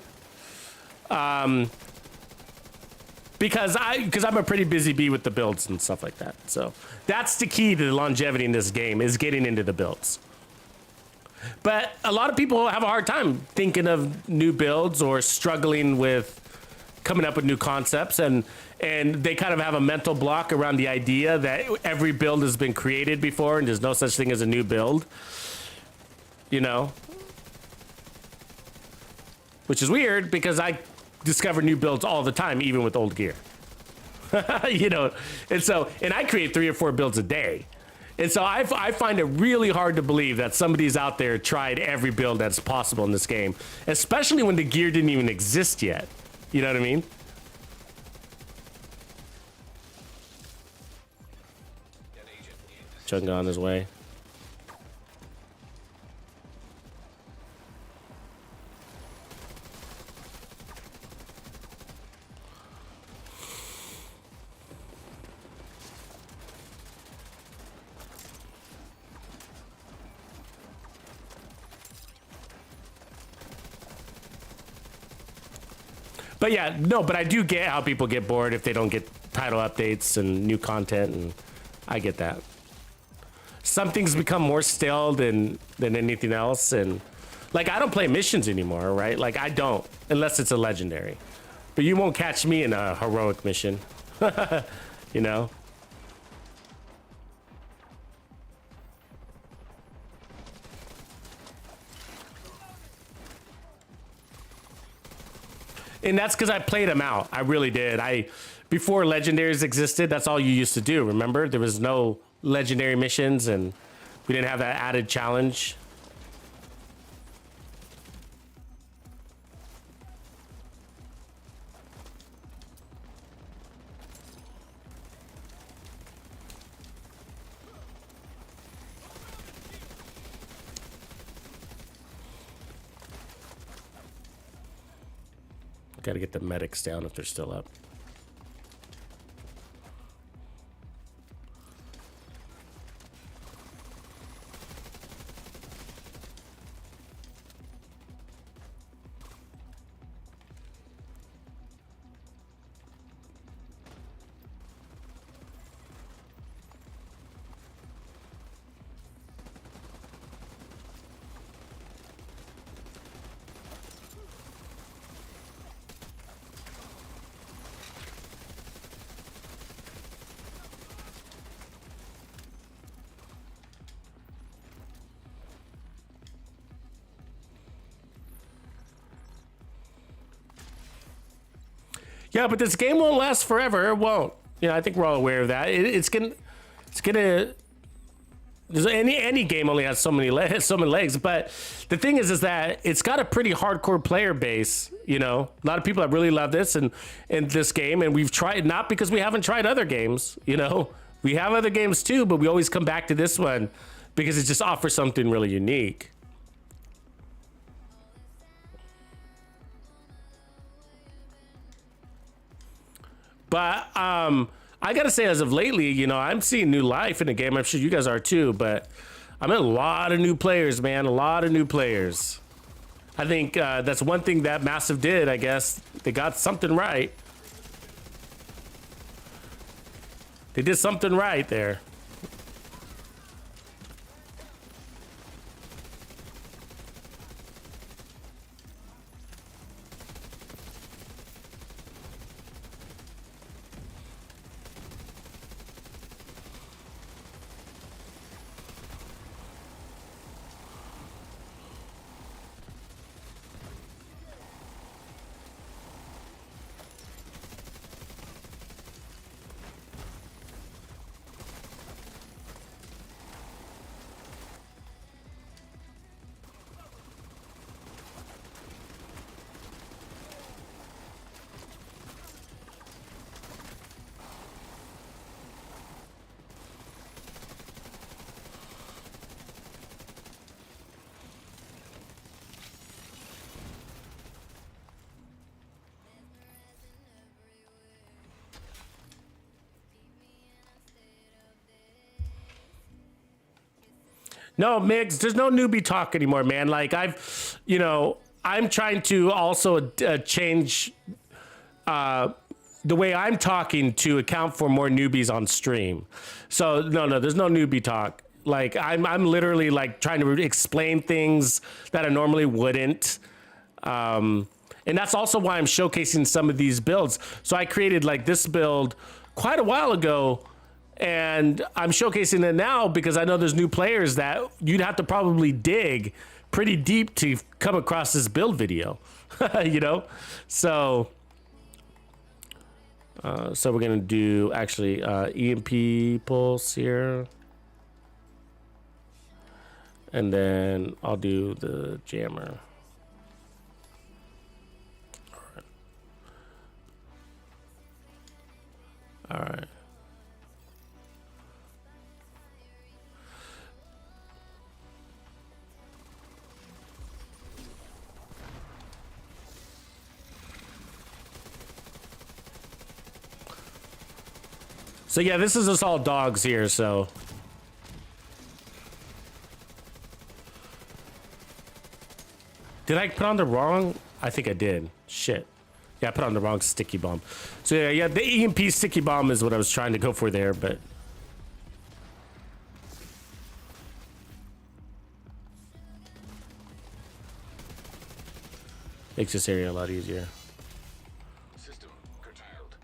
Because I'm a pretty busy bee with the builds and stuff like that. So that's the key to the longevity in this game, is getting into the builds. But a lot of people have a hard time thinking of new builds or struggling with coming up with new concepts, and they kind of have a mental block around the idea that every build has been created before and there's no such thing as a new build, you know, which is weird because I discover new builds all the time, even with old gear. You know, and I create 3 or 4 builds a day. And so I find it really hard to believe that somebody's out there tried every build that's possible in this game, especially when the gear didn't even exist yet. You know what I mean? Chunga on his way. But yeah, no, but I do get how people get bored if they don't get title updates and new content, and I get that. Some things become more stale than anything else, and like I don't play missions anymore, right? Like I don't, unless it's a legendary. But you won't catch me in a heroic mission, you know? And that's because I played them out. I really did. Before legendaries existed, that's all you used to do. Remember, there was no legendary missions, and we didn't have that added challenge. Got to get the medics down if they're still up. Yeah, but this game won't last forever. It won't. You know, I think we're all aware of that. It's gonna. There's any game only has so many legs, but the thing is that it's got a pretty hardcore player base. You know, a lot of people that really love this and in this game, and we've tried, not because we haven't tried other games. You know, we have other games too, but we always come back to this one because it just offers something really unique. But I gotta say, as of lately, you know, I'm seeing new life in the game. I'm sure you guys are too, but I'm in a lot of new players, man. A lot of new players. I think that's one thing that Massive did, I guess. They got something right. They did something right there. No, Migs, there's no newbie talk anymore, man. Like I'm trying to also change the way I'm talking to account for more newbies on stream. So no, there's no newbie talk. Like I'm literally like trying to explain things that I normally wouldn't. And that's also why I'm showcasing some of these builds. So I created like this build quite a while ago, and I'm showcasing it now because I know there's new players that you'd have to probably dig pretty deep to come across this build video, you know? So we're gonna do actually EMP pulse here. And then I'll do the jammer. All right. So yeah, this is us all dogs here, so. Did I put on the wrong? I think I did. Shit. Yeah, I put on the wrong sticky bomb. So yeah, the EMP sticky bomb is what I was trying to go for there, but. Makes this area a lot easier. System curtailed.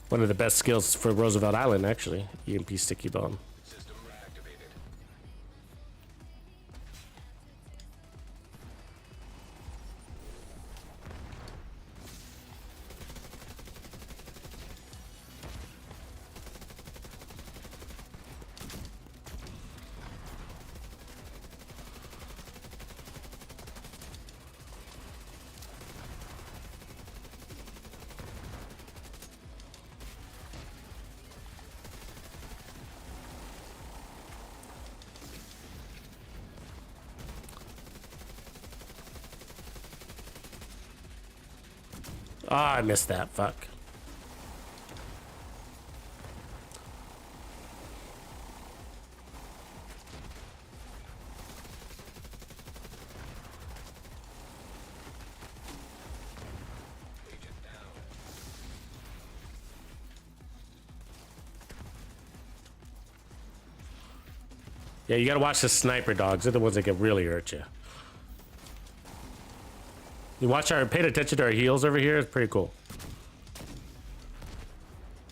One of the best skills for Roosevelt Island, actually. EMP sticky bomb. System reactivated. Ah, I missed that. Fuck. Agent down. Yeah, you gotta watch the sniper dogs. They're the ones that can really hurt you. You watch our, paid attention to our heals over here. It's pretty cool.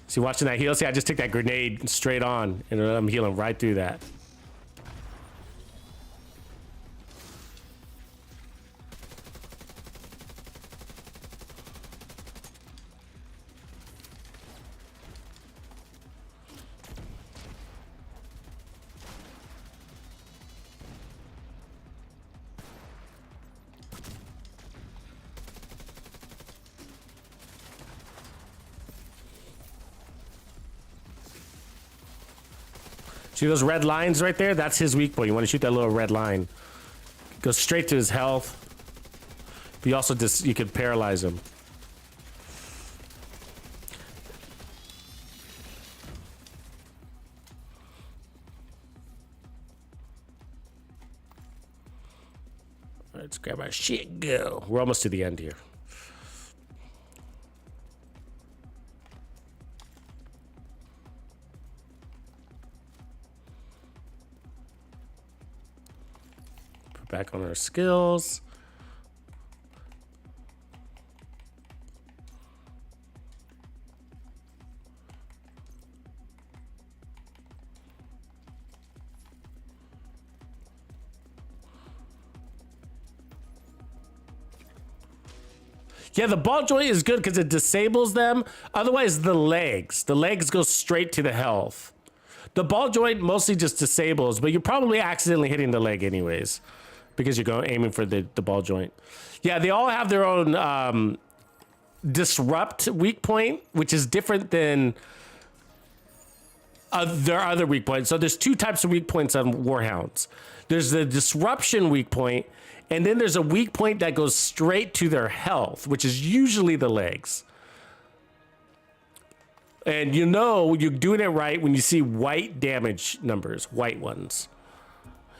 See, watching that heal. See, I just took that grenade straight on, and I'm healing right through that. See those red lines right there? That's his weak point. You want to shoot that little red line. Goes straight to his health. But you also just, you could paralyze him. Let's grab our shit, go. We're almost to the end here. Put back on our skills. Yeah, the ball joint is good because it disables them. Otherwise, the legs go straight to the health. The ball joint mostly just disables, but you're probably accidentally hitting the leg anyways because you're going aiming for the ball joint. Yeah, they all have their own disrupt weak point, which is different than their other weak points. So there's two types of weak points on Warhounds. There's the disruption weak point, and then there's a weak point that goes straight to their health, which is usually the legs. And you know you're doing it right when you see white damage numbers, white ones.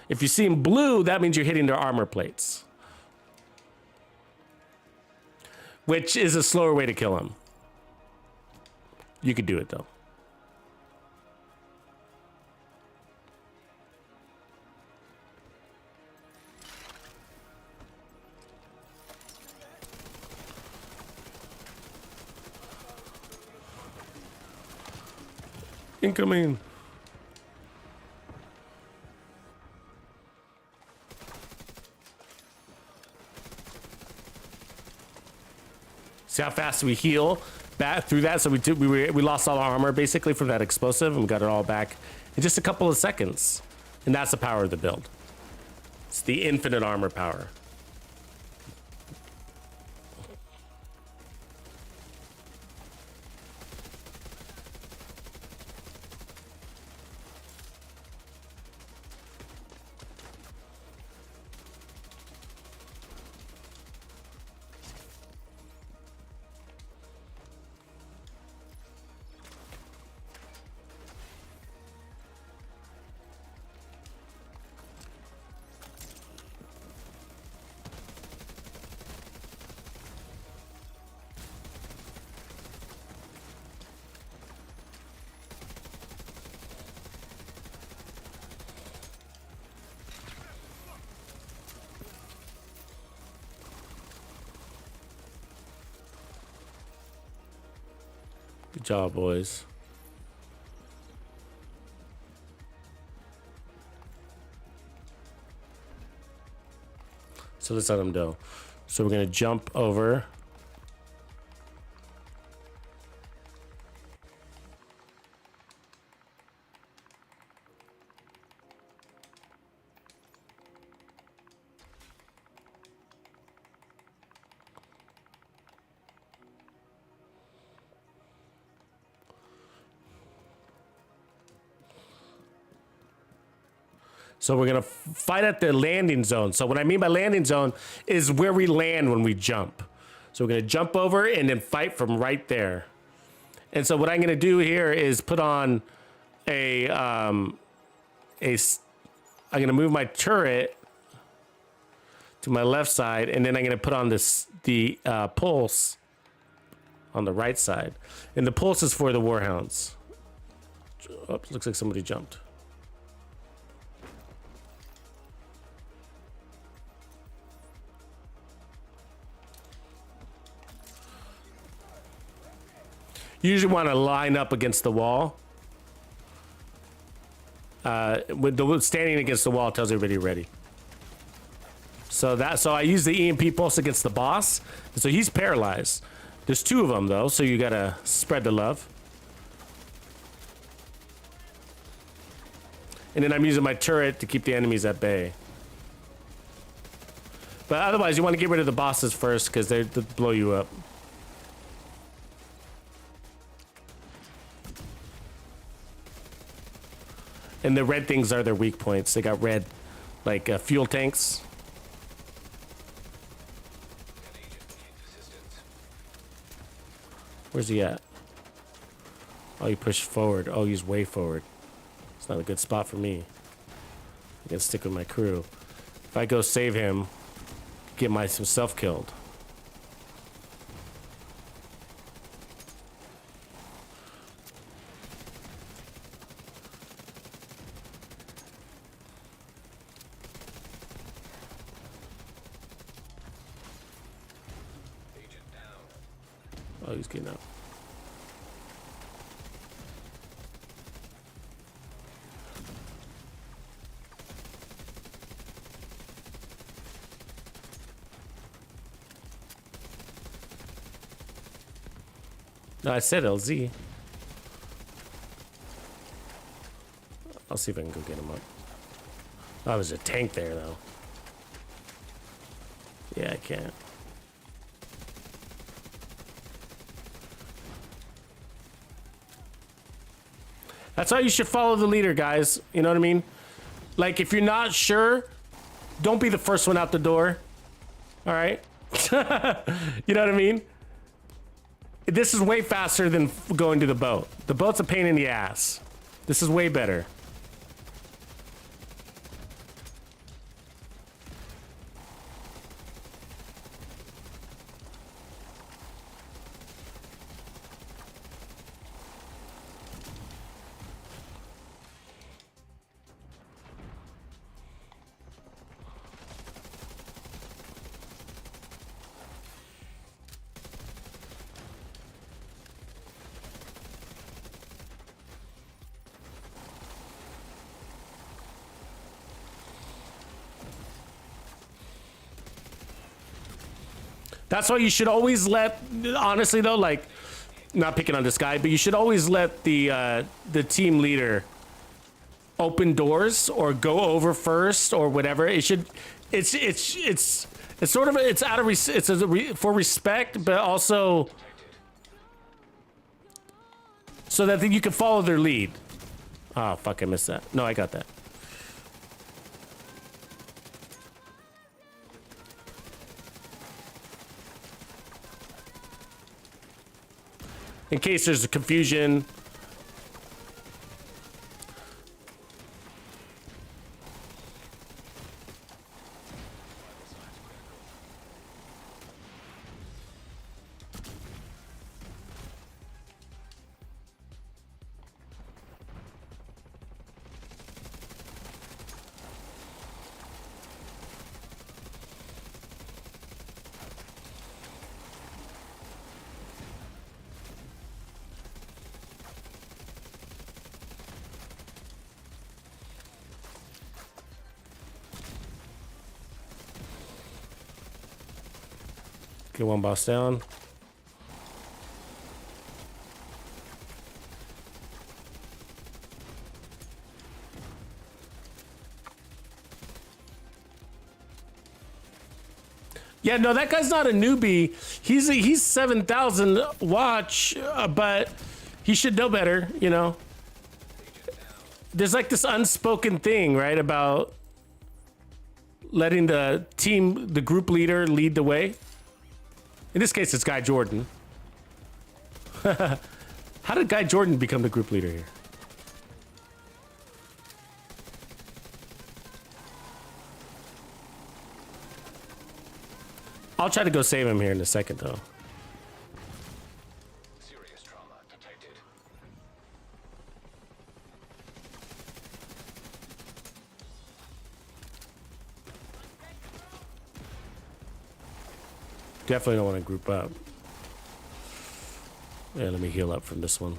If you see them blue, that means you're hitting their armor plates, which is a slower way to kill them. You could do it though. Incoming. See how fast we heal back through that? So we lost all our armor basically from that explosive, and we got it all back in just a couple of seconds. And that's the power of the build. It's the infinite armor power. Good job, boys. So let's let them go. So we're gonna jump over. So we're gonna fight at the landing zone. So what I mean by landing zone is where we land when we jump. So we're gonna jump over and then fight from right there. And so what I'm gonna do here is put on I'm gonna move my turret to my left side, and then I'm gonna put on the pulse on the right side. And the pulse is for the Warhounds. Oh, looks like somebody jumped. You usually want to line up against the wall. With the standing against the wall tells everybody ready. So I use the EMP pulse against the boss. So he's paralyzed. There's two of them though, so you gotta spread the love. And then I'm using my turret to keep the enemies at bay. But otherwise, you want to get rid of the bosses first because they blow you up. And the red things are their weak points. They got red, like fuel tanks. Where's he at? Oh, he pushed forward. Oh, he's way forward. It's not a good spot for me. I can stick with my crew. If I go save him, get myself killed. Oh, he's getting up. No, I said LZ. I'll see if I can go get him up. Oh, there's a tank there, though. Yeah, I can't. That's how you should follow the leader, guys. You know what I mean? Like, if you're not sure, don't be the first one out the door. All right? You know what I mean? This is way faster than going to the boat. The boat's a pain in the ass. This is way better. That's why you should always let, honestly though, like, not picking on this guy, but you should always let the team leader open doors or go over first or whatever. It should, it's sort of, it's out of, for respect, but also so that you can follow their lead. Oh, fuck, I missed that. No, I got that. In case there's a confusion. Get one boss down. Yeah, no, that guy's not a newbie. He's 7,000 watch, but he should know better, you know. There's like this unspoken thing, right, about letting the team, the group leader, lead the way. In this case, it's Guy Jordan. How did Guy Jordan become the group leader here? I'll try to go save him here in a second, though. Serious trauma detected. Definitely don't want to group up. Yeah, let me heal up from this one.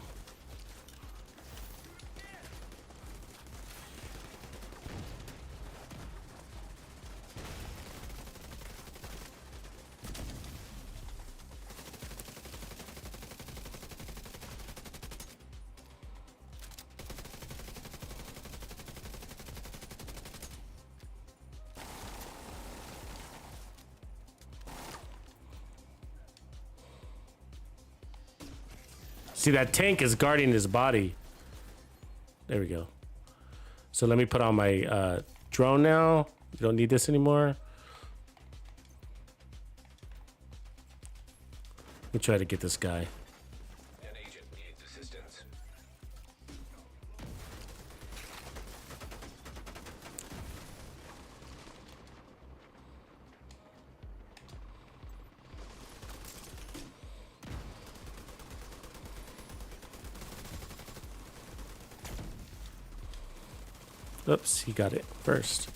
See, that tank is guarding his body. There we go. So let me put on my drone now. You don't need this anymore. Let me try to get this guy. An agent needs assistance. Oops, he got it first.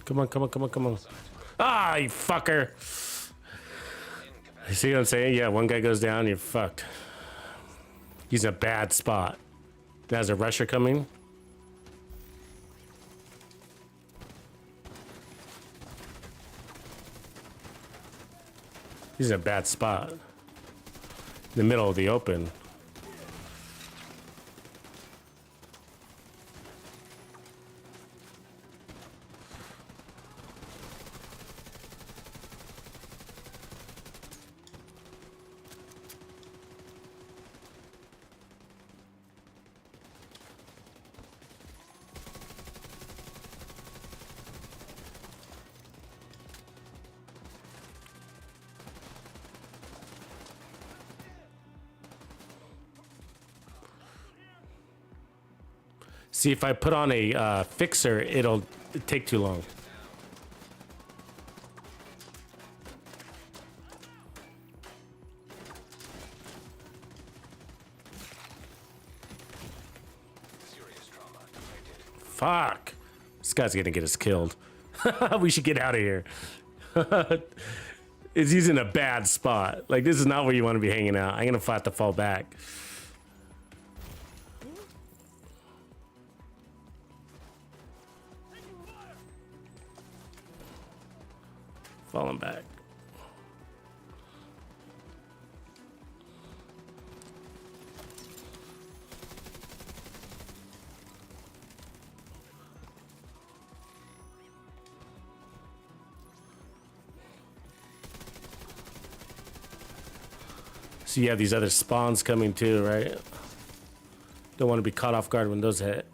Come on, come on, come on, come on. Ah, you fucker. You see what I'm saying? Yeah, one guy goes down, you're fucked. He's in a bad spot. There's a rusher coming. He's in a bad spot. In the middle of the open. See, if I put on a fixer, it'll take too long. Serious trauma detected. Fuck. This guy's gonna get us killed. We should get out of here. He's in a bad spot. Like, this is not where you want to be hanging out. I'm gonna have to fall back. Falling back. So you have these other spawns coming too, right? Don't want to be caught off guard when those hit.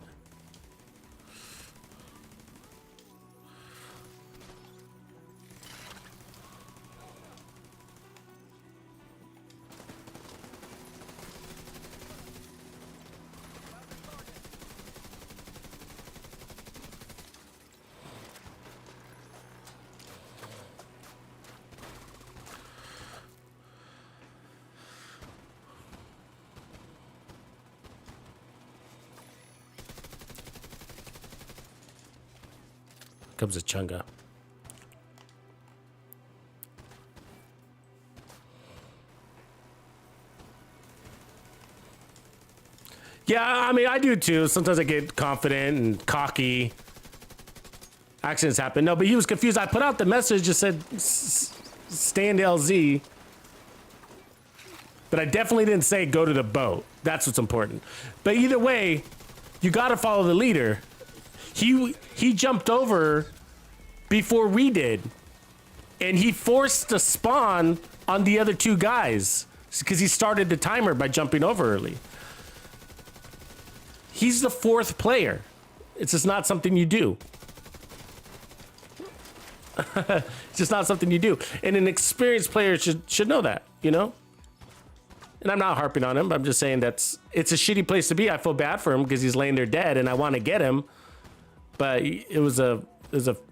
Comes a chunga. Yeah, I mean, I do too. Sometimes I get confident and cocky. Accidents happen. No, but he was confused. I put out the message, just said, stand LZ. But I definitely didn't say go to the boat. That's what's important. But either way, you got to follow the leader. He jumped over before we did, and he forced a spawn on the other two guys because he started the timer by jumping over early. He's the fourth player. It's just not something you do. It's just not something you do, and an experienced player should know that, you know. And I'm not harping on him. I'm just saying it's a shitty place to be. I feel bad for him because he's laying there dead, and I want to get him. But it was a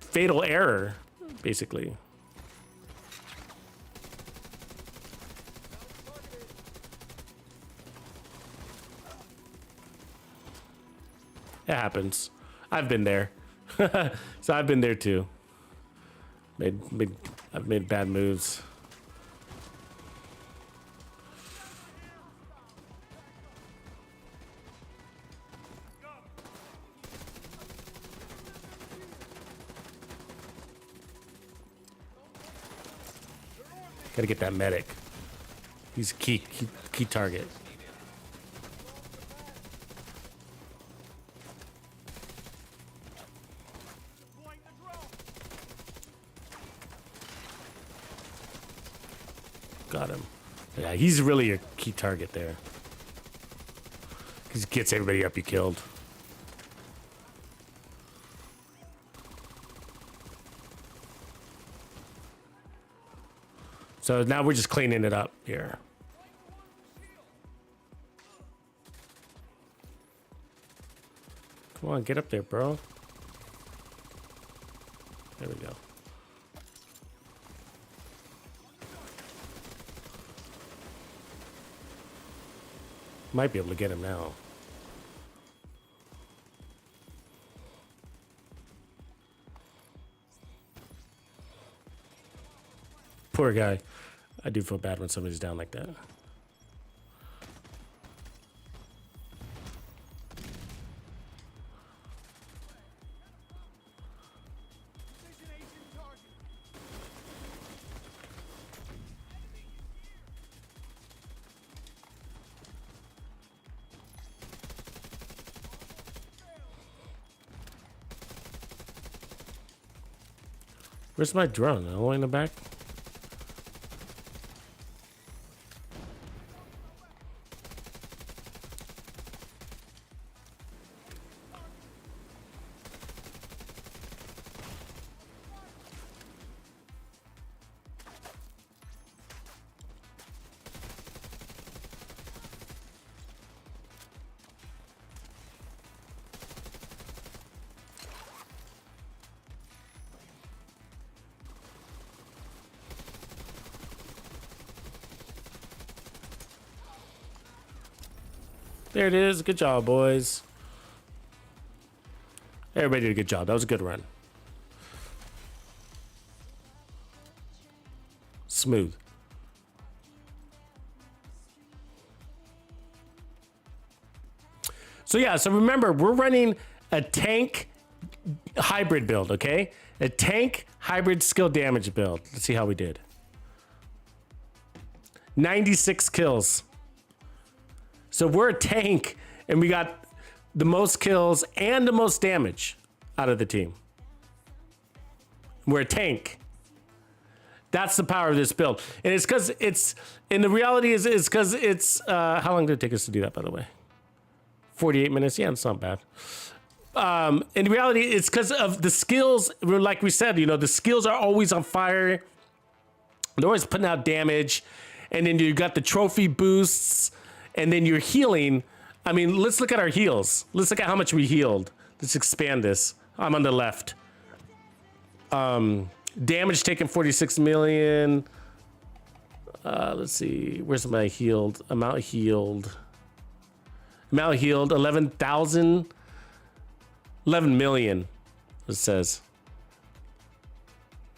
fatal error, basically. It happens. I've been there. So I've been there too. I've made bad moves. Gotta get that medic. He's a key target. Got him. Yeah, he's really a key target there. He gets everybody up you killed. So now we're just cleaning it up here. Come on, get up there, bro. There we go. Might be able to get him now. Poor guy. I do feel bad when somebody's down like that. Where's my drone? All the way in the back? There it is. Good job, boys. Everybody did a good job. That was a good run. Smooth. So yeah, so remember, we're running a tank hybrid build, okay? A tank hybrid skill damage build. Let's see how we did. 96 kills. So we're a tank, and we got the most kills and the most damage out of the team. We're a tank. That's the power of this build. And it's because it's, and the reality is because it's, how long did it take us to do that, by the way? 48 minutes? Yeah, it's not bad. In reality, it's because of the skills. Like we said, you know, the skills are always on fire. They're always putting out damage. And then you got the trophy boosts. And then you're healing. I mean, let's look at our heals. Let's look at how much we healed. Let's expand this. I'm on the left. Damage taken 46 million. Let's see. Where's my healed? Amount healed. Amount healed. 11,000. 11 million. It says.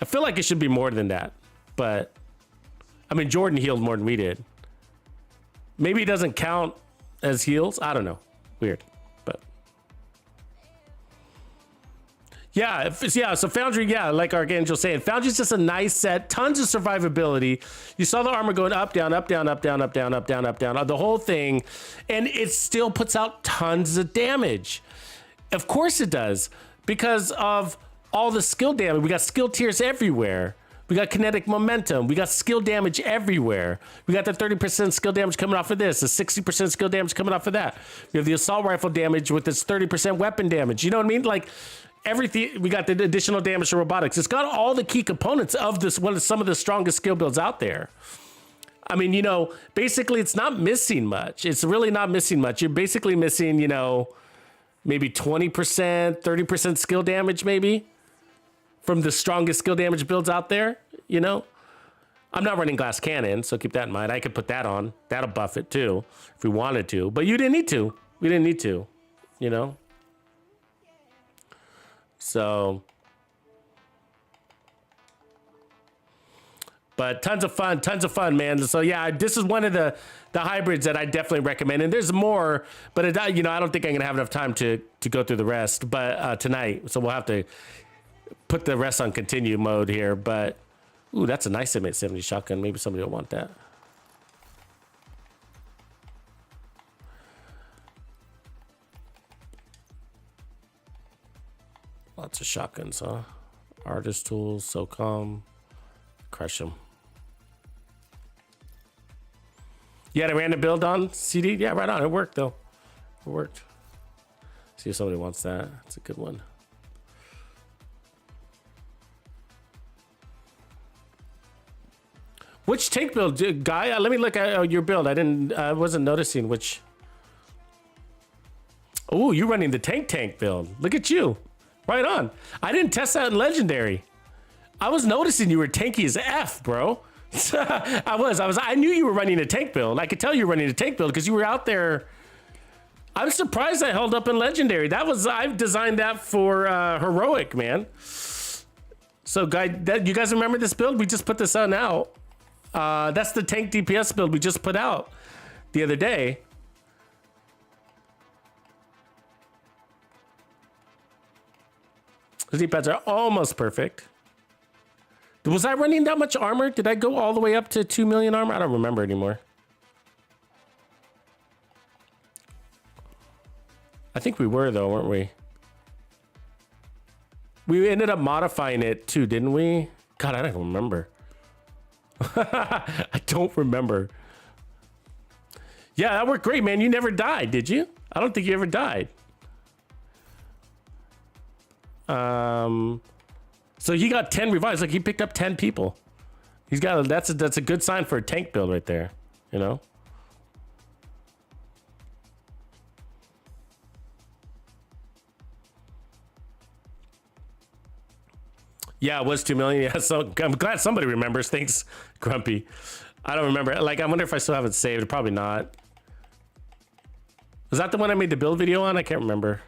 I feel like it should be more than that. But, I mean, Jordan healed more than we did. Maybe it doesn't count as heals. I don't know. Weird, but yeah, So Foundry, yeah, like Archangel saying, Foundry's just a nice set. Tons of survivability. You saw the armor going up, down, up, down, up, down, up, down, up, down, up, down, the whole thing, and it still puts out tons of damage. Of course it does, because of all the skill damage. We got skill tiers everywhere. We got kinetic momentum. We got skill damage everywhere. We got the 30% skill damage coming off of this, the 60% skill damage coming off of that. We have the assault rifle damage with its 30% weapon damage. You know what I mean? Like everything. We got the additional damage to robotics. It's got all the key components of this, one of some of the strongest skill builds out there. I mean, you know, basically it's not missing much. It's really not missing much. You're basically missing, you know, maybe 20%, 30% skill damage, maybe from the strongest skill damage builds out there, you know. I'm not running glass cannon, so keep that in mind. I could put that on. That'll buff it too if we wanted to, but you didn't need to. We didn't need to, you know. So, but tons of fun, man. So yeah, this is one of the hybrids that I definitely recommend. And there's more, but it, you know, I don't think I'm gonna have enough time to go through the rest. But tonight, so we'll have to put the rest on continue mode here. But ooh, that's a nice M870 shotgun. Maybe somebody will want that. Lots of shotguns, huh? Artist tools, SOCOM, crush them. You had a random build on CD? Yeah, right on. It worked though. It worked. See if somebody wants that. That's a good one. Which tank build, guy? Let me look at your build. I wasn't noticing which. Oh, you're running the tank build. Look at you. Right on. I didn't test that in Legendary. I was noticing you were tanky as F, bro. I knew you were running a tank build. I could tell you were running a tank build because you were out there. I'm surprised that held up in Legendary. I've designed that for Heroic, man. So, you guys remember this build? We just put this on out. That's the tank DPS build we just put out the other day. The D-pads are almost perfect. Was I running that much armor? Did I go all the way up to 2 million armor? I don't remember anymore. I think we were though, weren't we? We ended up modifying it too, didn't we? God, I don't remember. I don't remember. Yeah, that worked great, man. You never died, did you? I don't think you ever died. So he got 10 revives. Like he picked up 10 people. He's got that's a good sign for a tank build right there, you know. Yeah, it was 2 million. Yeah, so I'm glad somebody remembers. Thanks, Grumpy. I don't remember. Like, I wonder if I still have it saved. Probably not. Was that the one I made the build video on? I can't remember.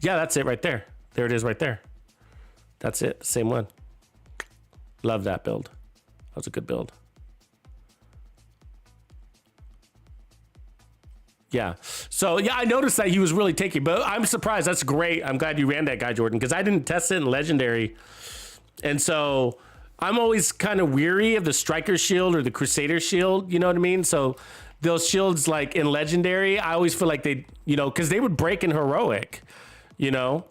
Yeah, that's it right there. There it is right there. That's it. Same one. Love that build. That was a good build. Yeah. So, yeah, I noticed that he was really tanky, but I'm surprised. That's great. I'm glad you ran that guy, Jordan, because I didn't test it in Legendary. And so I'm always kind of weary of the Striker Shield or the Crusader Shield. You know what I mean? So those shields, like in Legendary, I always feel like they, you know, because they would break in Heroic, you know?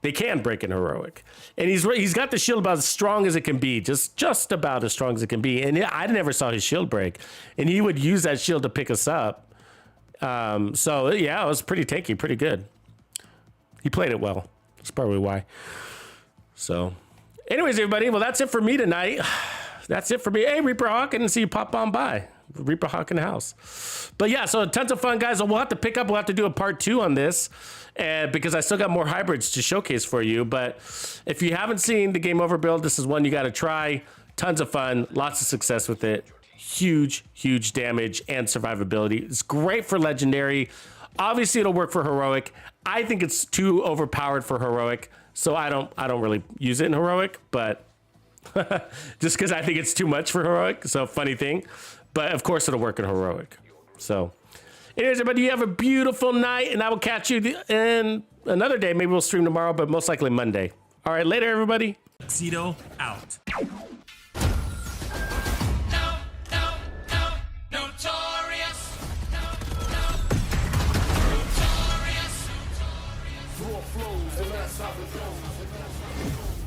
They can break in Heroic. And he's got the shield about as strong as it can be, just about as strong as it can be. And I never saw his shield break. And he would use that shield to pick us up. So yeah, it was pretty tanky, pretty good. He played it well. That's probably why. So anyways, everybody, well, that's it for me tonight. That's it for me. Hey, Reaper Hawk, I didn't see you pop on by. Reaper Hawk in the house. But yeah, so tons of fun, guys. We'll have to pick up. We'll have to do a part 2 on this because I still got more hybrids to showcase for you. But if you haven't seen the Game Over build, this is one you got to try. Tons of fun. Lots of success with it. Huge damage and survivability. It's great for Legendary. Obviously, it'll work for Heroic. I think it's too overpowered for Heroic, so I don't really use it in Heroic, but just because I think it's too much for Heroic. So funny thing. But of course, it'll work in Heroic. So anyways, everybody, you have a beautiful night, and I will catch you in another day. Maybe we'll stream tomorrow, but most likely Monday. All right, later, everybody. Tuxedo out. Flows, and that's how it goes.